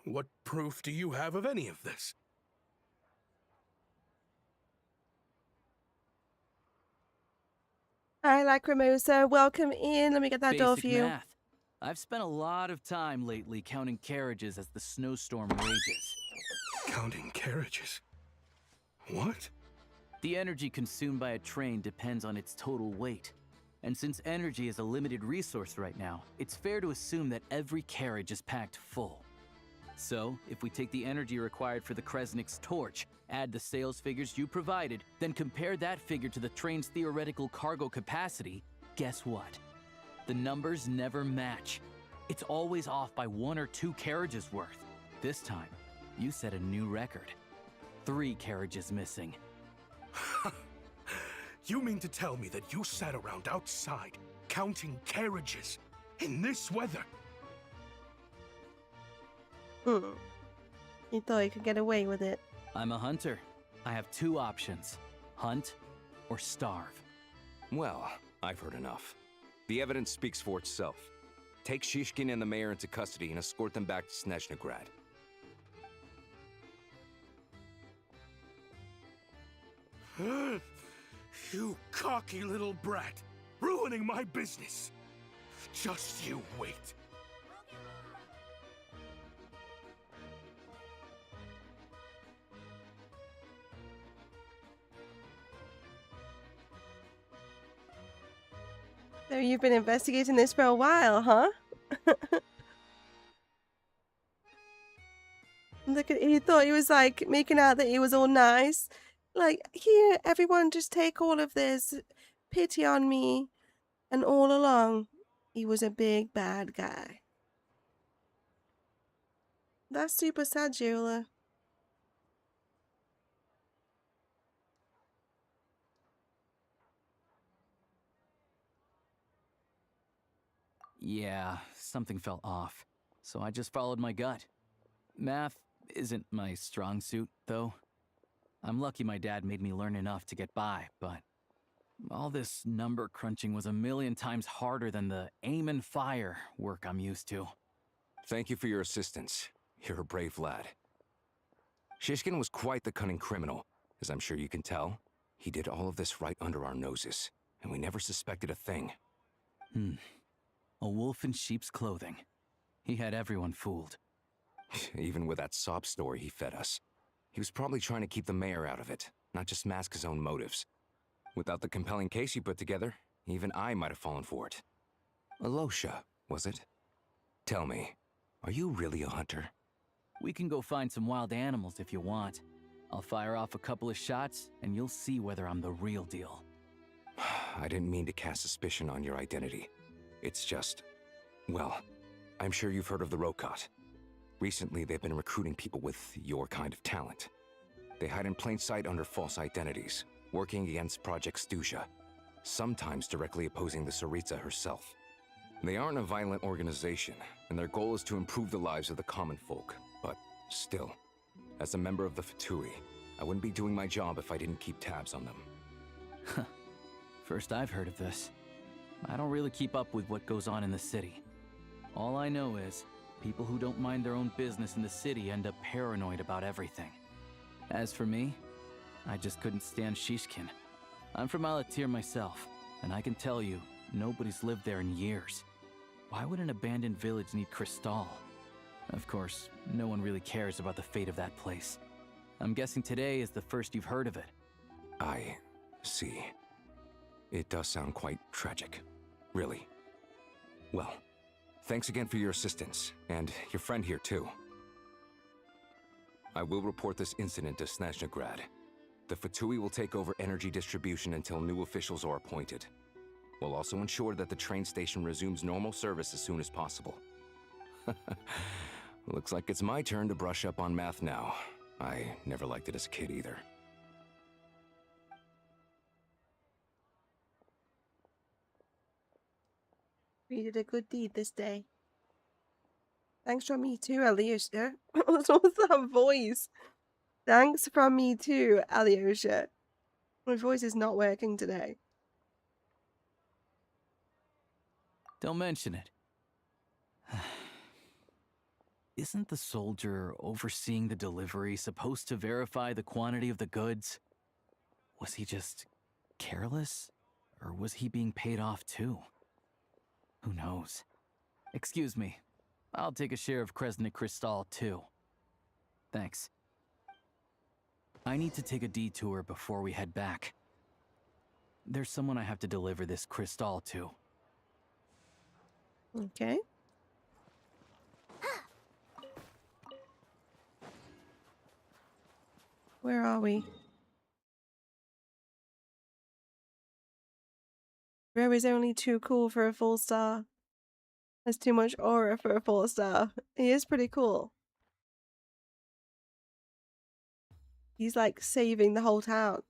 What proof do you have of any of this? Hi, Lacrimosa. Welcome in. Let me get that door for you. Math. I've spent a lot of time lately counting carriages as the snowstorm rages. Counting carriages? What? The energy consumed by a train depends on its total weight. And since energy is a limited resource right now, it's fair to assume that every carriage is packed full. So, if we take the energy required for the Kresnik's torch, add the sales figures you provided, then compare that figure to the train's theoretical cargo capacity, guess what? The numbers never match. It's always off by 1 or 2 carriages worth. This time, you set a new record. 3 carriages missing. You mean to tell me that you sat around outside, counting carriages, in this weather? You thought you could get away with it. I'm a hunter. I have 2 options. Hunt or starve. Well, I've heard enough. The evidence speaks for itself. Take Shishkin and the mayor into custody and escort them back to Snezhnaya. You cocky little brat! Ruining my business! Just you wait. So you've been investigating this for a while, huh? Look at, he thought he was like making out that he was all nice. Like, here, everyone just take all of this. Pity on me. And all along, he was a big bad guy. That's super sad, Jula. Yeah, something felt off, so I just followed my gut. Math isn't my strong suit, though. I'm lucky my dad made me learn enough to get by, but all this number crunching was a million times harder than the aim and fire work I'm used to. Thank you for your assistance. You're a brave lad. Shishkin was quite the cunning criminal, as I'm sure you can tell. He did all of this right under our noses, and we never suspected a thing. A wolf in sheep's clothing. He had everyone fooled. Even with that sob story he fed us. He was probably trying to keep the mayor out of it, not just mask his own motives. Without the compelling case he put together, even I might have fallen for it. Alosha, was it? Tell me, are you really a hunter? We can go find some wild animals if you want. I'll fire off a couple of shots, and you'll see whether I'm the real deal. I didn't mean to cast suspicion on your identity. It's just... well, I'm sure you've heard of the Rokot. Recently, they've been recruiting people with your kind of talent. They hide in plain sight under false identities, working against Project Snezhnaya, sometimes directly opposing the Tsaritsa herself. They aren't a violent organization, and their goal is to improve the lives of the common folk. But still, as a member of the Fatui, I wouldn't be doing my job if I didn't keep tabs on them. First I've heard of this. I don't really keep up with what goes on in the city. All I know is, people who don't mind their own business in the city end up paranoid about everything. As for me, I just couldn't stand Shishkin. I'm from Alatir myself, and I can tell you, nobody's lived there in years. Why would an abandoned village need Crystal? Of course, no one really cares about the fate of that place. I'm guessing today is the first you've heard of it. I see. It does sound quite tragic. Really. Well, thanks again for your assistance, and your friend here too. I will report this incident to Snezhnaya. The Fatui will take over energy distribution until new officials are appointed. We'll also ensure that the train station resumes normal service as soon as possible. Looks like it's my turn to brush up on math now. I never liked it as a kid either. You did a good deed this day. Thanks from me too, Alyosha. What's that voice? Thanks from me too, Alyosha. My voice is not working today. Don't mention it. Isn't the soldier overseeing the delivery supposed to verify the quantity of the goods? Was he just careless? Or was he being paid off too? Who knows? Excuse me. I'll take a share of Kresnik Crystal too. Thanks. I need to take a detour before we head back. There's someone I have to deliver this crystal to. Okay. Where are we? Bro is only too cool for a full star. There's too much aura for a 4-star. He is pretty cool. He's like saving the whole town.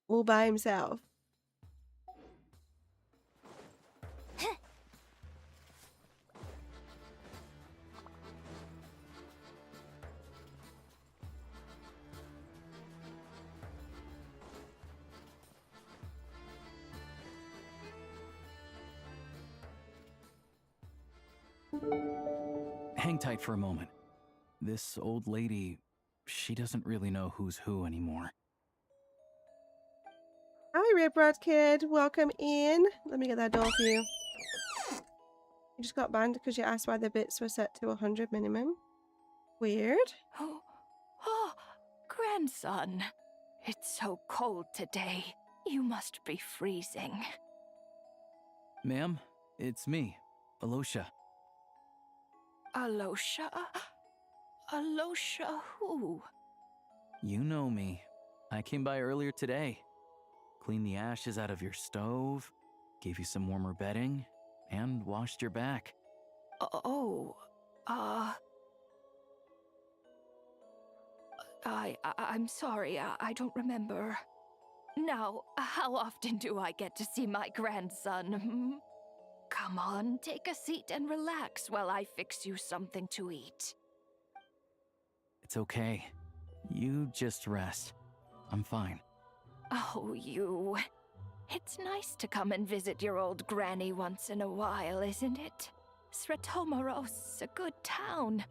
All by himself. Hang tight for a moment. This old lady, she doesn't really know who's who anymore. Hi, Rip Rod Kid. Welcome in. Let me get that door for you. You just got banned because you asked why the bits were set to 100 minimum. Weird. Oh, grandson. It's so cold today. You must be freezing. Ma'am, it's me, Alosha. Alosha? Alosha who? You know me. I came by earlier today. Cleaned the ashes out of your stove, gave you some warmer bedding, and washed your back. I'm sorry, I don't remember. Now, how often do I get to see my grandson? Hmm? Come on, take a seat and relax while I fix you something to eat. It's okay. You just rest. I'm fine. Oh, you. It's nice to come and visit your old granny once in a while, isn't it? Sretomaros, a good town.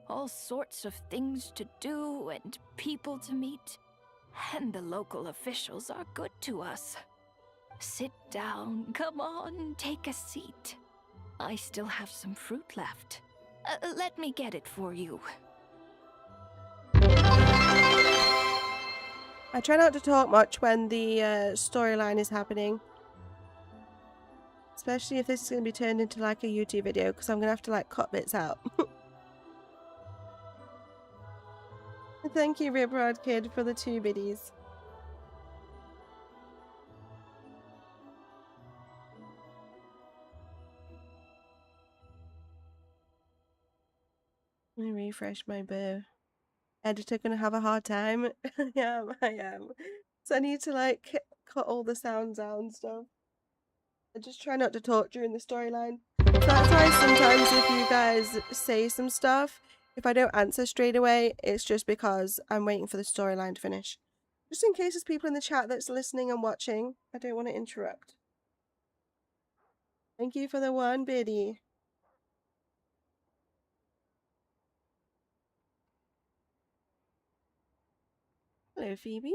All sorts of things to do and people to meet. And the local officials are good to us. Sit down, come on, take a seat. I still have some fruit left. Let me get it for you. I try not to talk much when the storyline is happening. Especially if this is going to be turned into like a YouTube video, because I'm going to have to like cut bits out. Thank you, Rip Rod Kid, for the 2 biddies. Let me refresh my bow. Editor gonna have a hard time. I am. So I need to like cut all the sounds out and stuff. I just try not to talk during the storyline. So that's why sometimes if you guys say some stuff, if I don't answer straight away, it's just because I'm waiting for the storyline to finish. Just in case there's people in the chat that's listening and watching, I don't want to interrupt. Thank you for the 1 biddy. Hello, Phoebe.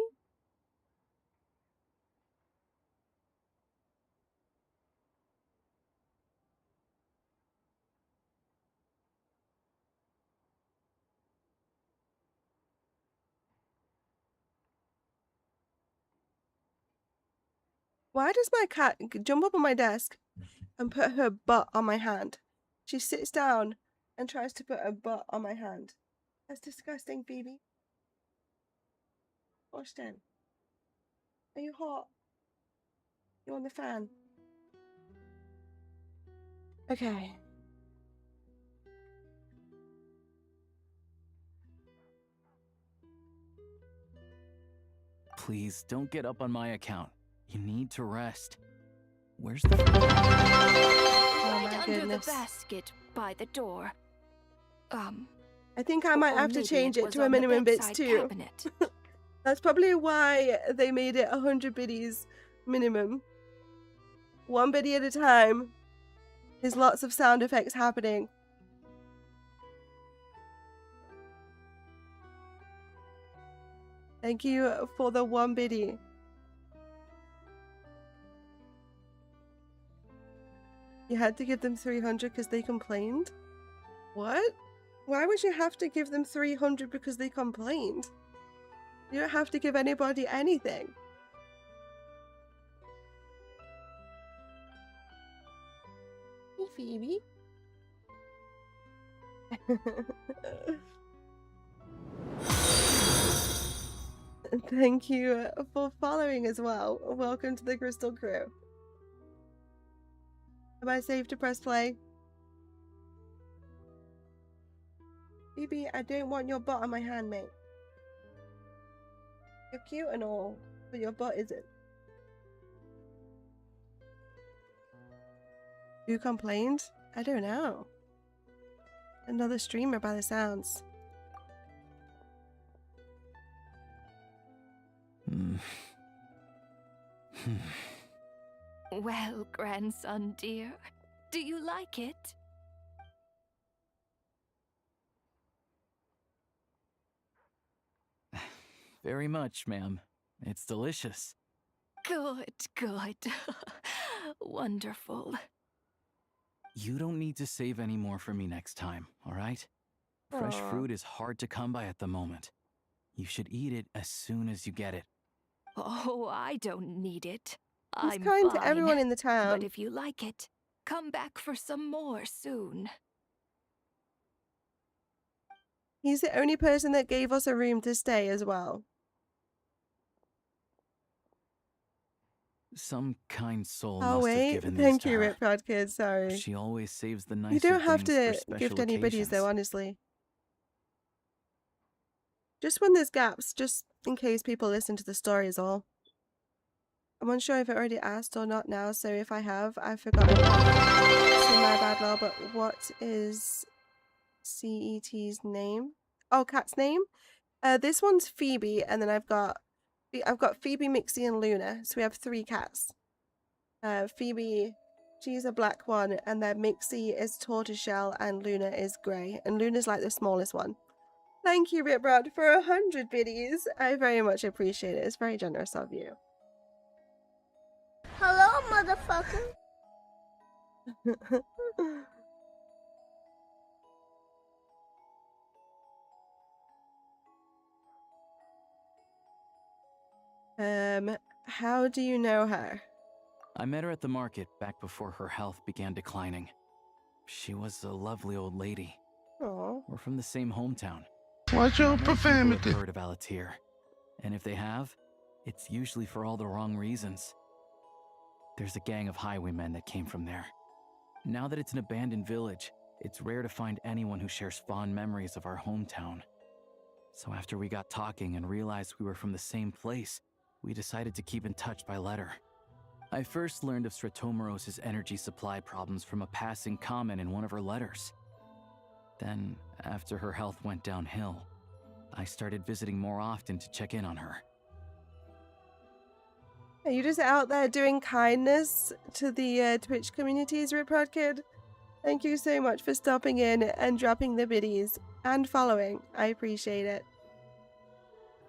Why does my cat jump up on my desk and put her butt on my hand? She sits down and tries to put her butt on my hand. That's disgusting, Phoebe. Austin, are you hot? You on the fan? Okay. Please, don't get up on my account. You need to rest. Where's the... Right under the basket by the door. I think I might have to change it to a on the minimum bits bedside too. cabinet. That's probably why they made it 100 biddies minimum. 1 biddy at a time. There's lots of sound effects happening. Thank you for the 1 biddy. You had to give them 300 because they complained? What? Why would you have to give them 300 because they complained? You don't have to give anybody anything. Hey, Phoebe. Thank you for following as well. Welcome to the Crystal Crew. Am I safe to press play? Phoebe, I don't want your butt on my hand, mate. You're cute and all, but your butt isn't. Who complained? I don't know. Another streamer by the sounds. Well, grandson dear, do you like it? Very much, ma'am. It's delicious. Good, good. Wonderful. You don't need to save any more for me next time, all right? Fresh Aw. fruit is hard to come by at the moment. You should eat it as soon as you get it. Oh, I don't need it. He's I'm kind to fine. everyone in the But town. if you like it, come back for some more soon. He's the only person that gave us a room to stay as well. Some kind soul Oh must have wait, given these thank to you, her. Rip Rod Kid, sorry. She always saves the nicer You don't have things for to special gift any biddies though, occasions. honestly. Just when there's gaps, just in case people listen to the story is all. I'm unsure if I already asked or not now, so if I have, I forgot. So my bad, lol, but what is CET's name? Oh, cat's name? This one's Phoebe, and then I've got Phoebe, Mixie, and Luna, so we have 3 cats. Phoebe, she's a black one, and then Mixie is tortoiseshell, and Luna is grey, and Luna's like the smallest one. Thank you, Riprod, for 100 biddies. I very much appreciate it. It's very generous of you. Hello, motherfucker. How do you know her? I met her at the market back before her health began declining. She was a lovely old lady. Aww. We're from the same hometown. Watch your Most people have profanity. heard of Alatir, and if they have, it's usually for all the wrong reasons. There's a gang of highwaymen that came from there. Now that it's an abandoned village, it's rare to find anyone who shares fond memories of our hometown. So after we got talking and realized we were from the same place, we decided to keep in touch by letter. I first learned of Stratomoros's energy supply problems from a passing comment in one of her letters. Then, after her health went downhill, I started visiting more often to check in on her. Are you just out there doing kindness to the Twitch communities, Riprod Kid? Thank you so much for stopping in and dropping the biddies and following. I appreciate it.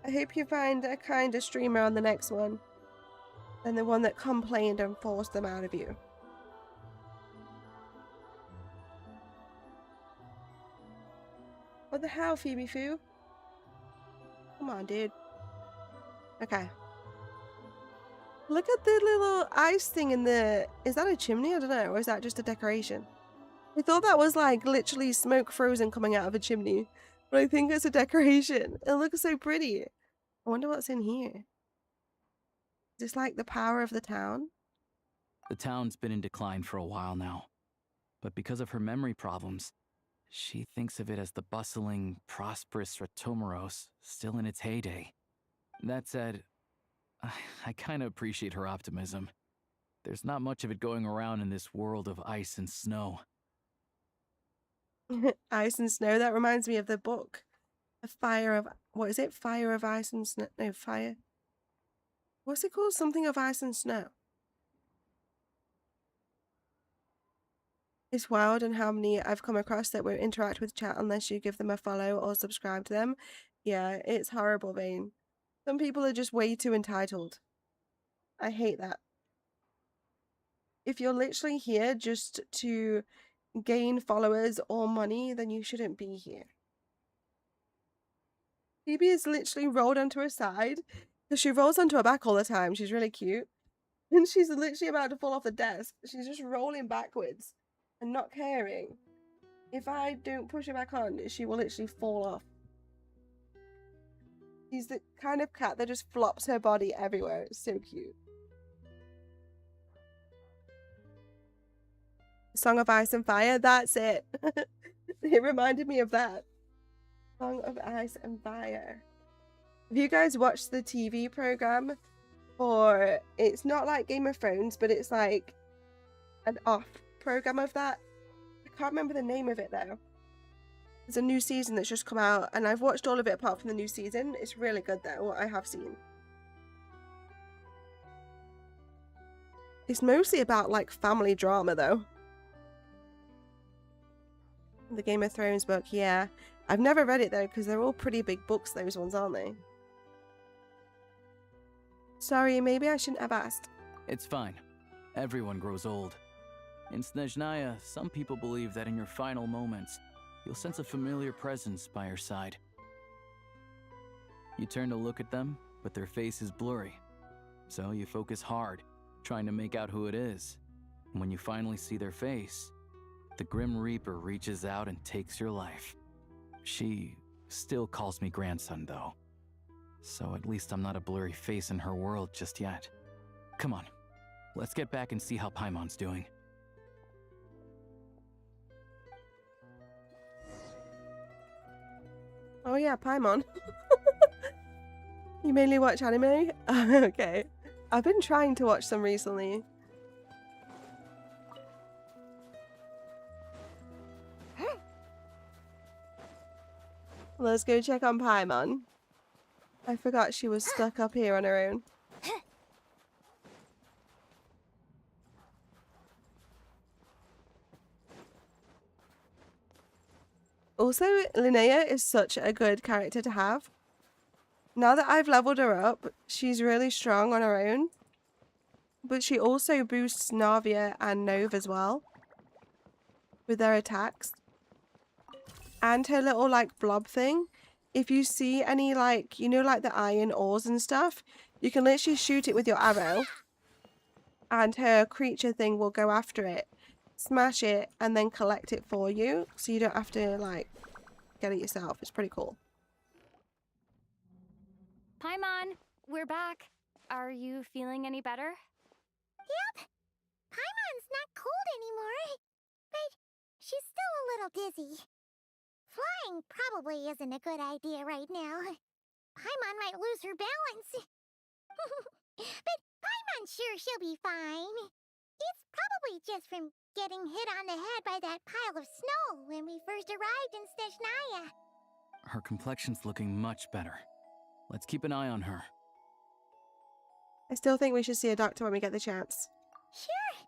I hope you find a kinder streamer on the next one than the one that complained and forced them out of you. What the hell, Phoebe Foo? Come on, dude. Okay. Look at the little ice thing in the... Is that a chimney? I don't know. Or is that just a decoration? I thought that was like literally smoke frozen coming out of a chimney. But I think it's a decoration. It looks so pretty. I wonder what's in here. Is this like the power of the town? The town's been in decline for a while now. But because of her memory problems, she thinks of it as the bustling, prosperous Stratomoros still in its heyday. That said, I kind of appreciate her optimism. There's not much of it going around in this world of ice and snow. Ice and snow. That reminds me of the book. The Fire of... What is it? Fire of Ice and Snow? No, Fire... What's it called? Something of Ice and Snow. It's wild and how many I've come across that won't interact with chat unless you give them a follow or subscribe to them. Yeah, it's horrible, Vane. Some people are just way too entitled. I hate that. If you're literally here just to gain followers or money, then you shouldn't be here. Phoebe is literally rolled onto her side because she rolls onto her back all the time. She's really cute. And she's literally about to fall off the desk. She's just rolling backwards and not caring. If I don't push her back on, she will literally fall off. She's the kind of cat that just flops her body everywhere. It's so cute. Song of Ice and Fire, that's it. It reminded me of that. Song of Ice and Fire. Have you guys watched the TV program? Or it's not like Game of Thrones, but it's like an off program of that. I can't remember the name of it though. There's a new season that's just come out, and I've watched all of it apart from the new season. It's really good though, what I have seen. It's mostly about like family drama though. The Game of Thrones book, yeah. I've never read it though, because they're all pretty big books, those ones, aren't they? Sorry, maybe I shouldn't have asked. It's fine. Everyone grows old. In Snezhnaya, some people believe that in your final moments, you'll sense a familiar presence by your side. You turn to look at them, but their face is blurry. So you focus hard, trying to make out who it is. And when you finally see their face, the Grim Reaper reaches out and takes your life. She still calls me grandson, though. So at least I'm not a blurry face in her world just yet. Come on, let's get back and see how Paimon's doing. Oh yeah, Paimon. You mainly watch anime? Okay. I've been trying to watch some recently. Let's go check on Paimon. I forgot she was stuck up here on her own. Also, Linnea is such a good character to have. Now that I've leveled her up, she's really strong on her own. But she also boosts Navia and Nove as well with their attacks. And her little like blob thing. If you see any like, you know, like the iron ores and stuff, you can literally shoot it with your arrow. And her creature thing will go after it, smash it, and then collect it for you. So you don't have to like get it yourself. It's pretty cool. Paimon, we're back. Are you feeling any better? Yep. Paimon's not cold anymore. But she's still a little dizzy. Flying probably isn't a good idea right now. Paimon might lose her balance. But Paimon's sure she'll be fine. It's probably just from getting hit on the head by that pile of snow when we first arrived in Snezhnaya. Her complexion's looking much better. Let's keep an eye on her. I still think we should see a doctor when we get the chance. Sure.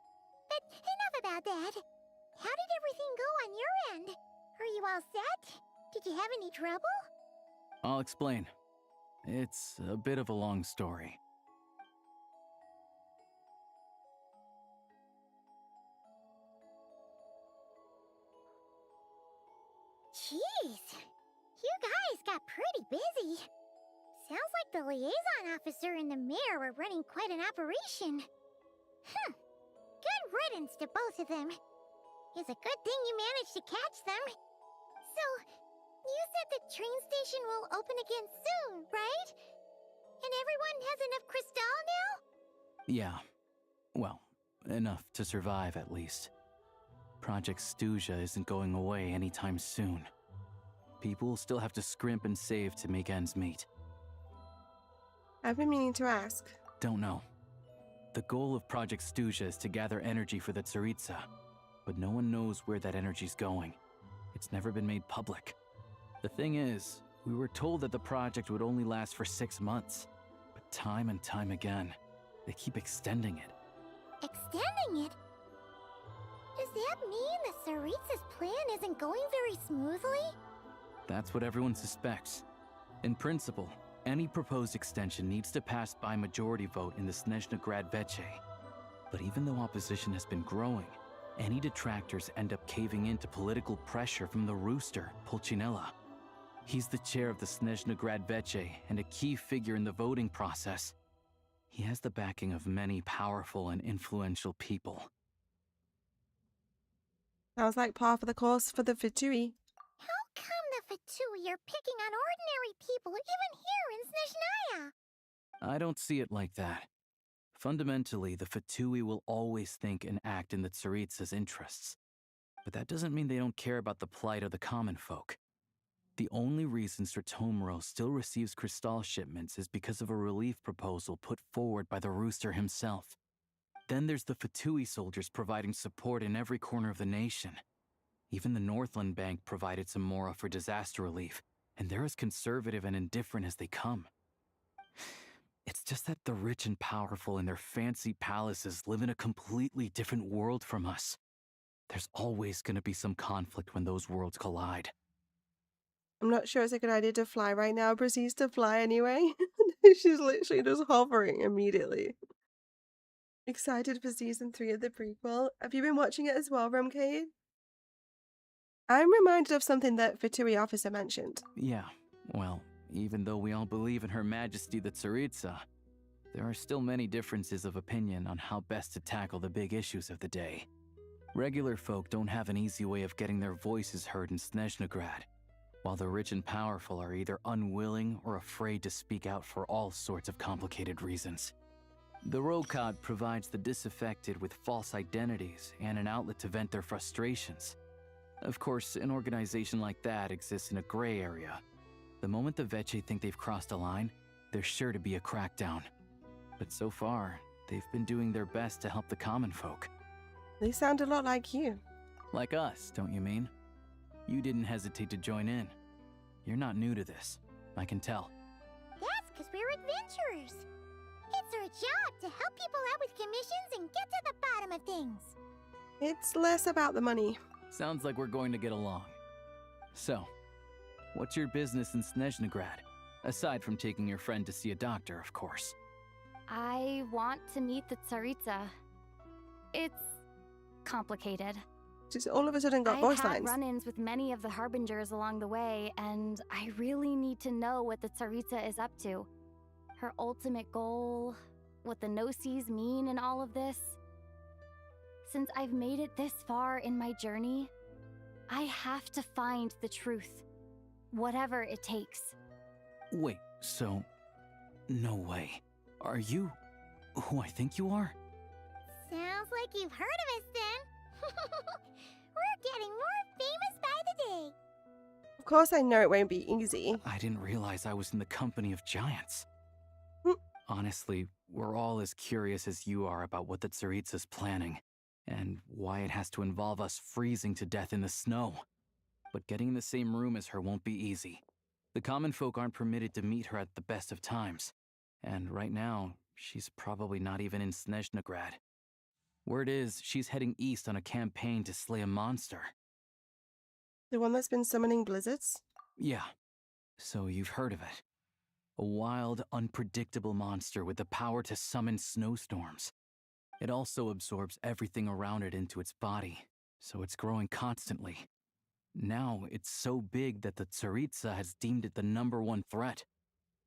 But enough about that. How did everything go on your end? Are you all set? Did you have any trouble? I'll explain. It's a bit of a long story. Jeez. You guys got pretty busy. Sounds like the liaison officer and the mayor were running quite an operation. Good riddance to both of them. It's a good thing you managed to catch them. So, you said the train station will open again soon, right? And everyone has enough crystal now? Yeah. Well, enough to survive at least. Project Snezhnaya isn't going away anytime soon. People still have to scrimp and save to make ends meet. I've been meaning to ask. Don't know. The goal of Project Snezhnaya is to gather energy for the Tsaritsa, but no one knows where that energy's going. It's never been made public. The thing is, we were told that the project would only last for 6 months, but time and time again, they keep extending it. Extending it? Does that mean the Tsaritsa's plan isn't going very smoothly? That's what everyone suspects. In principle, any proposed extension needs to pass by majority vote in the Snezhnaya Veche. But even though opposition has been growing, any detractors end up caving into political pressure from the rooster, Pulcinella. He's the chair of the Snezhnaya Veche and a key figure in the voting process. He has the backing of many powerful and influential people. Sounds like par for the course for the Fatui. How come the Fatui are picking on ordinary people even here in Snezhnaya? I don't see it like that. Fundamentally, the Fatui will always think and act in the Tsaritsa's interests. But that doesn't mean they don't care about the plight of the common folk. The only reason Sratomiro still receives crystal shipments is because of a relief proposal put forward by the rooster himself. Then there's the Fatui soldiers providing support in every corner of the nation. Even the Northland Bank provided some mora for disaster relief, and they're as conservative and indifferent as they come. It's just that the rich and powerful in their fancy palaces live in a completely different world from us. There's always going to be some conflict when those worlds collide. I'm not sure it's a good idea to fly right now. Proceeds to fly anyway. She's literally just hovering immediately. Excited for season 3 of the prequel. Have you been watching it as well, Rumcade? I'm reminded of something that Fatui Officer mentioned. Yeah, well, even though we all believe in Her Majesty the Tsaritsa, there are still many differences of opinion on how best to tackle the big issues of the day. Regular folk don't have an easy way of getting their voices heard in Snezhnagrad, while the rich and powerful are either unwilling or afraid to speak out for all sorts of complicated reasons. The Rokad provides the disaffected with false identities and an outlet to vent their frustrations. Of course, an organization like that exists in a gray area. The moment the Veche think they've crossed a line, there's sure to be a crackdown. But so far, they've been doing their best to help the common folk. They sound a lot like you. Like us, don't you mean? You didn't hesitate to join in. You're not new to this, I can tell. That's because we're adventurers. It's our job to help people out with commissions and get to the bottom of things. It's less about the money. Sounds like we're going to get along. So, what's your business in Snezhnagrad? Aside from taking your friend to see a doctor, of course. I want to meet the Tsaritsa. It's complicated. She's all of a sudden got voice I've had lines. run-ins with many of the Harbingers along the way, and I really need to know what the Tsaritsa is up to. Her ultimate goal, what the Gnosis mean in all of this. Since I've made it this far in my journey, I have to find the truth, whatever it takes. Wait, so... no way. Are you who I think you are? Sounds like you've heard of us then. We're getting more famous by the day. Of course I know it won't be easy. I didn't realize I was in the company of giants. Honestly, we're all as curious as you are about what the Tsaritsa's planning, and why it has to involve us freezing to death in the snow. But getting in the same room as her won't be easy. The common folk aren't permitted to meet her at the best of times, and right now, she's probably not even in Snezhnagrad. Word is, she's heading east on a campaign to slay a monster. The one that's been summoning blizzards? Yeah, so you've heard of it. A wild, unpredictable monster with the power to summon snowstorms. It also absorbs everything around it into its body, so it's growing constantly. Now, it's so big that the Tsaritsa has deemed it the #1 threat.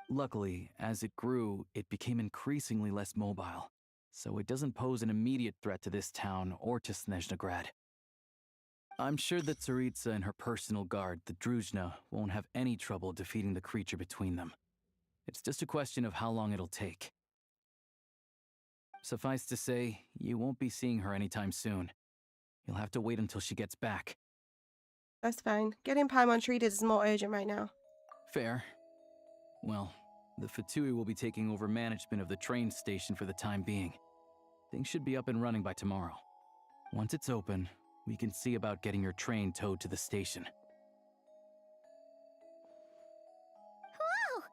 Luckily, as it grew, it became increasingly less mobile, so it doesn't pose an immediate threat to this town or to Snezhnagrad. I'm sure that Tsaritsa and her personal guard, the Druzhna, won't have any trouble defeating the creature between them. It's just a question of how long it'll take. Suffice to say, you won't be seeing her anytime soon. You'll have to wait until she gets back. That's fine. Getting Paimon treated is more urgent right now. Fair. Well, the Fatui will be taking over management of the train station for the time being. Things should be up and running by tomorrow. Once it's open, we can see about getting your train towed to the station. Whoa!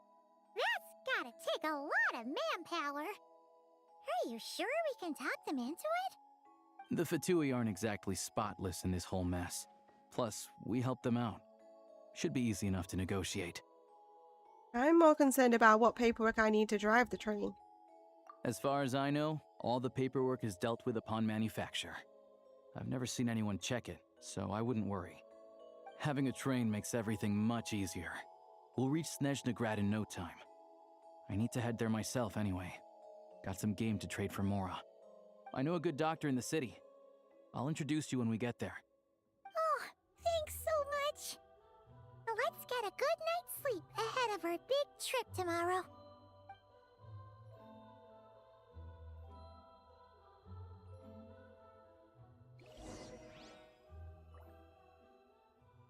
That's gotta take a lot of manpower. Are you sure we can talk them into it? The Fatui aren't exactly spotless in this whole mess. Plus, we helped them out. Should be easy enough to negotiate. I'm more concerned about what paperwork I need to drive the train. As far as I know, all the paperwork is dealt with upon manufacture. I've never seen anyone check it, so I wouldn't worry. Having a train makes everything much easier. We'll reach Snezhnagrad in no time. I need to head there myself anyway. Got some game to trade for Mora. I know a good doctor in the city. I'll introduce you when we get there. Oh, thanks so much. Let's get a good night's sleep ahead of our big trip tomorrow.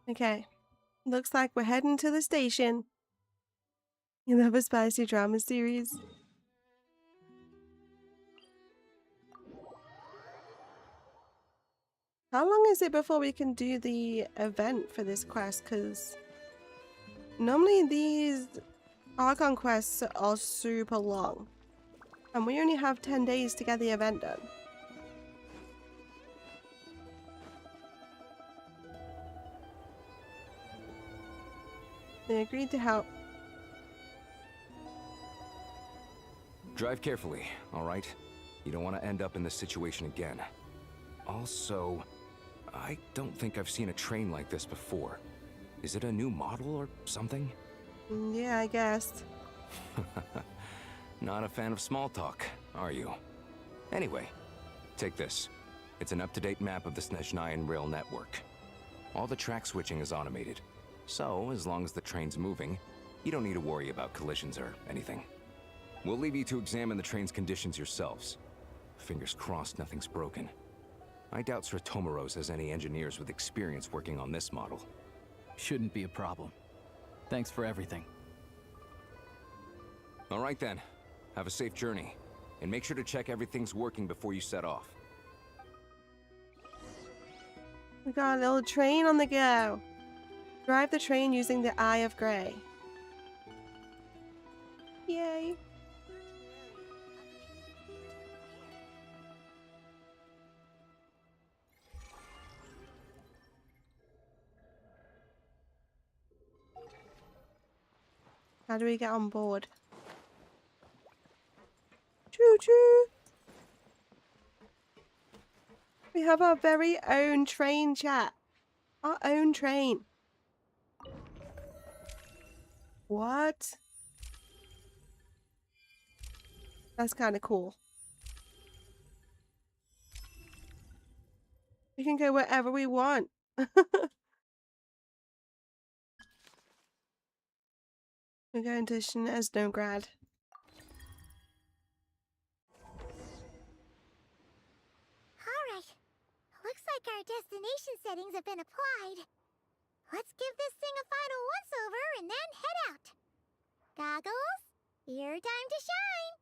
Okay. Looks like we're heading to the station. You love a spicy drama series. How long is it before we can do the event for this quest? Because normally these Archon quests are super long. And we only have 10 days to get the event done. They agreed to help. Drive carefully, all right? You don't want to end up in this situation again. Also, I don't think I've seen a train like this before. Is it a new model or something? Yeah, I guess. Not a fan of small talk, are you? Anyway, take this. It's an up-to-date map of the Snezhnayan rail network. All the track switching is automated, so as long as the train's moving, you don't need to worry about collisions or anything. We'll leave you to examine the train's conditions yourselves. Fingers crossed nothing's broken. I doubt Sratomaros has any engineers with experience working on this model. Shouldn't be a problem. Thanks for everything. All right then. Have a safe journey. And make sure to check everything's working before you set off. We got a little train on the go. Drive the train using the Eye of Grey. Yay. How do we get on board? Choo choo! We have our very own train, chat. Our own train. What? That's kind of cool. We can go wherever we want. We're going to Snezhnaya. Alright. Looks like our destination settings have been applied. Let's give this thing a final once-over and then head out. Goggles, your time to shine.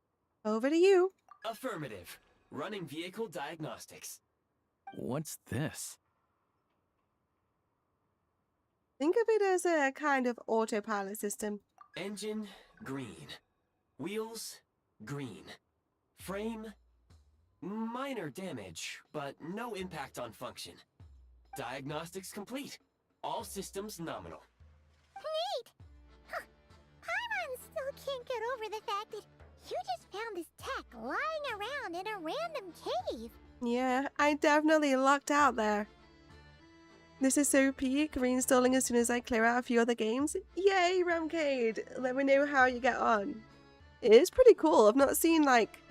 Over to you. Affirmative. Running vehicle diagnostics. What's this? Think of it as a kind of autopilot system. Engine, green. Wheels, green. Frame, minor damage, but no impact on function. Diagnostics complete. All systems nominal. Neat! Huh. Paimon still can't get over the fact that you just found this tech lying around in a random cave. Yeah, I definitely lucked out there. This is so peak, reinstalling as soon as I clear out a few other games. Yay, Ramcade! Let me know how you get on. It is pretty cool. I've not seen, like,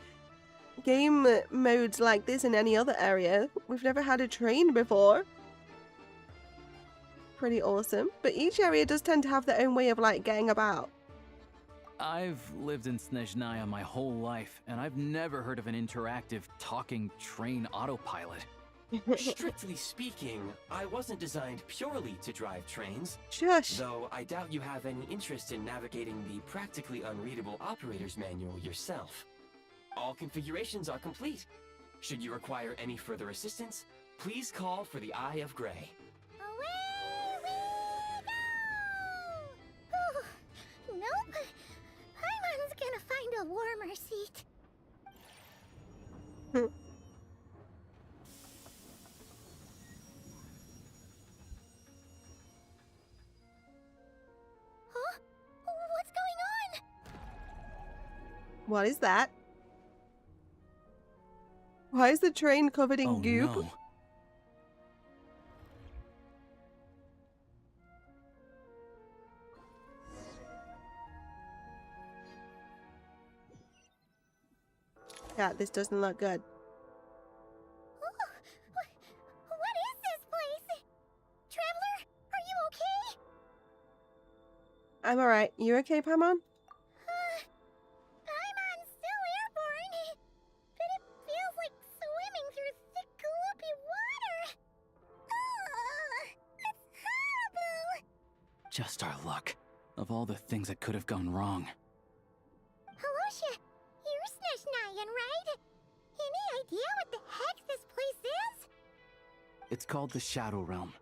game modes like this in any other area. We've never had a train before. Pretty awesome. But each area does tend to have their own way of, like, getting about. I've lived in Snezhnaya my whole life, and I've never heard of an interactive, talking train autopilot. Strictly speaking, I wasn't designed purely to drive trains. Shush! Though I doubt you have any interest in navigating the practically unreadable operator's manual yourself. All configurations are complete. Should you require any further assistance, please call for the Eye of Grey. Away we go! Nope. Paimon's gonna find a warmer seat. Huh? What's going on? What is that? Why is the train covered in goop? No. Yeah, this doesn't look good. What is this place? Traveler, are you okay? I'm alright. You okay, Paimon? Paimon's still airborne, but it feels like swimming through thick, gloopy water. It's horrible. Just our luck. Of all the things that could have gone wrong. Halosha, you're Snezhnayan, right? Any idea what the heck this place is? It's called the Shadow Realm.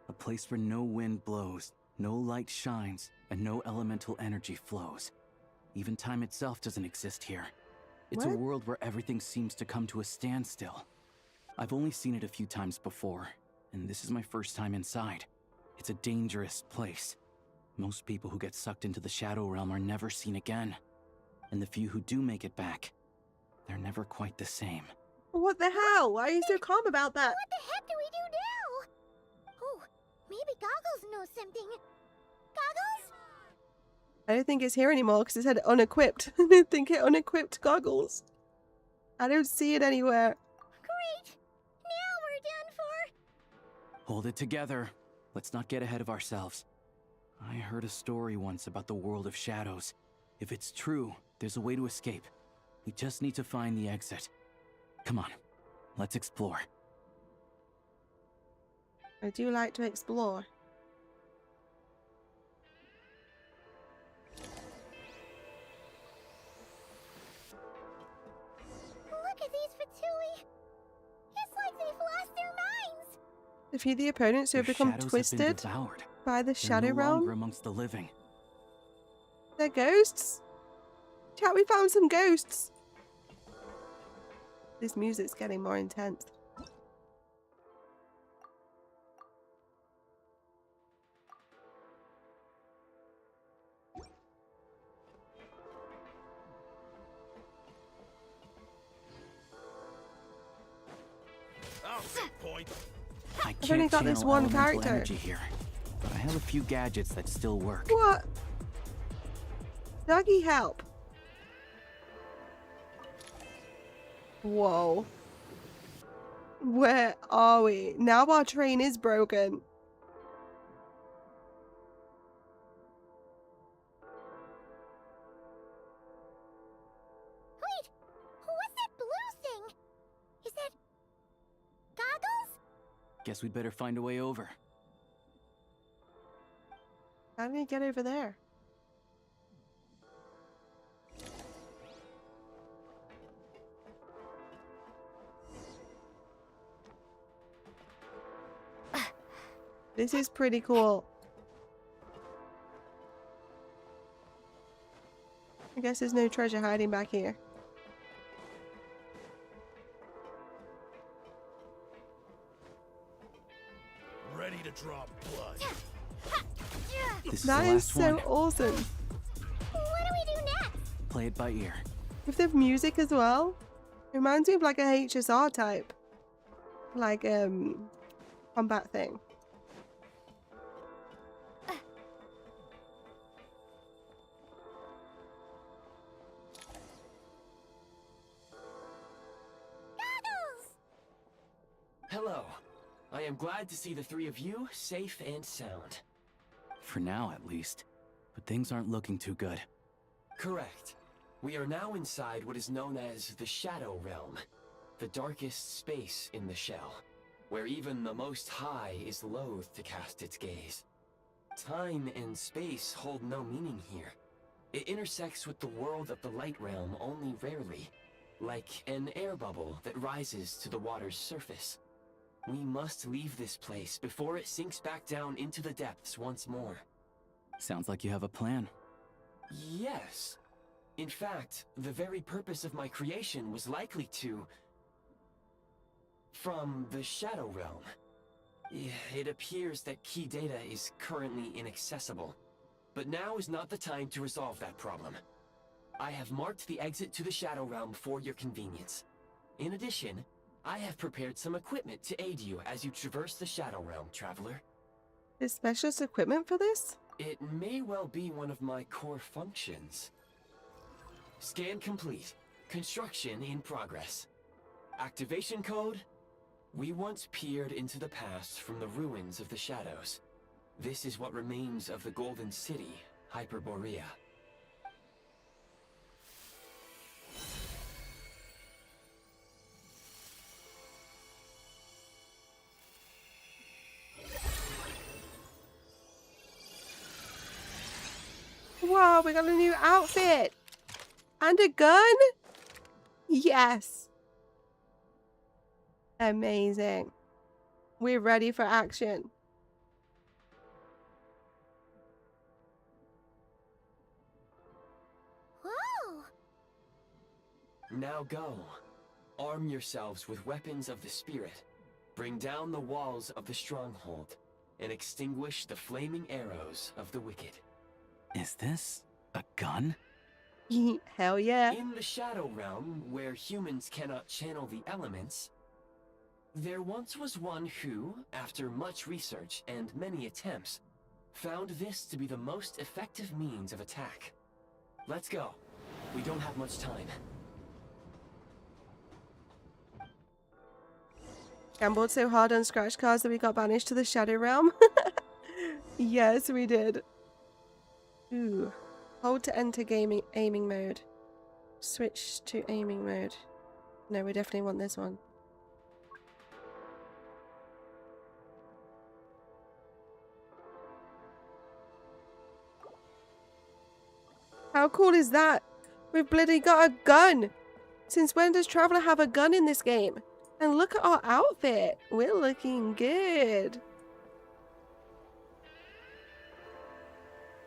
A place where no wind blows, no light shines, and no elemental energy flows. Even time itself doesn't exist here. It's a What? world where everything seems to come to a standstill. I've only seen it a few times before, and this is my first time inside. It's a dangerous place. Most people who get sucked into the Shadow Realm are never seen again. And the few who do make it back, they're never quite the same. What the hell? Why are you so calm about that? What the heck do we do now? Oh, maybe Goggles knows something. Goggles? I don't think it's here anymore because it said unequipped. I don't think it unequipped Goggles. I don't see it anywhere. Great. Now we're done for. Hold it together. Let's not get ahead of ourselves. I heard a story once about the world of shadows. If it's true, there's a way to escape. We just need to find the exit. Come on, let's explore. I do like to explore. Look at these Fatui. It's like they've lost their minds. Defeat the opponents who have Their become shadows have twisted been devoured. by the They're Shadow no Realm. longer amongst the living. They're ghosts? Chat, we found some ghosts. This music's getting more intense. I I've only can't got this channel one elemental character. energy here, but I have a few gadgets that still work. What? Doggy, help. Whoa. Where are we? Now our train is broken. Wait, what's that blue thing? Is that Goggles? Guess we'd better find a way over. How do we get over there? This is pretty cool. I guess there's no treasure hiding back here. Ready to draw blood. This is That the is last so one. awesome. What do we do next? Play it by ear. With the music as well. It reminds me of like a HSR type. Like, combat thing. Hello. I am glad to see the three of you safe and sound. For now, at least. But things aren't looking too good. Correct. We are now inside what is known as the Shadow Realm, the darkest space in the shell, where even the Most High is loath to cast its gaze. Time and space hold no meaning here. It intersects with the world of the Light Realm only rarely, like an air bubble that rises to the water's surface. We must leave this place before it sinks back down into the depths once more. Sounds like you have a plan. Yes. In fact, the very purpose of my creation was likely to... from the Shadow Realm. It appears that key data is currently inaccessible, but now is not the time to resolve that problem. I have marked the exit to the Shadow Realm for your convenience. In addition, I have prepared some equipment to aid you as you traverse the Shadow Realm, traveler. There's specialist equipment for this? It may well be one of my core functions. Scan complete. Construction in progress. Activation code? We once peered into the past from the ruins of the shadows. This is what remains of the Golden City, Hyperborea. Whoa, we got a new outfit! And a gun? Yes! Amazing. We're ready for action. Whoa! Now go. Arm yourselves with weapons of the spirit. Bring down the walls of the stronghold. and extinguish the flaming arrows of the wicked. Is this a gun? Hell yeah. In the Shadow Realm, where humans cannot channel the elements, there once was one who, after much research and many attempts, found this to be the most effective means of attack. Let's go. We don't have much time. Gambled so hard on scratch cards that we got banished to the Shadow Realm. Yes, we did. Ooh. Hold to enter aiming mode. Switch to aiming mode. No, we definitely want this one. How cool is that? We've bloody got a gun! Since when does Traveler have a gun in this game? And look at our outfit! We're looking good!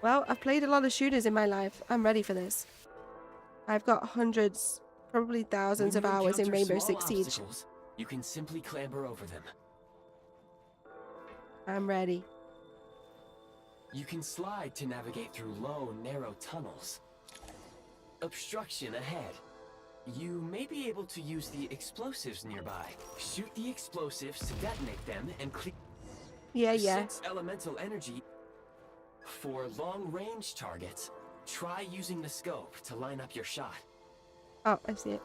Well, I've played a lot of shooters in my life. I'm ready for this. I've got hundreds, probably thousands of hours in Rainbow Six Siege. You can simply clamber over them. I'm ready. You can slide to navigate through low, narrow tunnels. Obstruction ahead. You may be able to use the explosives nearby. Shoot the explosives to detonate them and clear. Yeah. Sense elemental energy. For long-range targets, try using the scope to line up your shot. Oh, I see it.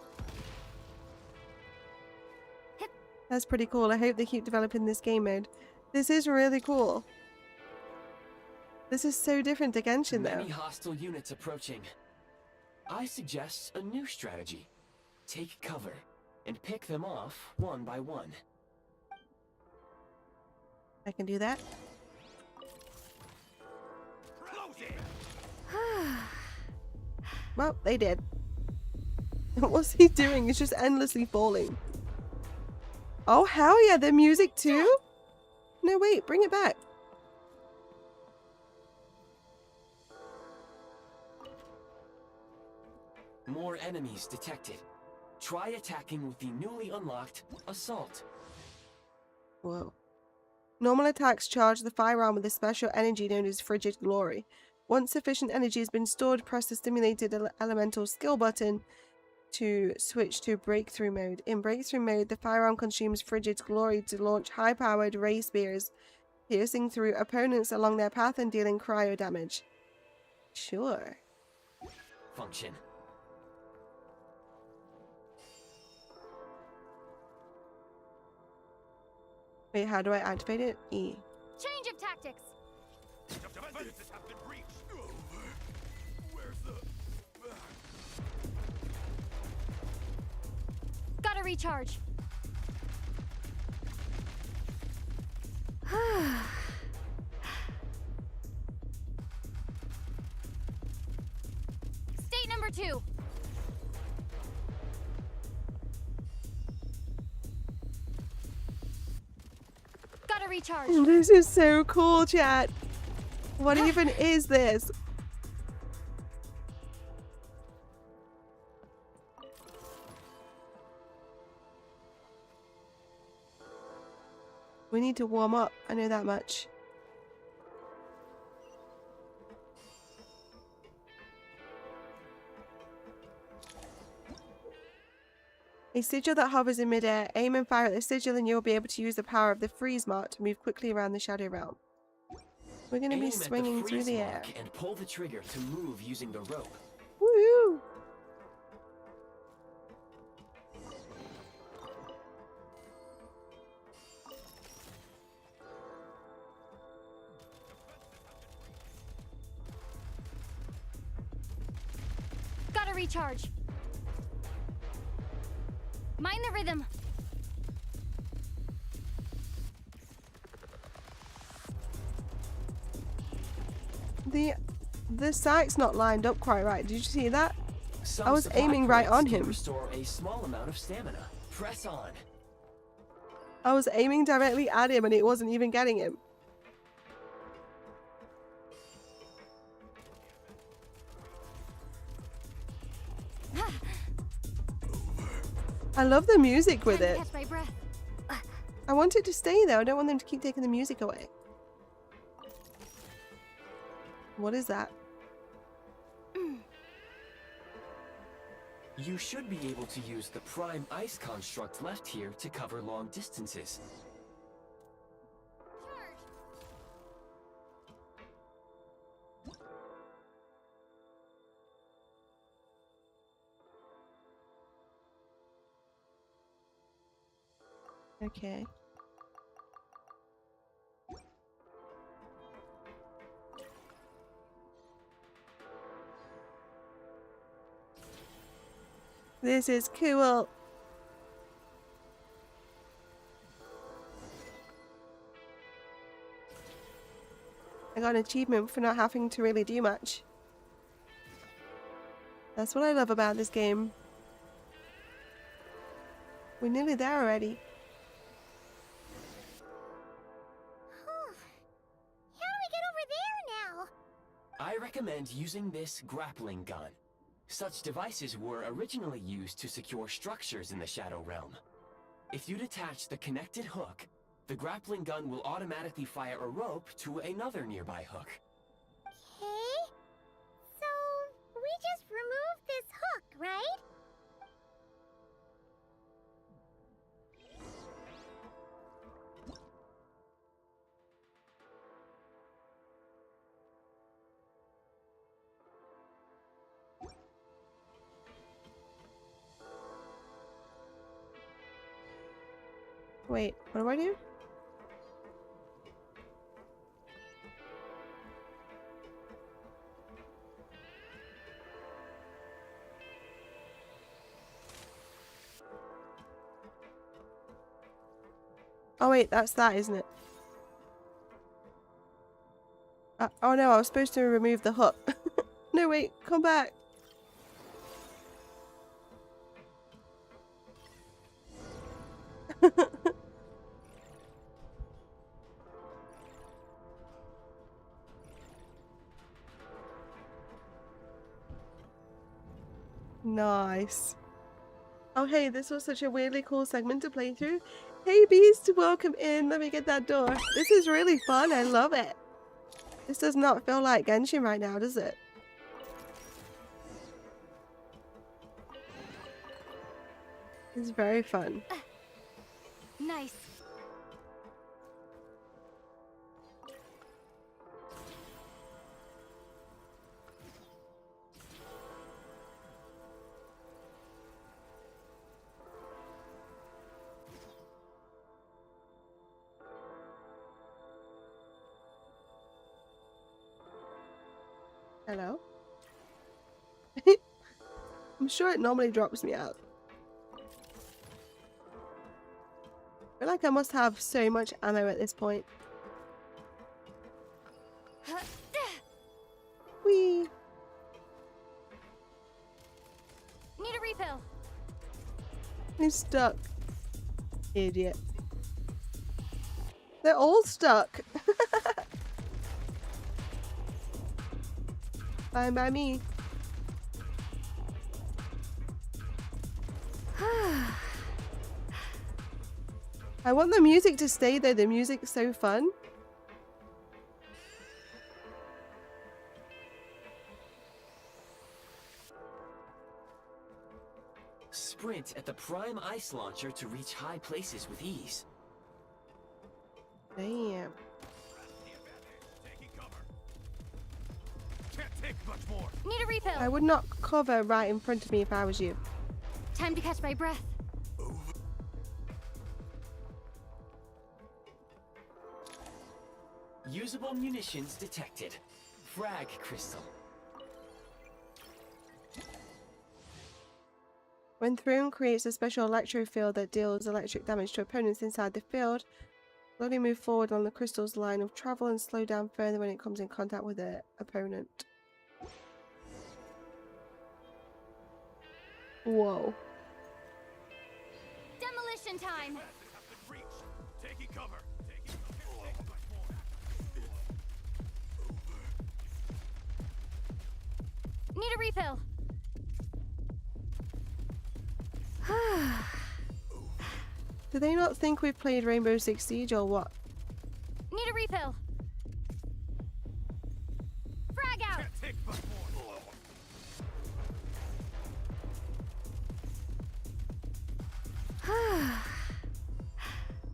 That's pretty cool. I hope they keep developing this game mode. This is really cool. This is so different to Genshin, though. Many hostile units approaching. I suggest a new strategy. Take cover and pick them off one by one. I can do that. Well, they did. What's he doing? He's just endlessly falling. Oh, hell yeah, the music too? No, wait, bring it back. More enemies detected. Try attacking with the newly unlocked Assault. Whoa. Normal attacks charge the firearm with a special energy known as Frigid Glory. Once sufficient energy has been stored, press the stimulated elemental skill button to switch to breakthrough mode. In breakthrough mode, the firearm consumes Frigid Glory to launch high-powered ray spears, piercing through opponents along their path and dealing cryo damage. Sure. Function. Wait, how do I activate it? E. Change of tactics. Defenses have been breached. Where's the... Gotta recharge. State number 2. Gotta recharge. This is so cool, chat. What even is this? We need to warm up. I know that much. A sigil that hovers in midair. Aim and fire at the sigil and you'll be able to use the power of the freeze mark to move quickly around the Shadow Realm. We're going to be swinging through the air. And pull the trigger to move using the rope. Woohoo! Gotta recharge. Mind the rhythm. The sight's not lined up quite right. Did you see that? Some I was supply aiming right crates on can him. Restore a small amount of stamina. Press on. I was aiming directly at him and it wasn't even getting him. I love the music with it. Catch my breath. I want it to stay though. I don't want them to keep taking the music away. What is that? You should be able to use the prime ice construct left here to cover long distances. Okay. This is cool. I got an achievement for not having to really do much. That's what I love about this game. We're nearly there already. How do we get over there now? I recommend using this grappling gun. Such devices were originally used to secure structures in the Shadow Realm. If you detach the connected hook, the grappling gun will automatically fire a rope to another nearby hook. Okay. So, we just remove this hook, right? Wait, what do I do? Oh wait, that's that, isn't it? Oh no, I was supposed to remove the hook. No wait, come back. Nice. Oh hey, this was such a weirdly cool segment to play through. Hey Beast, welcome in. Let me get that door. This is really fun. I love it. This does not feel like Genshin right now, does it? It's very fun. Nice. Hello? I'm sure it normally drops me out. I feel like I must have so much ammo at this point. Whee! Need a refill. He's stuck. Idiot. They're all stuck. Fine by me. I want the music to stay there. The music's so fun. Sprint at the prime ice launcher to reach high places with ease. Damn. Can't take much more. Need a refill. I would not cover right in front of me if I was you. Time to catch my breath. Usable munitions detected. Frag crystal. When thrown, creates a special electro field that deals electric damage to opponents inside the field. Slowly move forward on the crystal's line of travel and slow down further when it comes in contact with the opponent. Whoa. Demolition time. Taking cover. Need a refill. Do they not think we've played Rainbow Six Siege or what? Need a refill. Frag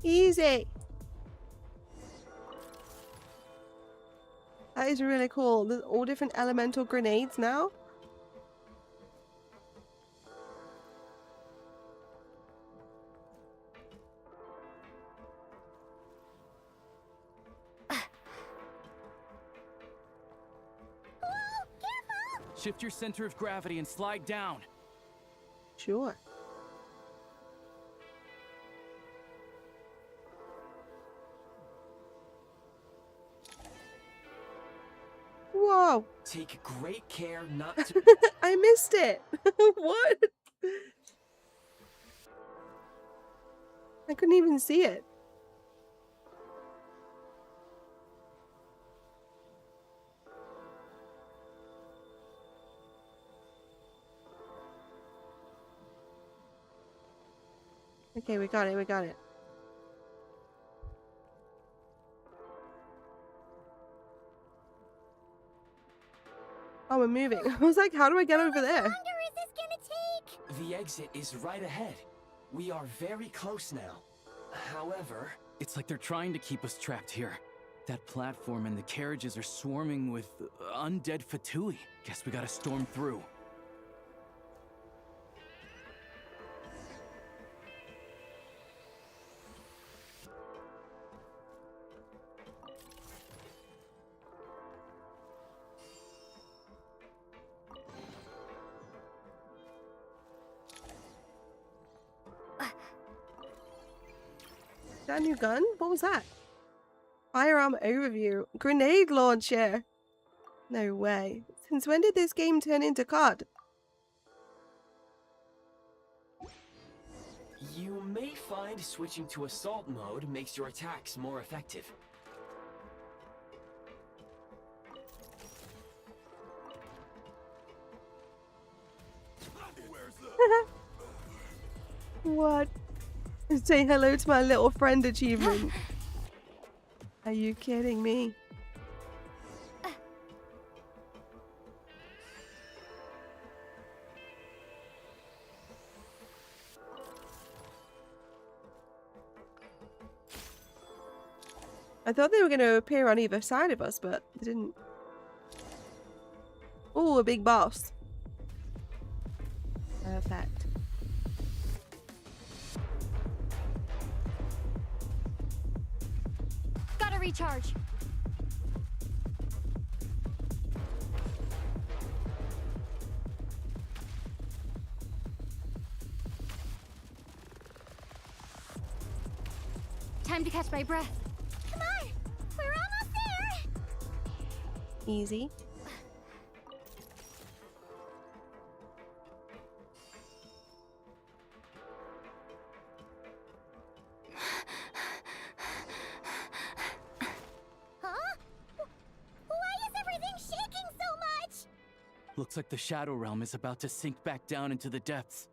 Easy. That is really cool. There's all different elemental grenades now. Shift your center of gravity and slide down. Sure. Whoa. Take great care not to. I missed it. What? I couldn't even see it. Okay, we got it, we got it. Oh, we're moving. I was like, how do I get over there? How long is this gonna take? The exit is right ahead. We are very close now. However... It's like they're trying to keep us trapped here. That platform and the carriages are swarming with undead Fatui. Guess we gotta storm through. Is that a new gun? What was that? Firearm overview. Grenade launcher. No way. Since when did this game turn into COD? You may find switching to assault mode makes your attacks more effective. What? Say hello to my little friend achievement. Are you kidding me? I thought they were going to appear on either side of us, but they didn't. Oh, a big boss. Perfect. Gotta recharge. Time to catch my breath. Come on, we're almost there. Easy. Looks like the Shadow Realm is about to sink back down into the depths.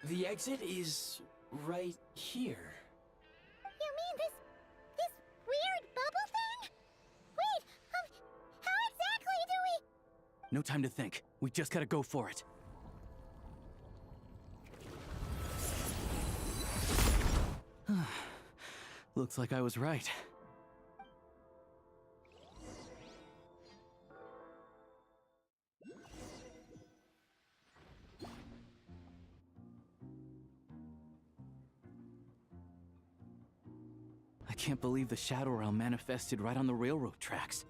The exit is right here. You mean this weird bubble thing? Wait, how exactly do we... No time to think. We just gotta go for it. Looks like I was right. I can't believe the Shadow Realm manifested right on the railroad tracks.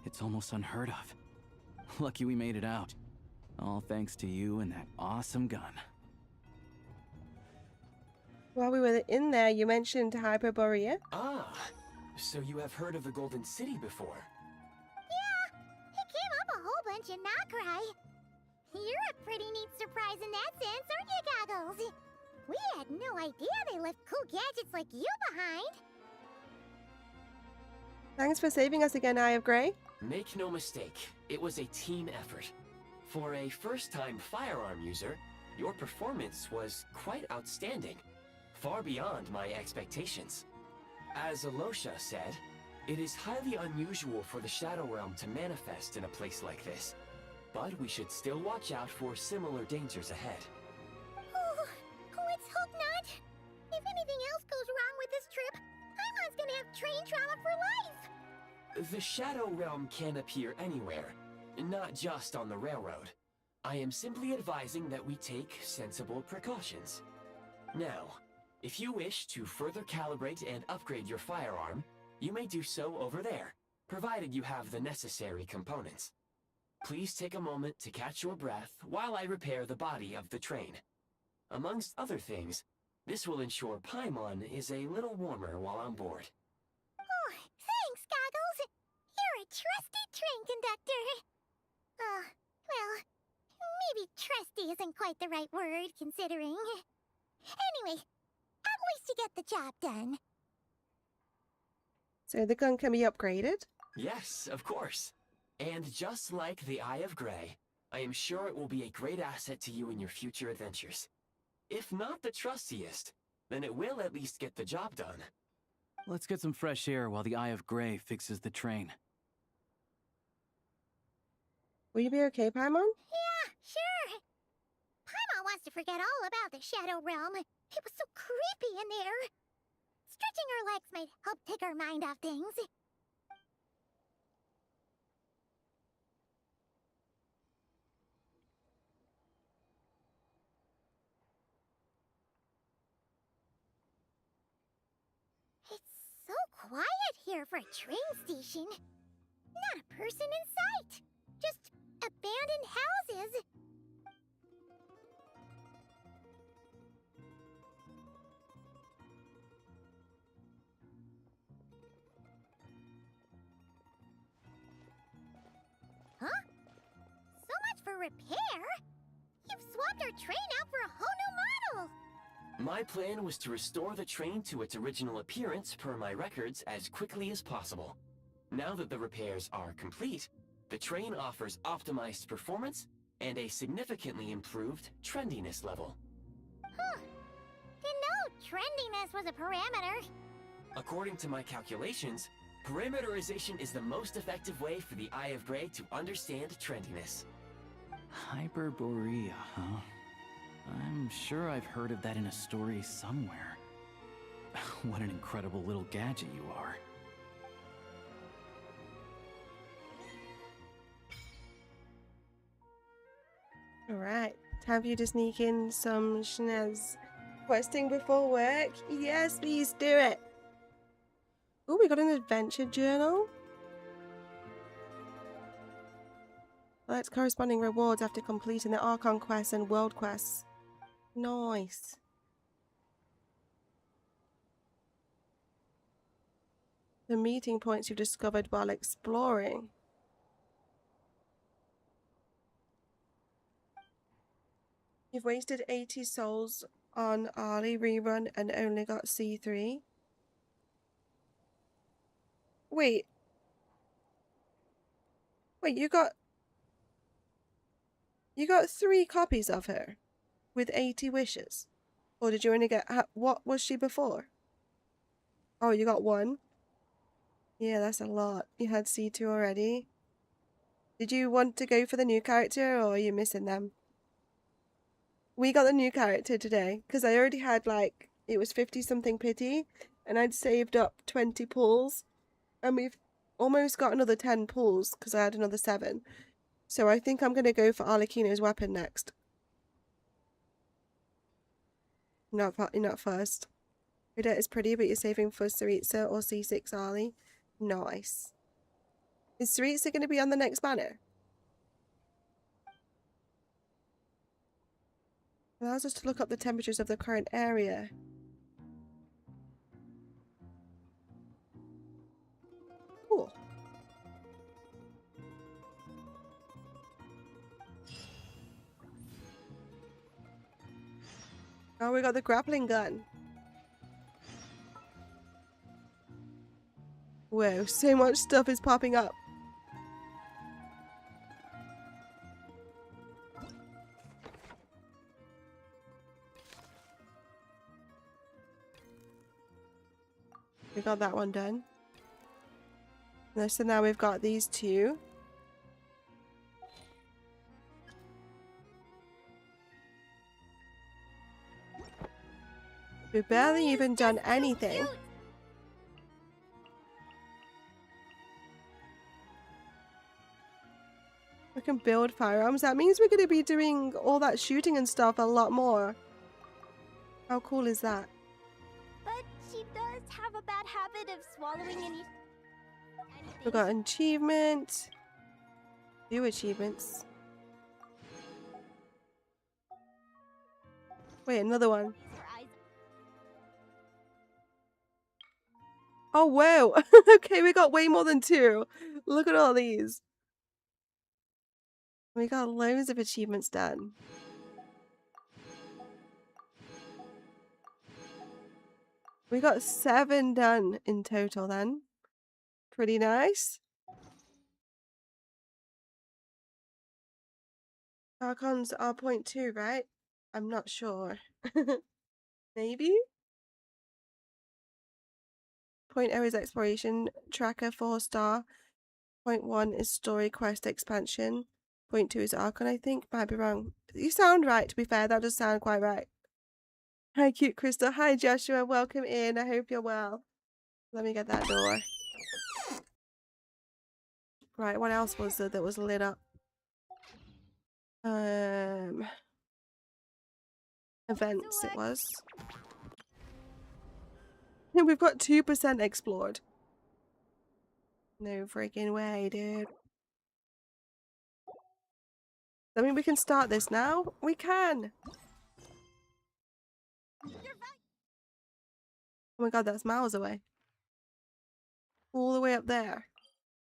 It's almost unheard of. Lucky we made it out. All thanks to you and that awesome gun. While we were in there, you mentioned Hyperborea. Ah, so you have heard of the Golden City before? Yeah, it came up a whole bunch in Nokrai. You're a pretty neat surprise in that sense, aren't you, Goggles? We had no idea they left cool gadgets like you behind. Thanks for saving us again, Eye of Grey. Make no mistake, it was a team effort. For a first-time firearm user, your performance was quite outstanding, far beyond my expectations. As Alosha said, it is highly unusual for the Shadow Realm to manifest in a place like this, but we should still watch out for similar dangers ahead. Oh, let's hope not. If anything the Shadow Realm can appear anywhere, not just on the railroad. I am simply advising that we take sensible precautions. Now, if you wish to further calibrate and upgrade your firearm, you may do so over there, provided you have the necessary components. Please take a moment to catch your breath while I repair the body of the train. Amongst other things, this will ensure Paimon is a little warmer while on board. Oh, thanks, Goggles. You're a trusty train conductor. Well, maybe trusty isn't quite the right word, considering. Anyway, at least you get the job done. So the gun can be upgraded? Yes, of course. And just like the Eye of Grey, I am sure it will be a great asset to you in your future adventures. If not the trustiest, then it will at least get the job done. Let's get some fresh air while the Eye of Grey fixes the train. Will you be okay, Paimon? Yeah, sure. Paimon wants to forget all about the Shadow Realm. It was so creepy in there. Stretching our legs might help take our mind off things. It's so quiet here for a train station. Not a person in sight. Just abandoned houses. Huh? So much for repair? You've swapped our train out for a whole new model! My plan was to restore the train to its original appearance per my records as quickly as possible. Now that the repairs are complete, the train offers optimized performance and a significantly improved trendiness level. Huh. Didn't know trendiness was a parameter. According to my calculations, parameterization is the most effective way for the Eye of Grey to understand trendiness. Hyperborea, huh? I'm sure I've heard of that in a story somewhere. What an incredible little gadget you are. Alright, time for you to sneak in some Snez questing before work. Yes, please do it. Oh, we got an adventure journal. Select corresponding rewards after completing the Archon quests and world quests. Nice. The meeting points you've discovered while exploring. You've wasted 80 souls on Arlie rerun and only got C3. Wait. Wait, you got 3 copies of her with 80 wishes? Or did you only get... what was she before? Oh, you got 1? Yeah, that's a lot. You had C2 already. Did you want to go for the new character or are you missing them? We got the new character today because I already had like, it was 50 something pity and I'd saved up 20 pulls and we've almost got another 10 pulls because I had another 7. So I think I'm going to go for Arlecchino's weapon next. Not first. Odette is pretty, but you're saving for Saritsa or C6 Arlie. Nice. Is Saritsa going to be on the next banner? Allows us to look up the temperatures of the current area. Cool. Oh, we got the grappling gun. Whoa, so much stuff is popping up. We got that one done. So now we've got these 2. We've barely even done anything. We can build firearms. That means we're going to be doing all that shooting and stuff a lot more. How cool is that? But she does have a bad habit of swallowing anything. We got an achievement. 2 achievements. Wait, another one. Oh, wow. Okay, we got way more than 2. Look at all these. We got loads of achievements done. We got 7 done in total then. Pretty nice. Archons are 0.2, right? I'm not sure. Maybe? 0.0 is exploration tracker 4-star. 0.1 is story quest expansion. 0.2 is Archon, I think. Might be wrong. You sound right, to be fair. That does sound quite right. Hi, cute Crystal. Hi, Joshua. Welcome in. I hope you're well. Let me get that door. Right, what else was there that was lit up? Events it was. And we've got 2% explored. No freaking way, dude. I mean, we can start this now. We can. Oh my god, that's miles away. All the way up there.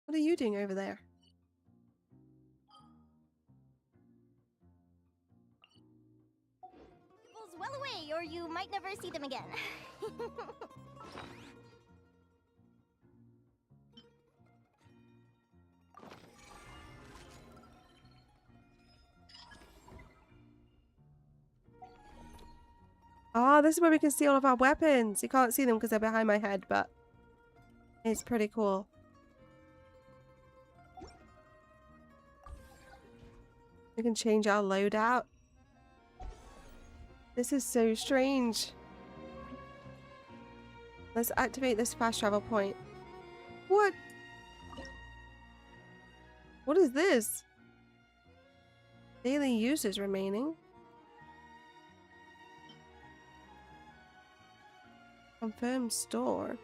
What are you doing over there? Well away, or you might never see them again. Ah, this is where we can see all of our weapons. You can't see them because they're behind my head, but it's pretty cool. We can change our loadout. This is so strange. Let's activate this fast travel point. What? What is this? Daily users remaining. Confirm store.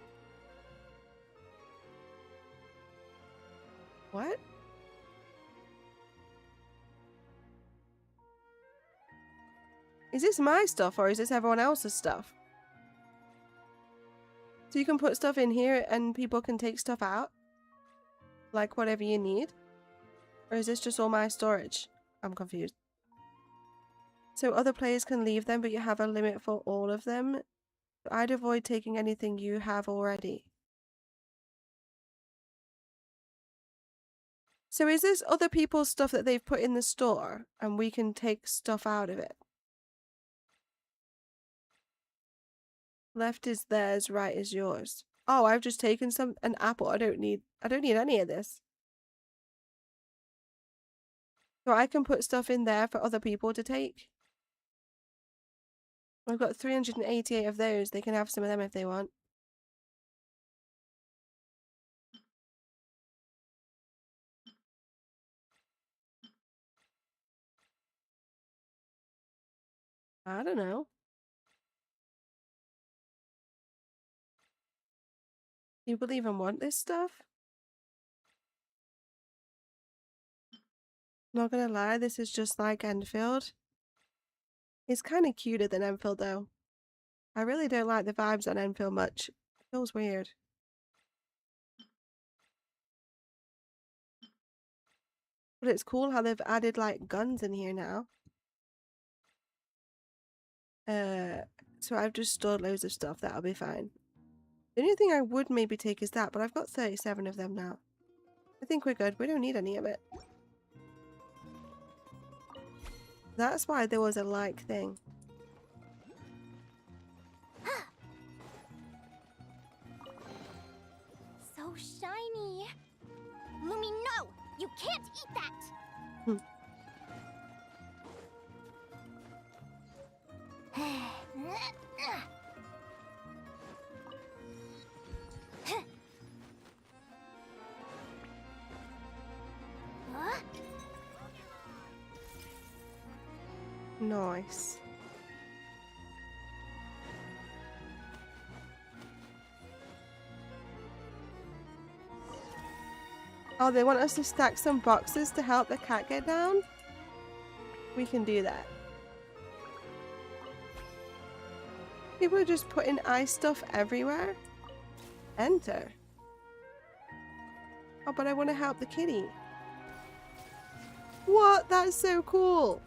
What? Is this my stuff or is this everyone else's stuff? So you can put stuff in here and people can take stuff out? Like whatever you need? Or is this just all my storage? I'm confused. So other players can leave them, but you have a limit for all of them. I'd avoid taking anything you have already. So is this other people's stuff that they've put in the store and we can take stuff out of it? Left is theirs, right is yours. Oh, I've just taken an apple. I don't need any of this. So I can put stuff in there for other people to take. I've got 388 of those. They can have some of them if they want. I don't know. People even want this stuff? Not gonna lie, this is just like Enfield. It's kind of cuter than Enfield though. I really don't like the vibes on Enfield much. It feels weird. But it's cool how they've added like guns in here now. So I've just stored loads of stuff. That'll be fine. The only thing I would maybe take is that, but I've got 37 of them now. I think we're good. We don't need any of it. That's why there was a like thing. So shiny. Lumi, no! You can't eat that! Nice. Oh, they want us to stack some boxes to help the cat get down? We can do that. People are just putting ice stuff everywhere. Enter. Oh, but I want to help the kitty. What? That's so cool.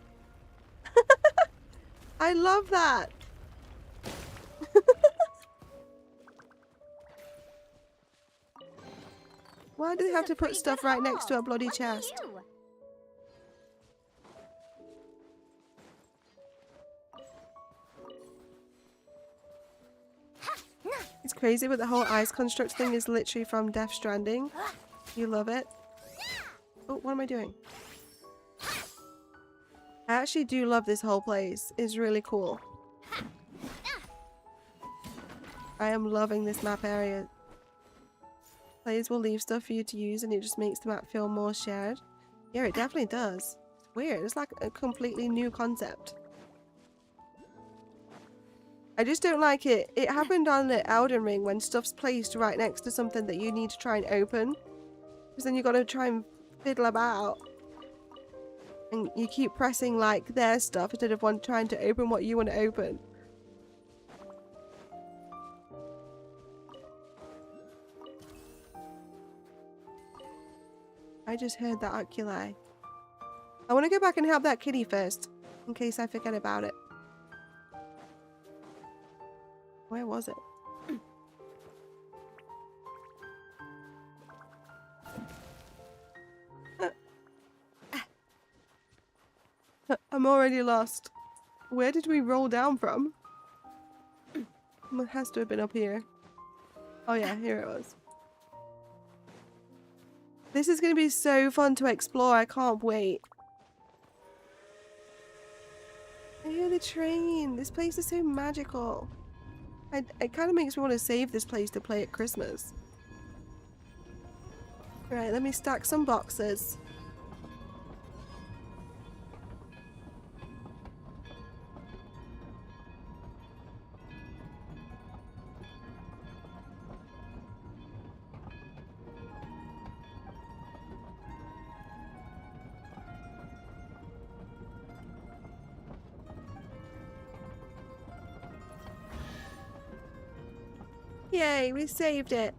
I love that. Why do they have to put stuff right next to a bloody chest? It's crazy, but the whole ice construct thing is literally from Death Stranding. You love it. Oh, what am I doing? I actually do love this whole place. It's really cool. I am loving this map area. Players will leave stuff for you to use and it just makes the map feel more shared. Yeah, it definitely does. It's weird. It's like a completely new concept. I just don't like it. It happened on the Elden Ring when stuff's placed right next to something that you need to try and open. Because then you got to try and fiddle about. And you keep pressing like their stuff instead of trying to open what you want to open. I just heard that oculi. I want to go back and help that kitty first, in case I forget about it. Where was it? I'm already lost. Where did we roll down from? It has to have been up here. Oh yeah, here it was. This is going to be so fun to explore. I can't wait. I hear the train. This place is so magical. It kind of makes me want to save this place to play at Christmas. Right, let me stack some boxes. Yay, we saved it.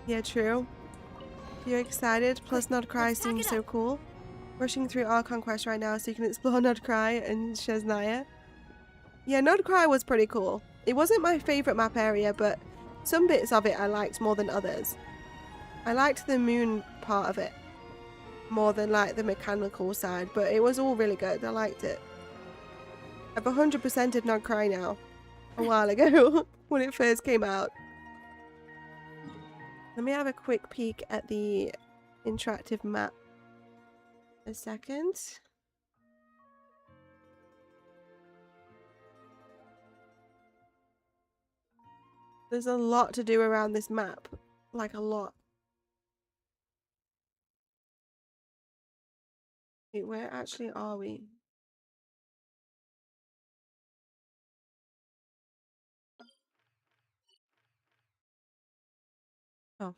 Yeah, true. You're excited, plus Nodcry seems so cool. Rushing through Archon Quest right now so you can explore Nodcry and Snezhnaya. Yeah, Nodcry was pretty cool. It wasn't my favourite map area, but some bits of it I liked more than others. I liked the moon part of it more than like the mechanical side, but it was all really good. I liked it. I've 100%ed Nodcry now. A while ago when it first came out. Let me have a quick peek at the interactive map. A second. There's a lot to do around this map. Like a lot. Wait, where actually are we? Oh.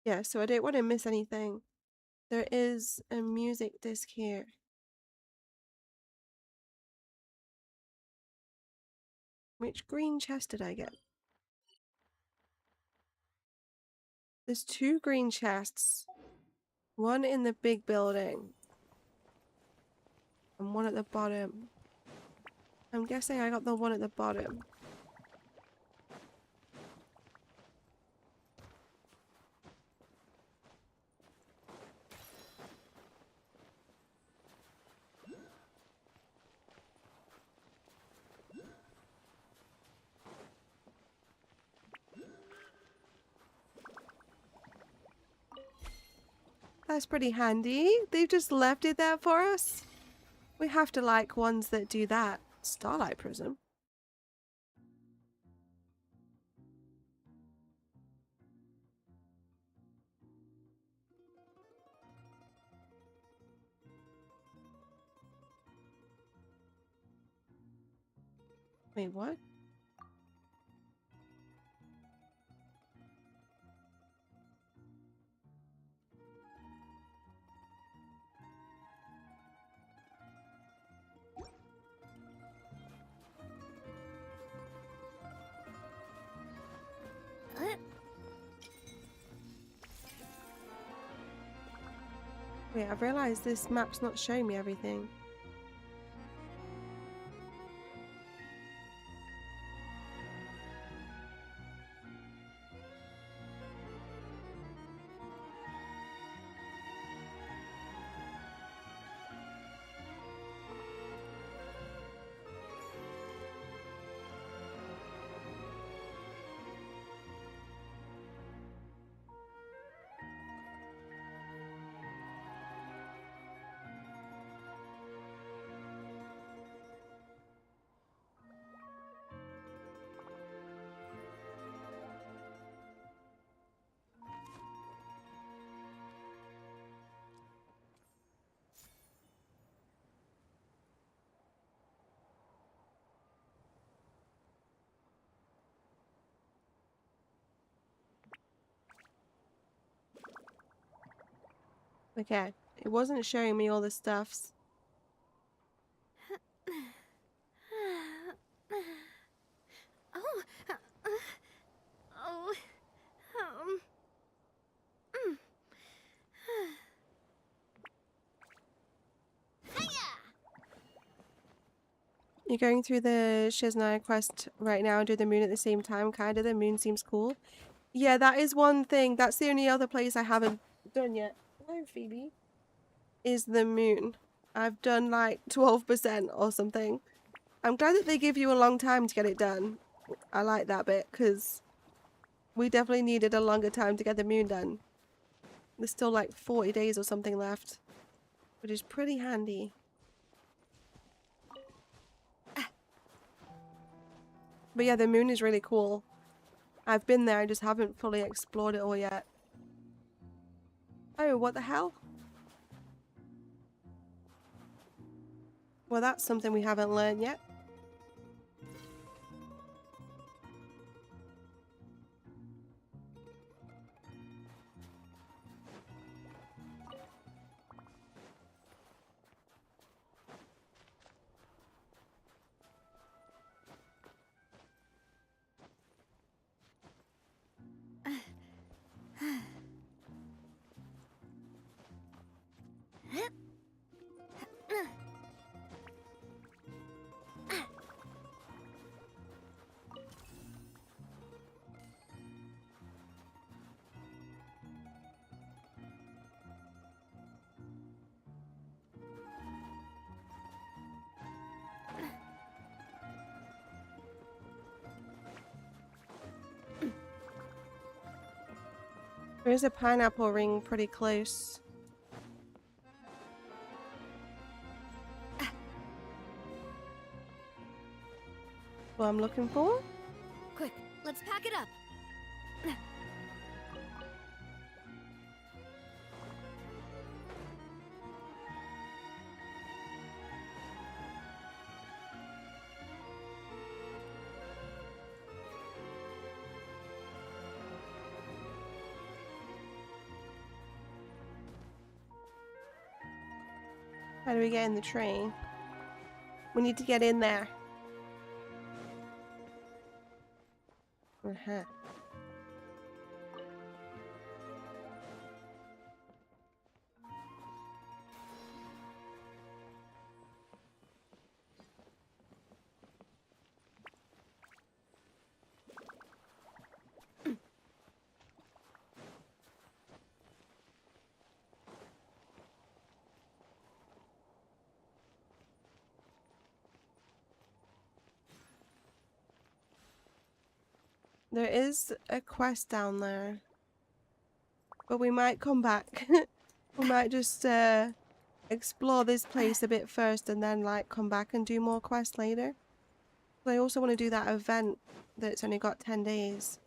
Yeah, so I don't want to miss anything. There is a music disc here. Which green chest did I get? There's 2 green chests. One in the big building. And one at the bottom. I'm guessing I got the one at the bottom. That's pretty handy. They've just left it there for us. We have to like ones that do that. Starlight Prism. Wait, what? Wait, I've realized this map's not showing me everything. Okay, it wasn't showing me all the stuffs. Oh, oh, mm. You're going through the Snezhnaya quest right now and do the moon at the same time, kinda. The moon seems cool. Yeah, that is one thing. That's the only other place I haven't done yet. Hello, Phoebe. Is the moon. I've done like 12% or something. I'm glad that they give you a long time to get it done. I like that bit because we definitely needed a longer time to get the moon done. There's still like 40 days or something left, which is pretty handy. But yeah, the moon is really cool. I've been there, I just haven't fully explored it all yet. Oh, what the hell? Well, that's something we haven't learned yet. There is a pineapple ring pretty close. What I'm looking for? Quick, let's pack it up. How do we get in the train? We need to get in there. Uh-huh. There is a quest down there. But we might come back. We might just explore this place a bit first and then like come back and do more quests later. But I also want to do that event that's only got 10 days.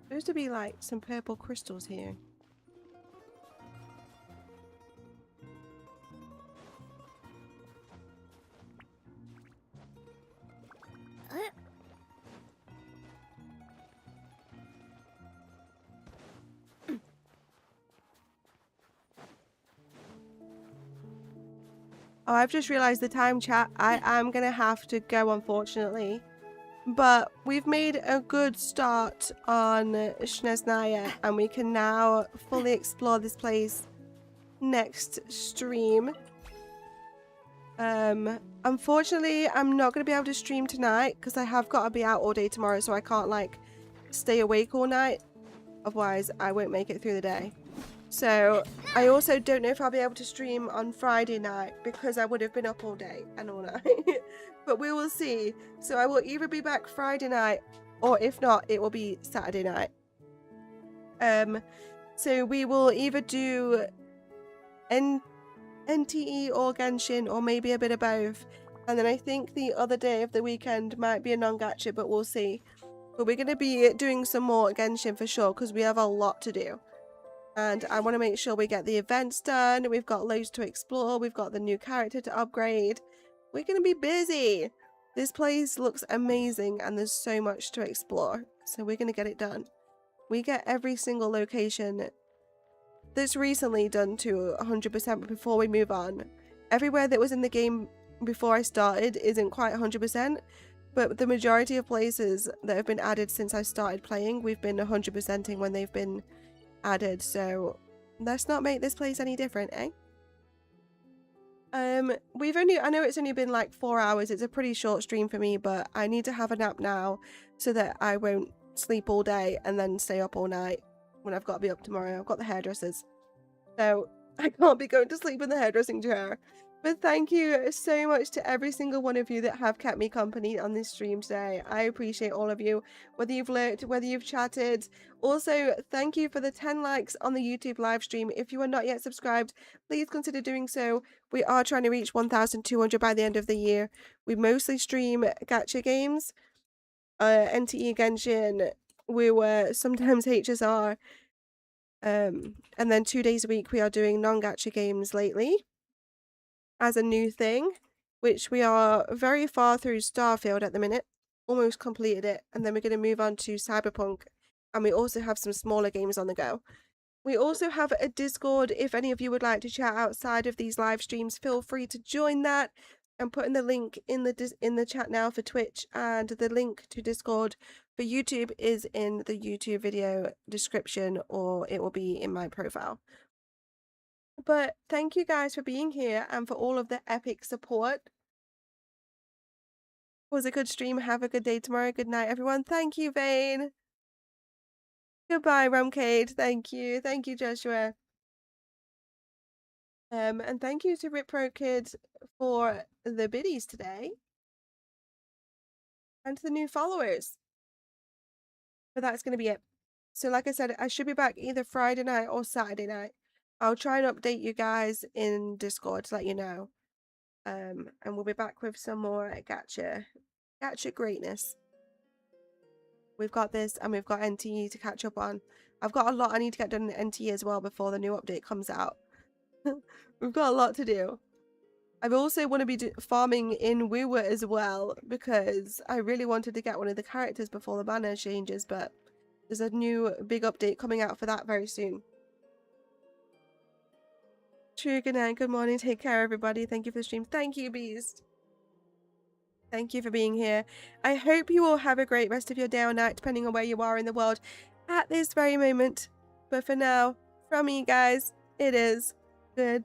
Supposed to be like some purple crystals here. Oh, I've just realized the time, chat. I am gonna have to go, unfortunately. But we've made a good start on Snezhnaya, and we can now fully explore this place next stream. Unfortunately, I'm not going to be able to stream tonight because I have got to be out all day tomorrow, so I can't like stay awake all night. Otherwise, I won't make it through the day. So I also don't know if I'll be able to stream on Friday night because I would have been up all day and all night. But we will see. So I will either be back Friday night, or if not, it will be Saturday night. So we will either do NTE or Genshin, or maybe a bit of both. And then I think the other day of the weekend might be a non-gacha, but we'll see. But we're going to be doing some more Genshin for sure, because we have a lot to do. And I want to make sure we get the events done. We've got loads to explore. We've got the new character to upgrade. We're going to be busy. This place looks amazing and there's so much to explore. So we're going to get it done. We get every single location that's recently done to 100% before we move on. Everywhere that was in the game before I started isn't quite 100%. But the majority of places that have been added since I started playing, we've been 100%ing when they've been added, so let's not make this place any different, eh? I know it's only been like 4 hours. It's a pretty short stream for me, but I need to have a nap now so that I won't sleep all day and then stay up all night when I've got to be up tomorrow. I've got the hairdressers, so I can't be going to sleep in the hairdressing chair. But thank you so much to every single one of you that have kept me company on this stream today. I appreciate all of you, whether you've lurked, whether you've chatted. Also, thank you for the 10 likes on the YouTube live stream. If you are not yet subscribed, please consider doing so. We are trying to reach 1,200 by the end of the year. We mostly stream gacha games, NTE Genshin, we were sometimes HSR, and then 2 days a week we are doing non-gacha games lately as a new thing, which we are very far through Starfield at the minute, almost completed it, and then we're going to move on to Cyberpunk, and we also have some smaller games on the go. We also have a Discord. If any of you would like to chat outside of these live streams, feel free to join that. I'm putting the link in the chat now for Twitch, and the link to Discord for YouTube is in the YouTube video description, or it will be in my profile. But thank you guys for being here and for all of the epic support. It was a good stream. Have a good day tomorrow. Good night, everyone. Thank you, Vane. Goodbye, Rumcade. Thank you. Thank you, Joshua. And thank you to Ripro Kid for the biddies today. And to the new followers. But that's going to be it. So like I said, I should be back either Friday night or Saturday night. I'll try and update you guys in Discord to let you know. And we'll be back with some more gacha greatness. We've got this, and we've got NTE to catch up on. I've got a lot I need to get done in NTE as well before the new update comes out. We've got a lot to do. I also want to be farming in Wuwa as well, because I really wanted to get one of the characters before the banner changes, but there's a new big update coming out for that very soon. True, good night, good morning, take care everybody. Thank you for the stream. Thank you, Beast. Thank you for being here. I hope you all have a great rest of your day or night, depending on where you are in the world at this very moment. But for now, from me guys, it is good.